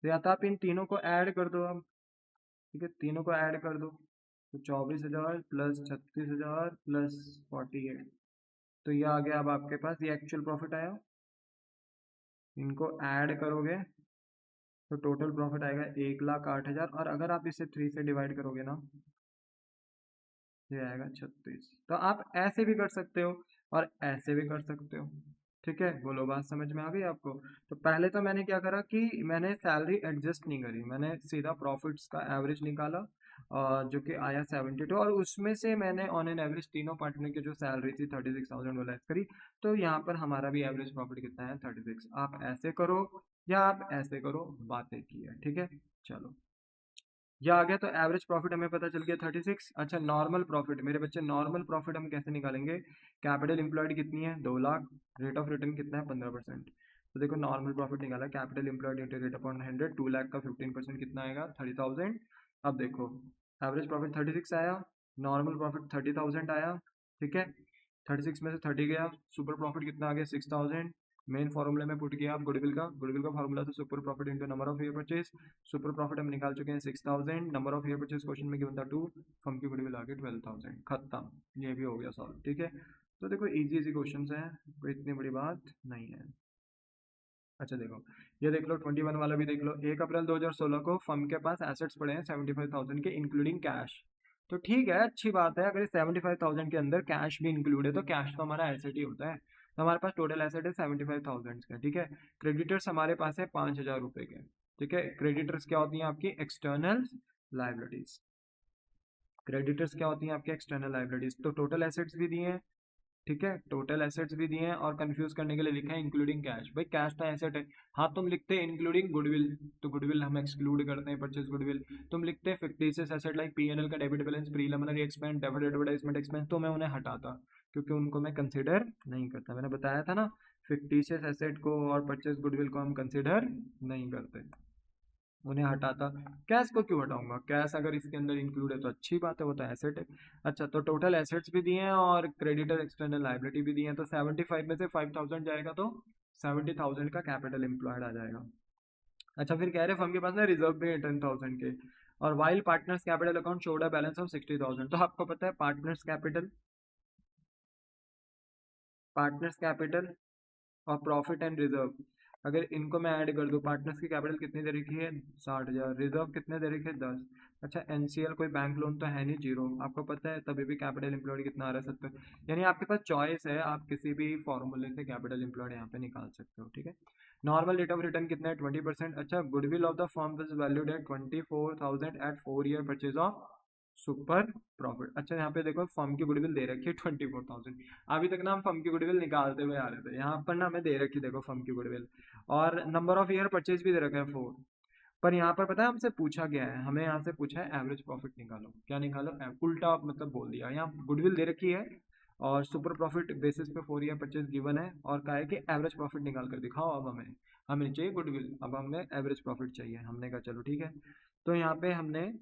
तो या तो आप इन तीनों को ऐड कर दो अब, ठीक है, तीनों को ऐड कर दो, तो 24,000 प्लस 36,000 प्लस 48, तो ये आ गया अब आपके पास, ये एक्चुअल प्रॉफिट आया। इनको ऐड करोगे तो टोटल प्रॉफिट आएगा 1,08,000, और अगर आप इसे 3 से डिवाइड करोगे ना, ये आएगा 36। तो आप ऐसे भी कर सकते हो और ऐसे भी कर सकते हो, ठीक है, बोलो बात समझ में आ गई आपको। तो पहले तो मैंने क्या करा कि मैंने सैलरी एडजस्ट नहीं करी, मैंने सीधा प्रॉफिट्स का एवरेज निकाला, जो कि आया 72, और उसमें से मैंने ऑन एन एवरेज तीनों पार्टनर की जो सैलरी थी 36,000 वो लेस करी, तो यहाँ पर हमारा भी एवरेज प्रॉफिट कितना है 36। आप ऐसे करो या आप ऐसे करो, बातें की है, ठीक है। चलो, ये आ गया, तो एवरेज प्रॉफिट हमें पता चल गया 36। अच्छा, नॉर्मल प्रॉफिट मेरे बच्चे, नॉर्मल प्रॉफिट हम कैसे निकालेंगे, कैपिटल एम्प्लॉयड कितनी है 2 लाख, रेट ऑफ रिटर्न कितना है 15%। तो देखो नॉर्मल प्रॉफिट निकाला, capital employed into rate upon 100, 2 lakh का 15% कितना आएगा 30,000। अब देखो एवरेज प्रॉफिट 36 आया, नॉर्मल प्रॉफिट 30,000 आया, ठीक है, 36 में से 30 गया, सुपर प्रॉफिट कितना आ गया 6,000। मेन फॉर्मूले में पुट किया आप गुडविल का फॉर्मूला था super profit into number of year purchase. Super profit हम निकाल चुके हैं 6,000, number of year purchase question में गिवन था 2, फर्म की गुडविल आ गई 12,000, खत्म, ये भी हो गया सॉल्व, ठीक है। तो देखो इजी इजी क्वेश्चन हैं, कोई इतनी बड़ी बात नहीं है। अच्छा देखो, ये देख लो 21 वाला भी देख लो, 1 अप्रैल 2016 को फर्म के पास एसेट्स पड़े हैं 75,000 के इंक्लूडिंग कैश। तो ठीक है, अच्छी बात है, अगर 75,000 के अंदर कैश भी इंक्लूड है तो कैश तो हमारा एसेट ही होता है, तो हमारे पास टोटल एसेट है 75,000 का, ठीक है। क्रेडिटर्स हमारे पास है 5,000 रुपए के, ठीक है। क्रेडिटर्स क्या होती हैं आपकी एक्सटर्नल लाइबिलिटीज, क्रेडिटर्स क्या होती हैं आपके एक्सटर्नल लाइबिलिटीज। तो टोटल एसेट्स भी दिए हैं, ठीक है, टोटल एसेट्स भी दिए हैं, और कंफ्यूज करने के लिए लिखा है इंक्लूडिंग कैश, भाई कैश तो एसेट है। हाँ, तुम लिखते हैं इंक्लूडिंग गुडविल, तो गुडविल हम एक्सक्लूड करते हैं, परचेज गुडविल। तुम लिखते हैं फिक्टिशियस एसेट लाइक पीएनएल का debit balance, preliminary expense, debit advertisement expense, तो मैं उन्हें हटाता, क्योंकि उनको मैं कंसिडर नहीं करता, मैंने बताया था ना, फिक्टिशियस एसेट को और परचेज गुडविल को हम कंसिडर नहीं करते, उन्हें हटाता। कैश को क्यों हटाऊंगा, कैश अगर इसके अंदर इंक्लूड है तो अच्छी बात है, वो तो एसेट है। अच्छा, तो टोटल एसेट्स भी दिए हैं और क्रेडिटर एक्सटर्नल लाइबिलिटी भी दी है, तो 75 में से 5,000 जाएगा तो 70,000 का कैपिटल एम्प्लॉयड आ जाएगा। अच्छा, फिर कह रहे फर्म के पास ना रिजर्व भी है 10,000 के, और while partners capital account showed a balance of 60,000। तो आपको पता है पार्टनर्स कैपिटल और प्रॉफिट एंड रिजर्व, अगर इनको मैं ऐड कर दूं, पार्टनर्स की कैपिटल कितनी दे रखी है 60,000, रिजर्व कितने दे रखे हैं 10। अच्छा, एनसीएल कोई बैंक लोन तो है नहीं, जीरो, आपको पता है, तभी भी कैपिटल एम्प्लॉयड कितना आ रहा है 70। यानी आपके पास चॉइस है, आप किसी भी फॉर्मूले से कैपिटल एम्प्लॉयड यहाँ पे निकाल सकते हो, ठीक है। नॉर्मल रेट ऑफ रिटर्न कितना है 20%। अच्छा, goodwill of the firm is valued at 24,000 at 4 year purchase of super profit. अच्छा, यहाँ पे देखो फर्म की गुडविल दे रखी है 24,000। अभी तक ना हम फर्म की गुडविल निकालते हुए आ रहे थे, यहाँ पर ना हमें दे रखी देखो फर्म की गुडविल, और नंबर ऑफ ईयर परचेज भी दे रखा है 4। पर यहाँ पर पता है हमसे पूछा गया है, हमें यहाँ से पूछा है एवरेज प्रॉफिट निकालो। क्या निकालो? उल्टा मतलब बोल दिया। यहाँ गुडविल दे रखी है और सुपर प्रॉफिट बेसिस पे 4 ईयर परचेज गिवन है, और कहा है कि एवरेज प्रॉफिट निकाल कर दिखाओ। अब हमें चाहिए गुडविल, अब हमें एवरेज प्रॉफिट चाहिए। हमने कहा चलो ठीक है। तो यहाँ पे हमने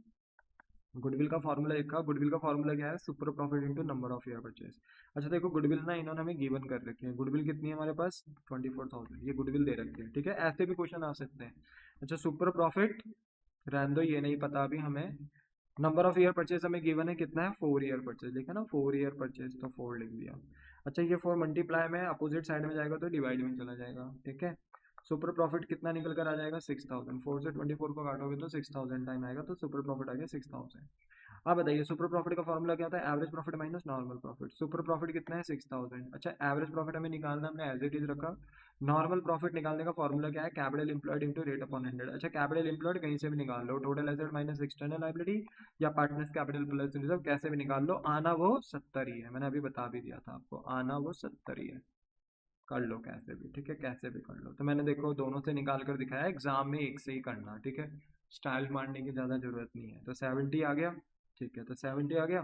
गुडविल का फॉर्मूला लिखा। गुडविल का फॉर्मूला क्या है? Super profit into number of year purchase. अच्छा देखो, गुडविल ना इन्होंने हमें गिवन कर रखी है। गुडविल कितनी है हमारे पास? 24,000, ये गुडविल दे रखी है। ठीक है, ऐसे भी क्वेश्चन आ सकते हैं। अच्छा, सुपर प्रॉफिट रहने दो, ये नहीं पता अभी हमें। नंबर ऑफ ईयर परचेज हमें गिवन है कितना है? 4 ईयर परचेज। देखा ना, 4 ईयर परचेज, तो 4 लिख दिया। अच्छा, ये 4 मल्टीप्लाई में अपोजिट साइड में जाएगा तो डिवाइड में चला जाएगा। ठीक है, सुपर प्रॉफिट कितना निकल कर आ जाएगा? 6,000। 4 से 24 को काटोगे तो 6,000 टाइम आएगा, तो सुपर प्रॉफिट आ गया 6,000। अब बताइए सुपर प्रॉफिट का फॉर्मूला क्या होता है? Average profit minus normal profit. Super profit कितना है? 6,000। अच्छा, एवरेज प्रॉफिट हमें निकालना, हमने एज इट इज रखा। नॉर्मल प्रॉफिट निकालने का फॉर्मूला क्या है? Capital employed into rate upon 100। अच्छा, कैपिटल एम्प्लॉयड कहीं से भी निकाल लो, total asset minus external liability या पार्टनर्स कैपिटल प्लस रिजर्व, कैसे भी निकाल लो, आना वो 70 ही है। मैंने अभी बता भी दिया था आपको, आना वो 70 ही है। कर लो कैसे भी, ठीक है, कैसे भी कर लो। तो मैंने देखो दोनों से निकाल कर दिखाया, एग्जाम में एक से ही करना, ठीक है, स्टाइल मारने की ज़्यादा जरूरत नहीं है। तो 70 आ गया। ठीक है, तो 70 आ गया।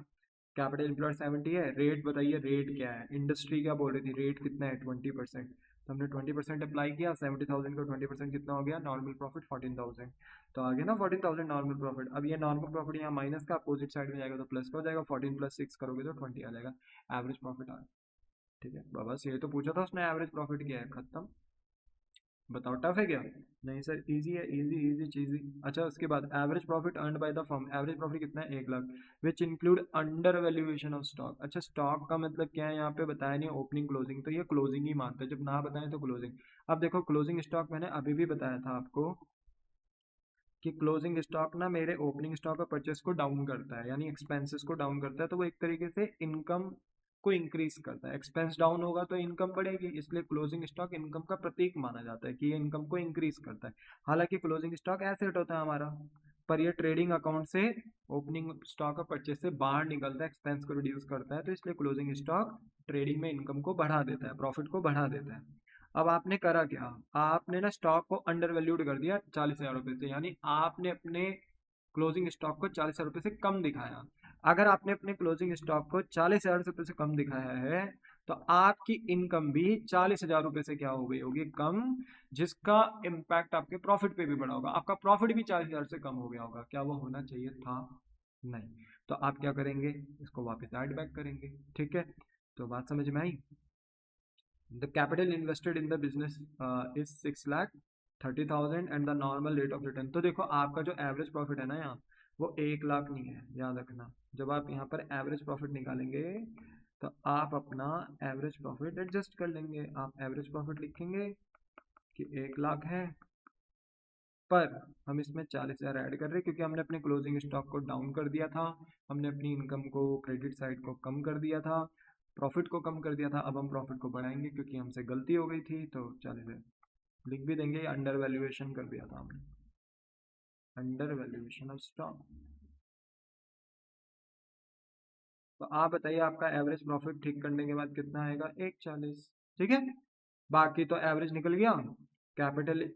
कैपिटल एम्प्लॉयड 70 है। रेट बताइए, रेट क्या है? इंडस्ट्री क्या बोल रही थी? रेट कितना है? 20%। तो हमने 20% अप्लाई किया। 70,000 का 20% कितना हो गया? Normal profit 14,000। तो आ गया ना 14,000 नॉर्मल प्रॉफिट। अब ये नॉर्मल प्रॉफिट यहाँ माइनस का अपोजिट साइड में जाएगा तो प्लस का हो जाएगा। 14 प्लस 6 करोगे तो 20 आ जाएगा। एवरेज प्रॉफिट आ। ठीक है, बस ये तो पूछा था उसने, एवरेज प्रॉफिट क्या है, खत्म। बताओ टफ है क्या? नहीं सर, इजी है, इजी इजी चीजी। अच्छा, उसके बाद average profit earned by the firm. Average profit कितना है? 1 lakh, which include under valuation of stock. अच्छा, स्टॉक का मतलब क्या है? यहाँ पे बताया नहीं, ओपनिंग क्लोजिंग, तो ये क्लोजिंग ही मानते हैं, जब ना बताएं तो क्लोजिंग। अब देखो क्लोजिंग स्टॉक मैंने अभी भी बताया था आपको कि क्लोजिंग स्टॉक ना मेरे ओपनिंग स्टॉक और परचेस को डाउन करता है, यानी एक्सपेंसेस को डाउन करता है। तो वो एक तरीके से इनकम को इंक्रीज करता है। एक्सपेंस डाउन होगा तो इनकम बढ़ेगी, इसलिए क्लोजिंग स्टॉक इनकम का प्रतीक माना जाता है कि ये इनकम को इंक्रीज करता है। हालांकि क्लोजिंग स्टॉक एसेट होता है हमारा, पर ये ट्रेडिंग अकाउंट से ओपनिंग स्टॉक और परचेस से बाहर निकलता है, एक्सपेंस को रिड्यूस करता है। तो इसलिए क्लोजिंग स्टॉक ट्रेडिंग में इनकम को बढ़ा देता है, प्रॉफिट को बढ़ा देता है। अब आपने करा क्या? आपने ना स्टॉक को अंडर वैल्यूड कर दिया 40,000 रुपए से, यानी आपने अपने क्लोजिंग स्टॉक को 40,000 रुपए से कम दिखाया। अगर आपने अपने क्लोजिंग स्टॉक को 40,000 रुपए से कम दिखाया है, तो आपकी इनकम भी 40,000 रुपए से क्या हो गई होगी? कम, जिसका इम्पैक्ट आपके प्रॉफिट पे भी बड़ा होगा। आपका प्रॉफिट भी 40,000 से कम हो गया होगा। क्या वो होना चाहिए था? नहीं। तो आप क्या करेंगे? इसको वापस ऐड बैक करेंगे। ठीक है, तो बात समझ में आई? The capital invested in the business is 6,30,000 and the normal rate of return। तो देखो आपका जो एवरेज प्रॉफिट है ना यहाँ, वो 1 लाख नहीं है, याद रखना। जब आप यहाँ पर एवरेज प्रॉफिट निकालेंगे तो आप अपना एवरेज प्रॉफिट एडजस्ट कर लेंगे। आप एवरेज प्रॉफिट लिखेंगे कि 1 लाख है, पर हम इसमें 40,000 ऐड कर रहे हैं क्योंकि हमने अपने क्लोजिंग स्टॉक को डाउन कर दिया था, हमने अपनी इनकम को, क्रेडिट साइड को कम कर दिया था, प्रॉफिट को कम कर दिया था। अब हम प्रॉफिट को बढ़ाएंगे क्योंकि हमसे गलती हो गई थी, तो 40,000 लिख भी देंगे। अंडर वैल्यूएशन कर दिया था हमने, अंडर वैल्यूएशन ऑफ स्टॉक। तो आप बताइए आपका एवरेज प्रॉफिट ठीक करने के बाद कितना आएगा? 140। ठीक है, बाकी तो एवरेज निकल गया। Capital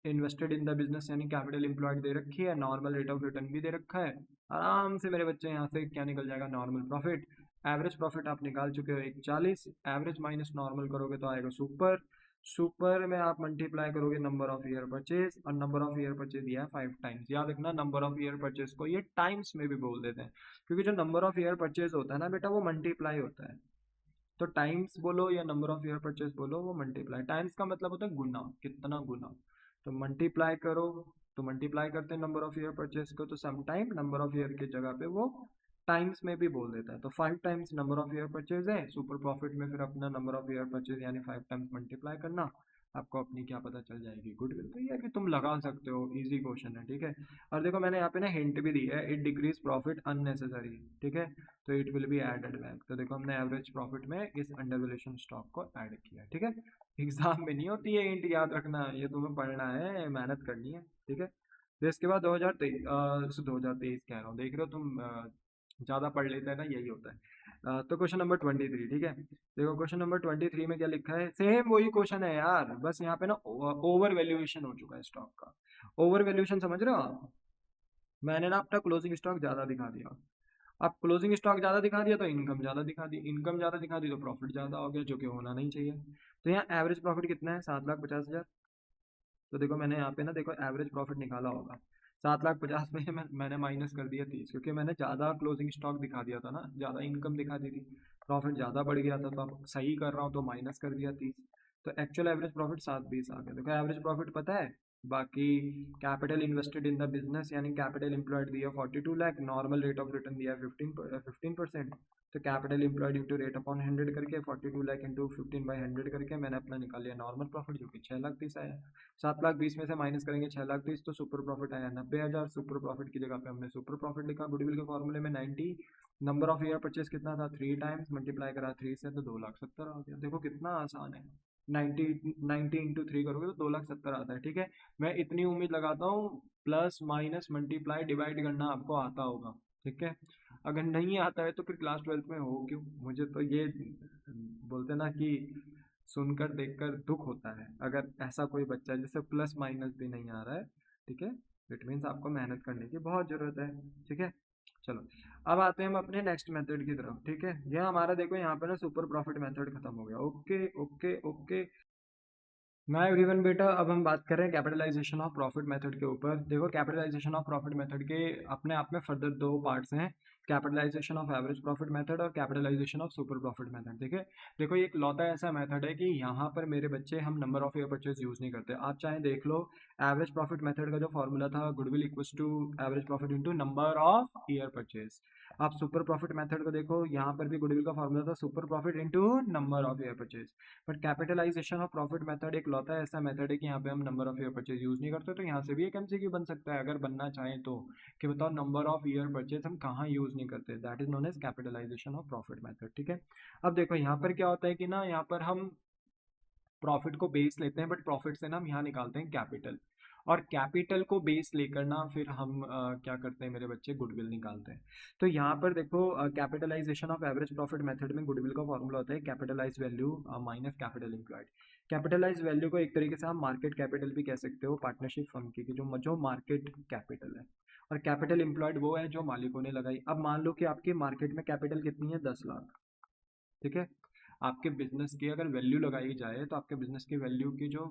invested in the business यानी कैपिटल एम्प्लॉयड दे रखी है, नॉर्मल रेट ऑफ रिटर्न भी दे रखा है। आराम से मेरे बच्चे यहाँ से क्या निकल जाएगा? Normal profit. एवरेज प्रॉफिट आप निकाल चुके हो 140, एवरेज माइनस नॉर्मल करोगे तो आएगा सुपर। सुपर में आप मल्टीप्लाई करोगे नंबर ऑफ ईयर परचेज, और नंबर ऑफ ईयर परचेज दिया है 5 टाइम्स। याद रखना, नंबर ऑफ ईयर परचेज को ये टाइम्स में भी बोल देते हैं, क्योंकि जो नंबर ऑफ ईयर परचेज होता है ना बेटा, वो मल्टीप्लाई होता है। तो टाइम्स बोलो या नंबर ऑफ ईयर परचेज बोलो, वो मल्टीप्लाई। टाइम्स का मतलब होता है गुना, कितना गुना। तो मल्टीप्लाई करो, तो मल्टीप्लाई करते हैं नंबर ऑफ ईयर परचेज को, तो some time number of year की जगह पे वो टाइम्स में भी बोल देता है। तो 5 times number of year purchase है, सुपर प्रॉफिट में फिर अपना नंबर ऑफ ईयर परचेज यानी 5 टाइम्स मल्टीप्लाई करना, आपको अपनी क्या पता चल जाएगी? गुडविल। तो ये है कि तुम लगा सकते हो, इजी क्वेश्चन है। ठीक है, और देखो मैंने यहाँ पे ना हिंट भी दी है, इट डिक्रीज प्रॉफिट अननेसेसरी। ठीक है, तो it will be added back. तो देखो हमने एवरेज प्रॉफिट में इस अंडर वैल्यूएशन स्टॉक को ऐड किया। ठीक है, एग्जाम में नहीं होती है इंट, याद रखना, ये तुम्हें पढ़ना है, मेहनत करनी है, ठीक है। फिर इसके बाद 2023 कह रहा हूँ, देख रहे हो तुम, ज़्यादा पढ़ लेते हैं ना, यही होता है। तो क्वेश्चन नंबर 23, ठीक है। देखो क्वेश्चन नंबर 23 में क्या लिखा है, सेम वही क्वेश्चन है यार, बस यहाँ पे ना ओवर वैल्यूएशन हो चुका है स्टॉक का। ओवर वैल्यूएशन समझ रहे हो आप? मैंने ना अपना क्लोजिंग स्टॉक ज़्यादा दिखा दिया। अब क्लोजिंग स्टॉक ज़्यादा दिखा दिया तो इनकम ज़्यादा दिखा दी, इनकम ज़्यादा दिखा दी तो प्रॉफिट ज़्यादा हो गया, जो कि होना नहीं चाहिए। तो यहाँ एवरेज प्रॉफिट कितना है, 7,50,000। तो देखो मैंने यहाँ पे ना, देखो एवरेज प्रॉफिट निकाला होगा, 7,50,000 में मैंने माइनस कर दिया 30, क्योंकि मैंने ज़्यादा क्लोजिंग स्टॉक दिखा दिया था ना, ज़्यादा इनकम दिखा दी थी, प्रॉफिट ज़्यादा बढ़ गया था, तो अब सही कर रहा हूँ तो माइनस कर दिया 30। तो एक्चुअल एवरेज प्रॉफिट 720 आ गया। देखो एवरेज प्रॉफिट पता है, बाकी capital invested in the business यानी कैपिटल एम्प्लॉयड दिया 42 lakh, normal rate of return दिया 15%। तो capital employed into rate upon 100 करके 42 लाख इंटू 15/100 करके मैंने अपना निकाल लिया नॉर्मल प्रॉफिट, जो कि 6,30,000 आया। 7,20,000 में से माइनस करेंगे 6,30,000, तो सुपर प्रॉफिट आया 90,000। सुपर प्रॉफिट की जगह पे हमने सुपर प्रॉफिट लिखा, गुडविल के फॉर्मूले में 90, नंबर ऑफ ईयर परचेज कितना था 3 टाइम्स, मल्टीप्लाई करा 3 से तो 2,70,000 आ गया। देखो कितना आसान है, 90 इंटू 3 करोगे तो 2,70,000 आता है, ठीक है। मैं इतनी उम्मीद लगाता हूँ प्लस माइनस मल्टीप्लाई डिवाइड करना आपको आता होगा, ठीक है। अगर नहीं आता है तो फिर क्लास 12th में हो क्यों? मुझे तो ये बोलते ना कि सुनकर देखकर दुख होता है, अगर ऐसा कोई बच्चा जिसे प्लस माइनस भी नहीं आ रहा है, ठीक है। इट मीन्स आपको मेहनत करने की बहुत ज़रूरत है, ठीक है। चलो अब आते हैं हम अपने नेक्स्ट मेथड की तरफ, ठीक है। यह हमारा देखो यहाँ पे ना सुपर प्रॉफिट मेथड खत्म हो गया, ओके ओके ओके। ना एवरीवन बेटा, अब हम बात कर रहे हैं कैपिटलाइजेशन ऑफ प्रॉफिट मेथड के ऊपर। देखो कैपिटलाइजेशन ऑफ प्रॉफिट मेथड के अपने आप में फर्दर दो पार्ट्स हैं, capitalisation of average profit method और capitalisation of super profit method, ठीक है। देखो ये एक लौता ऐसा मेथड है कि यहाँ पर मेरे बच्चे हम number of year purchase use नहीं करते। आप चाहे देख लो, एवरेज प्रॉफिट मेथड का जो फॉर्मूला था, goodwill equals to average profit into number of year purchase. आप सुपर प्रॉफिट मेथड को देखो, यहाँ पर भी गुडविल का फॉर्मूला था super profit into number of year purchase. But capitalisation of profit method एक लौता ऐसा मेथड है कि यहाँ पे हम number of year purchase use नहीं करते। तो यहाँ से भी एक एमसीक्यू बन सकता है अगर बनना चाहें तो, कि बताओ नंबर ऑफ ईयर परचेज हम कहाँ यूज़ नहीं करते, that is known as capitalisation of profit method, ठीक है। अब देखो यहाँ पर क्या होता है कि ना, यहाँ पर हम प्रॉफिट को बेस लेते हैं, बट प्रॉफिट से ना हम यहाँ निकालते हैं कैपिटल, और कैपिटल को बेस लेकर ना फिर हम क्या करते हैं मेरे बच्चे, गुडविल निकालते हैं। तो यहाँ पर देखो capitalisation of average profit method में गुडविल का फॉर्मूला होता है capitalise value minus capital employed. Capitalise value को एक तरीके से हम मार्केट कैपिटल भी कह सकते हो, पार्टनरशिप फर्म की, जो जो मार्केट कैपिटल है। और कैपिटल एम्प्लॉयड वो है जो मालिकों ने लगाई। अब मान लो कि आपकी मार्केट में कैपिटल कितनी है, 10 लाख, ठीक है। आपके बिजनेस की अगर वैल्यू लगाई जाए तो आपके बिजनेस की वैल्यू की जो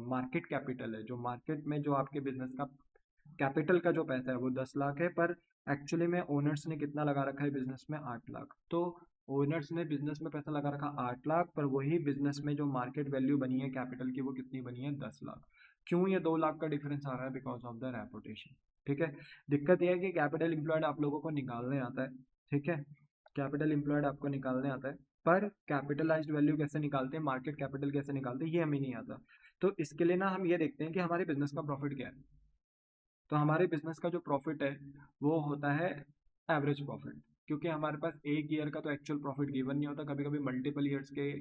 मार्केट कैपिटल है, जो मार्केट में जो आपके बिजनेस का कैपिटल का जो पैसा है वो 10 लाख है, पर एक्चुअली में ओनर्स ने कितना लगा रखा है बिजनेस में, 8 लाख। तो ओनर्स ने बिजनेस में पैसा लगा रखा 8 लाख, पर वही बिजनेस में जो मार्केट वैल्यू बनी है कैपिटल की वो कितनी बनी है, 10 लाख। क्यों ये 2 लाख का डिफरेंस आ रहा है, बिकॉज ऑफ द रेपुटेशन, ठीक है। दिक्कत यह है कि कैपिटल एम्प्लॉयड आप लोगों को निकालने आता है, ठीक है। कैपिटल एम्प्लॉयड आपको निकालने आता है, पर कैपिटलाइज्ड वैल्यू कैसे निकालते हैं, मार्केट कैपिटल कैसे निकालते हैं, ये हमें नहीं आता। तो इसके लिए ना हम ये देखते हैं कि हमारे बिजनेस का प्रॉफिट क्या है। तो हमारे बिजनेस का जो प्रॉफिट है वो होता है एवरेज प्रॉफिट, क्योंकि हमारे पास एक ईयर का तो एक्चुअल प्रॉफिट गिवन नहीं होता, कभी कभी मल्टीपल ईयर्स के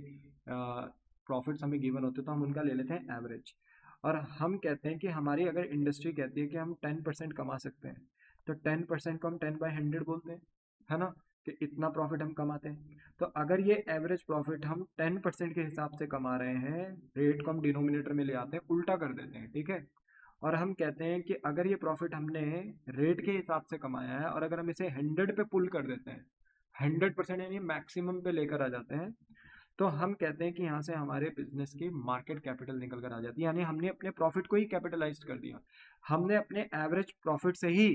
प्रॉफिट्स हमें गिवन होते हैं, तो हम उनका ले लेते हैं एवरेज। और हम कहते हैं कि हमारी अगर इंडस्ट्री कहती है कि हम 10% कमा सकते हैं, तो 10% को हम 10/100 बोलते हैं, है ना, कि इतना प्रॉफिट हम कमाते हैं। तो अगर ये एवरेज प्रॉफिट हम 10% के हिसाब से कमा रहे हैं, रेट को हम डिनोमिनेटर में ले आते हैं, उल्टा कर देते हैं, ठीक है। और हम कहते हैं कि अगर ये प्रॉफिट हमने रेट के हिसाब से कमाया है, और अगर हम इसे 100 पे पुल कर देते हैं, 100% यानी मैक्सिमम पे लेकर आ जाते हैं, तो हम कहते हैं कि यहाँ से हमारे बिजनेस की मार्केट कैपिटल निकल कर आ जाती है, यानी हमने अपने प्रॉफिट को ही कैपिटलाइज कर दिया। हमने अपने एवरेज प्रॉफिट से ही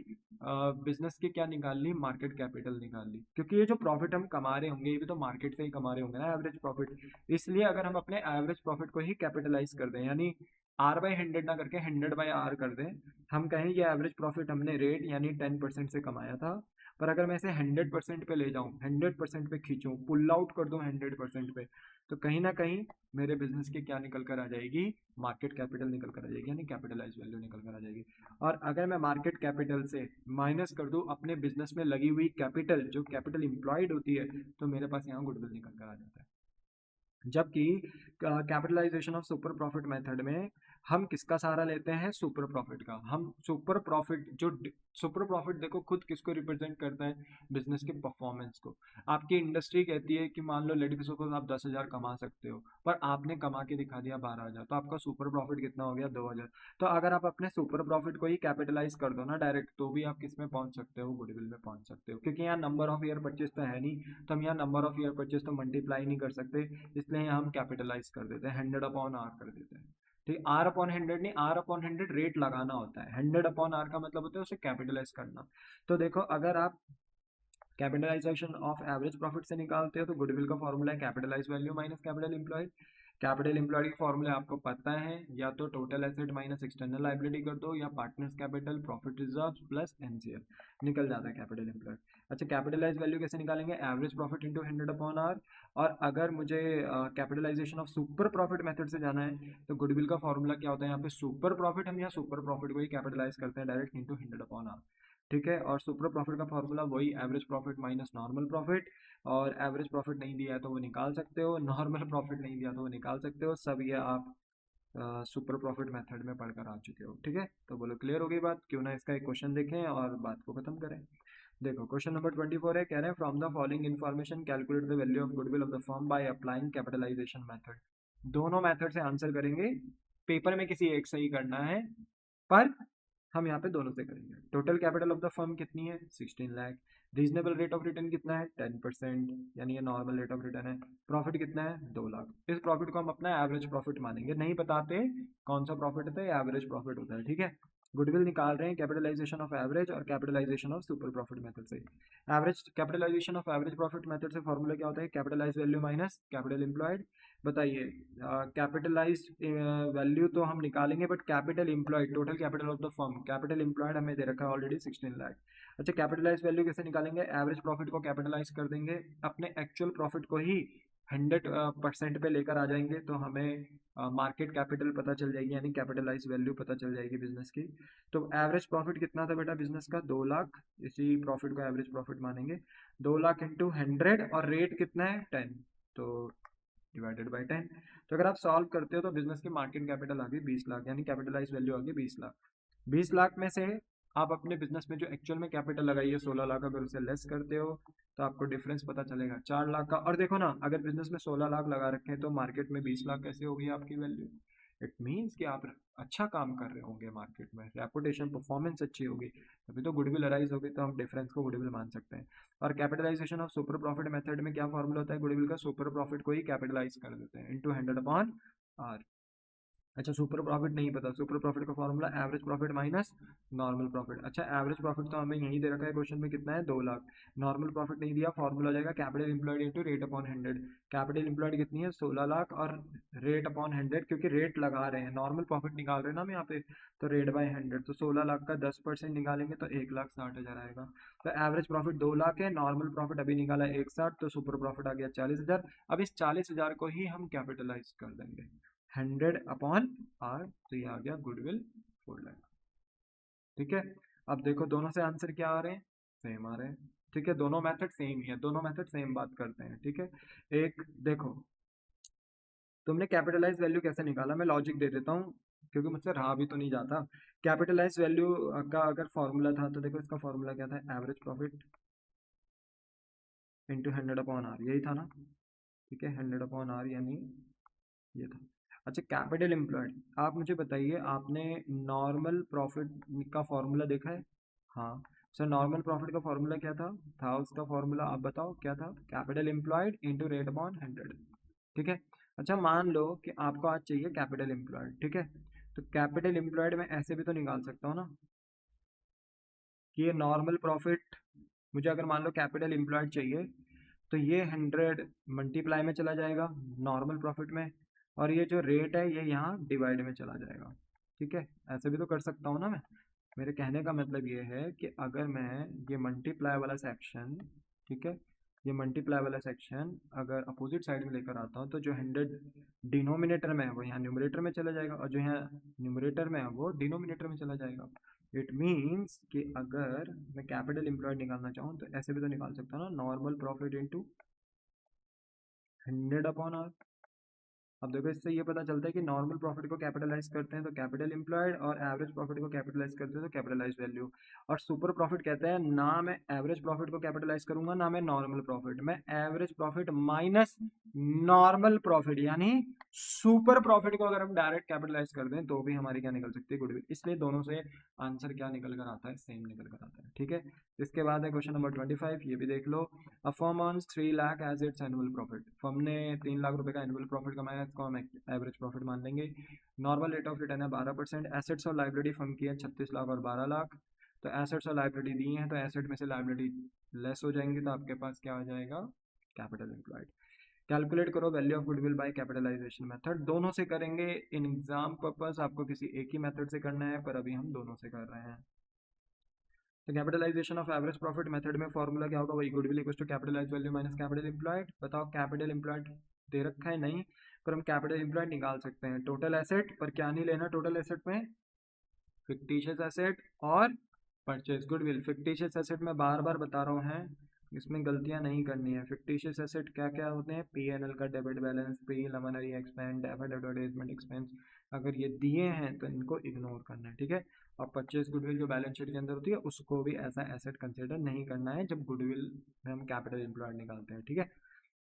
बिजनेस की क्या निकाल ली, मार्केट कैपिटल निकाल ली, क्योंकि ये जो प्रॉफिट हम कमा रहे होंगे ये भी तो मार्केट से ही कमा रहे होंगे ना, एवरेज प्रॉफिट। इसलिए अगर हम अपने एवरेज प्रॉफिट को ही कैपिटलाइज कर दें, यानी R/100 ना करके 100/R कर दें, हम कहें ये एवरेज प्रॉफिट हमने रेट यानी 10% से कमाया था, पर अगर मैं इसे 100% पे ले जाऊं, 100% पे खींचूं, पुल आउट कर दूं 100% पे, तो कहीं ना कहीं मेरे बिजनेस की क्या निकल कर आ जाएगी, मार्केट कैपिटल निकल कर आ जाएगी, यानी कैपिटलाइज वैल्यू निकल कर आ जाएगी। और अगर मैं मार्केट कैपिटल से माइनस कर दूं अपने बिजनेस में लगी हुई कैपिटल, जो कैपिटल इंप्लॉयड होती है, तो मेरे पास यहाँ गुडविल निकल कर आ जाता है। जबकि capitalisation of super profit method में हम किसका सहारा लेते हैं, सुपर प्रॉफिट का। हम सुपर प्रॉफिट जो सुपर प्रॉफिट देखो खुद किसको रिप्रेजेंट करता है, बिजनेस के परफॉर्मेंस को। आपकी इंडस्ट्री कहती है कि मान लो लेट सपोज आप 10,000 कमा सकते हो, पर आपने कमा के दिखा दिया 12,000, तो आपका सुपर प्रॉफिट कितना हो गया, 2,000। तो अगर आप अपने सुपर प्रॉफिट को ही कैपिटलाइज कर दो ना डायरेक्ट, तो भी आप किस में पहुंच सकते हो, गुडविल में पहुंच सकते हो। क्योंकि यहाँ नंबर ऑफ ईयर परचेज तो है नहीं, तो हम यहाँ नंबर ऑफ ईयर परचेज तो मल्टीप्लाई नहीं कर सकते, इसलिए हम कैपिटलाइज कर देते हैं, 100/R कर देते हैं। ठीक, R/100 नहीं, R/100 रेट लगाना होता है, 100/R का मतलब होता है उसे कैपिटलाइज करना। तो देखो अगर आप कैपिटलाइजेशन ऑफ एवरेज प्रॉफिट से निकालते हो तो गुडविल का फॉर्मूला है capitalise value minus capital employed. Capital employed के फॉर्मूले आपको पता है, या तो total asset minus external liability कर दो, या partners capital profit reserve plus NCL, निकल जाता है कैपिटल एम्प्लॉयड। अच्छा, कैपिटलाइज वैल्यू कैसे निकालेंगे, एवरेज प्रॉफिट इंटू 100/R। और अगर मुझे capitalisation of super profit method से जाना है तो गुडविल का फॉर्मूला क्या होता है, यहाँ पे सुपर प्रॉफिट, हम यहाँ सुपर प्रॉफिट को ही कैपिटलाइज करते हैं डायरेक्ट इंटू 100/R। ठीक है, और सुपर प्रॉफिट का फॉर्मूला वही average profit minus normal profit. और एवरेज प्रॉफिट नहीं दिया है तो वो निकाल सकते हो, नॉर्मल प्रॉफिट नहीं दिया तो वो निकाल सकते हो, सब ये आप सुपर प्रॉफिट मेथड में पढ़कर आ चुके हो। ठीक है, तो बोलो क्लियर हो गई बात, क्यों ना इसका एक क्वेश्चन देखें और बात को खत्म करें। देखो क्वेश्चन नंबर 24 है, कह रहे हैं from the following information calculate the value of goodwill of the firm by applying capitalisation method. दोनों मेथड से आंसर करेंगे, पेपर में किसी एक से ही करना है, पर हम यहाँ पे दोनों से करेंगे। Total capital of the firm कितनी है, 16 lakh. Reasonable rate of return कितना है, 10%, यानी ये नॉर्मल रेट ऑफ रिटर्न है। प्रॉफिट कितना है, 2 लाख। इस प्रॉफिट को हम अपना एवरेज प्रॉफिट मानेंगे, नहीं बताते कौन सा प्रॉफिट होता है, एवरेज प्रॉफिट होता है। ठीक है, गुडविल निकाल रहे हैं कैपिटलाइजेशन ऑफ एवरेज और capitalisation of super profit method से। Average capitalisation of average profit method से फॉर्मूला क्या होता है, capitalise value minus capital employed. बताइए, कैपिटलाइज वैल्यू तो हम निकालेंगे, but capital employed, total capital of the firm, capital employed हमें दे रखा है ऑलरेडी 16 लाख। अच्छा, कैपिटलाइज वैल्यू कैसे निकालेंगे, एवरेज प्रॉफिट को कैपिटलाइज कर देंगे, अपने एक्चुअल प्रॉफिट को ही 100% पे लेकर आ जाएंगे, तो हमें मार्केट कैपिटल पता चल जाएगी, यानी कैपिटलाइज वैल्यू पता चल जाएगी बिजनेस की। तो एवरेज प्रॉफिट कितना था बेटा बिजनेस का, 2 लाख। इसी प्रॉफिट को एवरेज प्रॉफिट मानेंगे, 2 लाख इंटू 100, और रेट कितना है 10, तो डिवाइडेड बाई 10। तो अगर आप सॉल्व करते हो तो बिजनेस की मार्केट कैपिटल आ गई 20 लाख, यानी कैपिटलाइज वैल्यू आ गई 20 लाख। 20 लाख में से आप अपने बिजनेस में जो एक्चुअल में कैपिटल लगाई है 16 लाख, अगर उसे लेस करते हो तो आपको डिफरेंस पता चलेगा 4 लाख का। और देखो ना, अगर बिजनेस में 16 लाख लगा रखे हैं तो मार्केट में 20 लाख कैसे होगी आपकी वैल्यू। इट मीन्स कि आप अच्छा काम कर रहे होंगे मार्केट में, रेपुटेशन परफॉर्मेंस अच्छी होगी, तभी तो गुडविल अराइज होगी, तो हम डिफरेंस को गुडविल मान सकते हैं। और capitalisation of super profit method में क्या फॉर्मूला होता है गुडविल का, सुपर प्रॉफिट को ही कैपिटलाइज कर देते हैं इंटू 100/R। अच्छा, सुपर प्रॉफिट नहीं पता, सुपर प्रॉफिट का formula average profit minus normal profit. अच्छा, एवरेज प्रॉफिट तो हमें यहीं दे रखा है क्वेश्चन में, कितना है, 2 लाख। नॉर्मल प्रॉफिट नहीं दिया, फॉर्मूला जाएगा capital employed into rate upon 100। Capital employed कितनी है, 16 लाख, और रेट अपॉन 100, क्योंकि रेट लगा रहे हैं, नॉर्मल प्रॉफिट निकाल रहे हैं ना हम यहाँ पे, तो रेट बाय 100, तो 16 लाख का 10% निकालेंगे तो 1,60,000 आएगा। तो एवरेज प्रॉफिट 2 लाख है, नॉर्मल प्रॉफिट अभी निकाला 1,60, तो सुपर प्रॉफिट आ गया 40,000। अब इस 40,000 को ही हम कैपिटलाइज कर देंगे 100/R, तो ये आ गया गुडविल 4 लाख। ठीक है, अब देखो दोनों से आंसर क्या आ रहे हैं, सेम आ रहे हैं। ठीक है, दोनों मेथड सेम ही है, दोनों मेथड सेम बात करते हैं। ठीक है, एक देखो, तुमने कैपिटलाइज वैल्यू कैसे निकाला, मैं लॉजिक दे देता हूँ क्योंकि मुझसे रहा भी तो नहीं जाता। कैपिटलाइज वैल्यू का अगर फॉर्मूला था तो देखो इसका फॉर्मूला क्या था, एवरेज प्रॉफिट इंटू 100/R, यही था ना। ठीक है, 100/R यानी ये था। अच्छा, कैपिटल एम्प्लॉयड, आप मुझे बताइए, आपने नॉर्मल प्रॉफिट का फॉर्मूला देखा है। हाँ सर, नॉर्मल प्रॉफिट का फॉर्मूला क्या था उसका फॉर्मूला आप बताओ क्या था, capital employed into rate upon 100। ठीक है, अच्छा मान लो कि आपको आज चाहिए कैपिटल एम्प्लॉयड, ठीक है, तो कैपिटल एम्प्लॉयड में ऐसे भी तो निकाल सकता हूँ ना, कि ये नॉर्मल प्रॉफिट, मुझे अगर मान लो कैपिटल एम्प्लॉयड चाहिए, तो ये 100 मल्टीप्लाई में चला जाएगा नॉर्मल प्रॉफिट में, और ये जो रेट है ये यहाँ डिवाइड में चला जाएगा। ठीक है, ऐसे भी तो कर सकता हूँ ना मैं। मेरे कहने का मतलब ये है कि अगर मैं ये मल्टीप्लाई वाला सेक्शन, ठीक है, ये मल्टीप्लाई वाला सेक्शन अगर अपोजिट साइड में लेकर आता हूँ तो जो 100 डिनोमिनेटर में है वो यहाँ न्यूमरेटर में चला जाएगा, और जो यहाँ न्यूमरेटर में है वो डिनोमिनेटर में चला जाएगा। इट मीन्स कि अगर मैं कैपिटल एम्प्लॉयड निकालना चाहूँ तो ऐसे भी तो निकाल सकता हूँ ना, नॉर्मल प्रॉफिट इंटू 100/R। अब देखो इससे ये पता चलता है कि नॉर्मल प्रॉफिट को कैपिटलाइज करते हैं तो कैपिटल एम्प्लॉयड, और एवरेज प्रॉफिट को कैपिटलाइज करते हैं तो कैपिटलाइज वैल्यू। और सुपर प्रॉफिट कहते हैं ना मैं एवरेज प्रॉफिट को कैपिटलाइज करूंगा ना मैं नॉर्मल प्रॉफिट, मैं average profit minus normal profit यानी सुपर प्रॉफिट को अगर हम डायरेक्ट कैपिटलाइज कर दें तो भी हमारी क्या निकल सकती है, गुडविल। इसलिए दोनों से आंसर क्या निकल कर आता है, सेम निकल कर आता है। ठीक है, इसके बाद है क्वेश्चन नंबर 25, ये भी देख लो। A firm earns 3 lakh as its annual profit, firm ने 3 लाख रुपए का एनुअल प्रॉफिट कमाया, इसको हम एवरेज प्रॉफिट मान लेंगे। नॉर्मल रेट ऑफ रिटर्न है 12%। एसेट्स और लाइबिलिटी फर्म की है 36 लाख और 12 लाख। तो एसेट्स और लाइबिलिटी दी हैं तो एसेट में से लाइबिलिटी लेस हो जाएंगी, तो आपके पास क्या हो जाएगा, कैपिटल एम्प्लॉयड। कैलकुलेट करो value of goodwill by capitalisation method, दोनों से करेंगे। इन एग्जाम पर्पस आपको किसी एक ही मेथड से करना है, पर अभी हम दोनों से कर रहे हैं। तो capitalisation of average profit method में फॉर्मूला क्या होगा, वही goodwill equals to capitalised value minus capital employed. बताओ कैपिटल एम्प्लॉयड दे रखा है नहीं, पर हम कैपिटल एम्प्लॉयड निकाल सकते हैं। टोटल एसेट पर क्या नहीं लेना, टोटल एसेट में फिक्टिशियस एसेट और परचेज गुडविल। फिक्टिशियस एसेट में बार बार बता रहा हूँ है, इसमें गलतियां नहीं करनी है। फिक्टिशियस एसेट क्या क्या होते हैं, पीएनएल का debit balance, preliminary expense, deferred advertisement expense, अगर ये दिए हैं तो इनको इग्नोर करना है। ठीक है, और परचेज गुडविल जो बैलेंस शीट के अंदर होती है उसको भी ऐसा एसेट कंसिडर नहीं करना है जब गुडविल में हम कैपिटल एम्प्लॉयड निकालते हैं। ठीक है,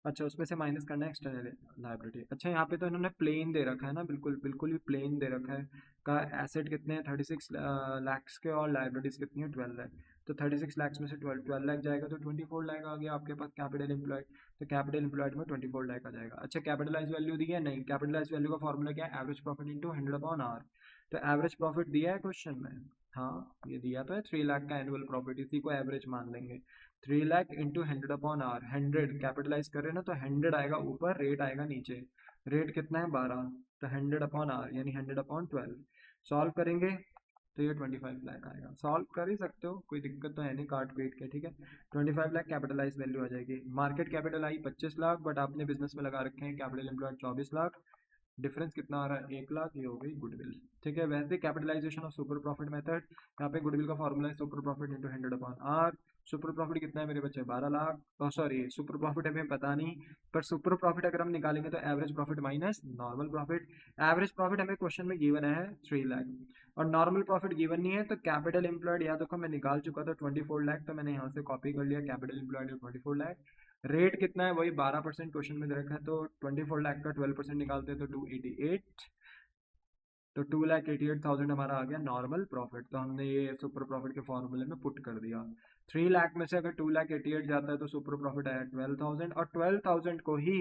अच्छा उसमें से माइनस करना है एक्सटर्नल लाइबिलिटी। अच्छा यहाँ पे तो इन्होंने प्लेन दे रखा है ना, बिल्कुल बिल्कुल ही प्लेन दे रखा है। का एसेट कितने हैं 36 लैक्स के, और लाइबिलिटीज कितनी है 12 लाख। तो 36 लैक्स में से 12 लाख जाएगा तो 24 लाख आ गया आपके पास कैपिटल एम्प्लॉयड। तो कैपिटल एम्प्लॉयड में 24 लाख आ जाएगा। अच्छा कैपिटलाइज वैल्यू दी है नहीं, कैपिटलाइज वैल्यू का फॉर्मूला क्या है, एवरेज प्रॉफिट इंटू 100/R। तो एवरेज प्रॉफिट दिया है क्वेश्चन में, हाँ ये दिया तो है 3 लाख का एनुअल प्रॉफिट, इसी को एवरेज मान लेंगे। 3 लाख इंटू 100/R, 100 कैपिटलाइज कर रहे हैं ना तो 100 आएगा ऊपर, रेट आएगा नीचे। रेट कितना है 12, तो 100/R यानी 100/12। सॉल्व करेंगे तो ये 25 लाख आएगा। सॉल्व कर ही सकते हो, कोई दिक्कत तो है नहीं काट पीट के। ठीक है, 25 लाख कैपिटलाइज वैल्यू आ जाएगी। Market capital I 25 lakh, but आपने बिजनेस में लगा रखे हैं कैपिटल एम्प्लॉयड 24 लाख। डिफरेंस कितना आ रहा है 1 लाख, ये हो गई गुडविल। ठीक है, वैसे capitalisation of super profit method, यहाँ पे गुडविल का फॉर्मूला है super profit into 100/R। Super profit कितना है मेरे बच्चे 12 लाख, सॉरी सुपर प्रॉफिट हमें पता नहीं, पर सुपर प्रॉफिट अगर हम निकालेंगे तो average profit minus normal profit. Average profit हमें क्वेश्चन में गिवन है 3 लाख, और नॉर्मल प्रॉफिट गिवन नहीं है। तो कैपिटल एम्प्लॉयड या देखो मैं निकाल चुका था 24 लाख, तो मैंने यहाँ से कॉपी कर लिया कैपिटल एम्प्लॉयड 24 लाख। रेट कितना है वही 12% क्वेश्चन में दे रखा है, तो 24 लाख का 12% निकालते हैं तो 288, तो 2,88,000 हमारा आ गया नॉर्मल प्रॉफिट। तो हमने ये सुपर प्रॉफिट के फॉर्मूले में पुट कर दिया। 3 लाख में से अगर 2,88,000 जाता है तो सुपर प्रॉफिट आया 12,000, और 12,000 को ही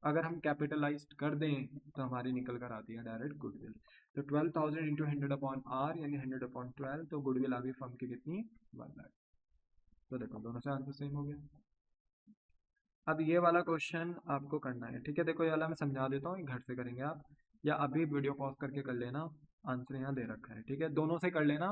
अगर हम कैपिटलाइज कर दें तो हमारी निकल कर आती है डायरेक्ट गुडविल। तो 12,000 इंटू 100/R यानी 100/12, तो गुडविल आ गई फर्म की कितनी 1 लाख। तो देखो दोनों से आंसर सेम हो गया। अब ये वाला क्वेश्चन आपको करना है। ठीक है, देखो ये वाला मैं समझा देता हूँ, घर से करेंगे आप, या अभी वीडियो पॉज करके कर लेना। आंसर यहाँ दे रखा है, ठीक है, दोनों से कर लेना,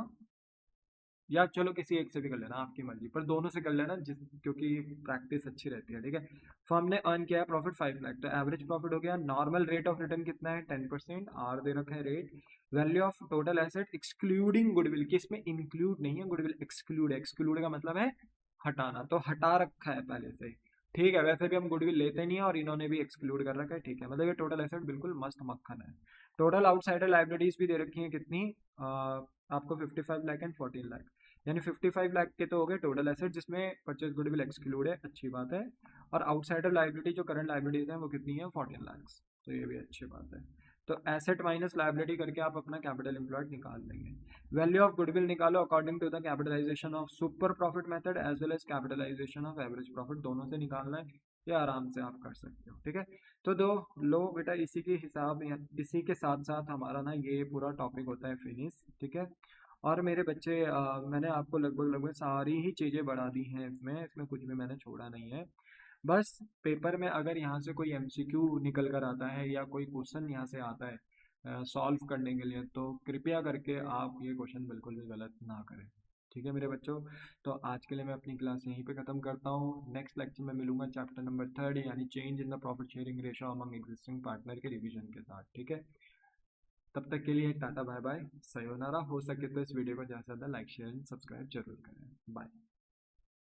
या चलो किसी एक से भी कर लेना, आपकी मर्जी, पर दोनों से कर लेना जिस, क्योंकि प्रैक्टिस अच्छी रहती है। ठीक है, फर्म ने अर्न किया है प्रॉफिट 5 लाख, तो एवरेज प्रॉफिट हो गया। नॉर्मल रेट ऑफ रिटर्न कितना है 10%, आर दे रखा है rate. Value of total asset excluding goodwill, कि इसमें इंक्लूड नहीं है गुडविल, एक्सक्लूड है। एक्सक्लूड का मतलब है हटाना, तो हटा रखा है पहले से। ठीक है, वैसे भी हम गुडविल लेते नहीं है और इन्होंने भी एक्सक्लूड कर रखा है। ठीक है, मतलब ये टोटल एसेट बिल्कुल मस्त मक्खन है। टोटल आउटसाइडर लाइबिलिटीज भी दे रखी है कितनी, आपको 55 लाख एंड 14 लाख, यानी 55 लाख के तो हो गए टोटल एसेट जिसमें परचेज गुडविल एक्सक्लूड है, अच्छी बात है। और आउटसाइडर लाइबिलिटी जो करंट लाइबिलिटीज है वो कितनी है 14 लाख, तो ये भी अच्छी बात है। तो एसेट माइनस लाइबिलिटी करके आप अपना कैपिटल एम्प्लॉयड निकाल लेंगे। वैल्यू ऑफ गुडविल निकालो according to the capitalisation of super profit method as well as capitalisation of average profit, दोनों से निकालना है, ये आराम से आप कर सकते हो। ठीक है, तो दो लो बेटा, इसी के हिसाब इसी के साथ साथ हमारा ना ये पूरा टॉपिक होता है फिनिश। ठीक है, और मेरे बच्चे मैंने आपको लगभग लगभग सारी ही चीज़ें बढ़ा दी हैं, इसमें इसमें कुछ भी मैंने छोड़ा नहीं है। बस पेपर में अगर यहाँ से कोई एमसीक्यू निकल कर आता है या कोई क्वेश्चन यहाँ से आता है सॉल्व करने के लिए, तो कृपया करके आप ये क्वेश्चन बिल्कुल भी गलत ना करें। ठीक है मेरे बच्चों, तो आज के लिए मैं अपनी क्लास यहीं पे ख़त्म करता हूँ। नेक्स्ट लेक्चर में मिलूंगा चैप्टर नंबर 3 यानी change in the profit sharing ratio among existing partner के रिवीजन के साथ। ठीक है, तब तक के लिए टाटा बाय बाय सयोनारा। हो सके तो इस वीडियो को ज़्यादा से ज़्यादा लाइक शेयर एंड सब्सक्राइब जरूर करें। बाय।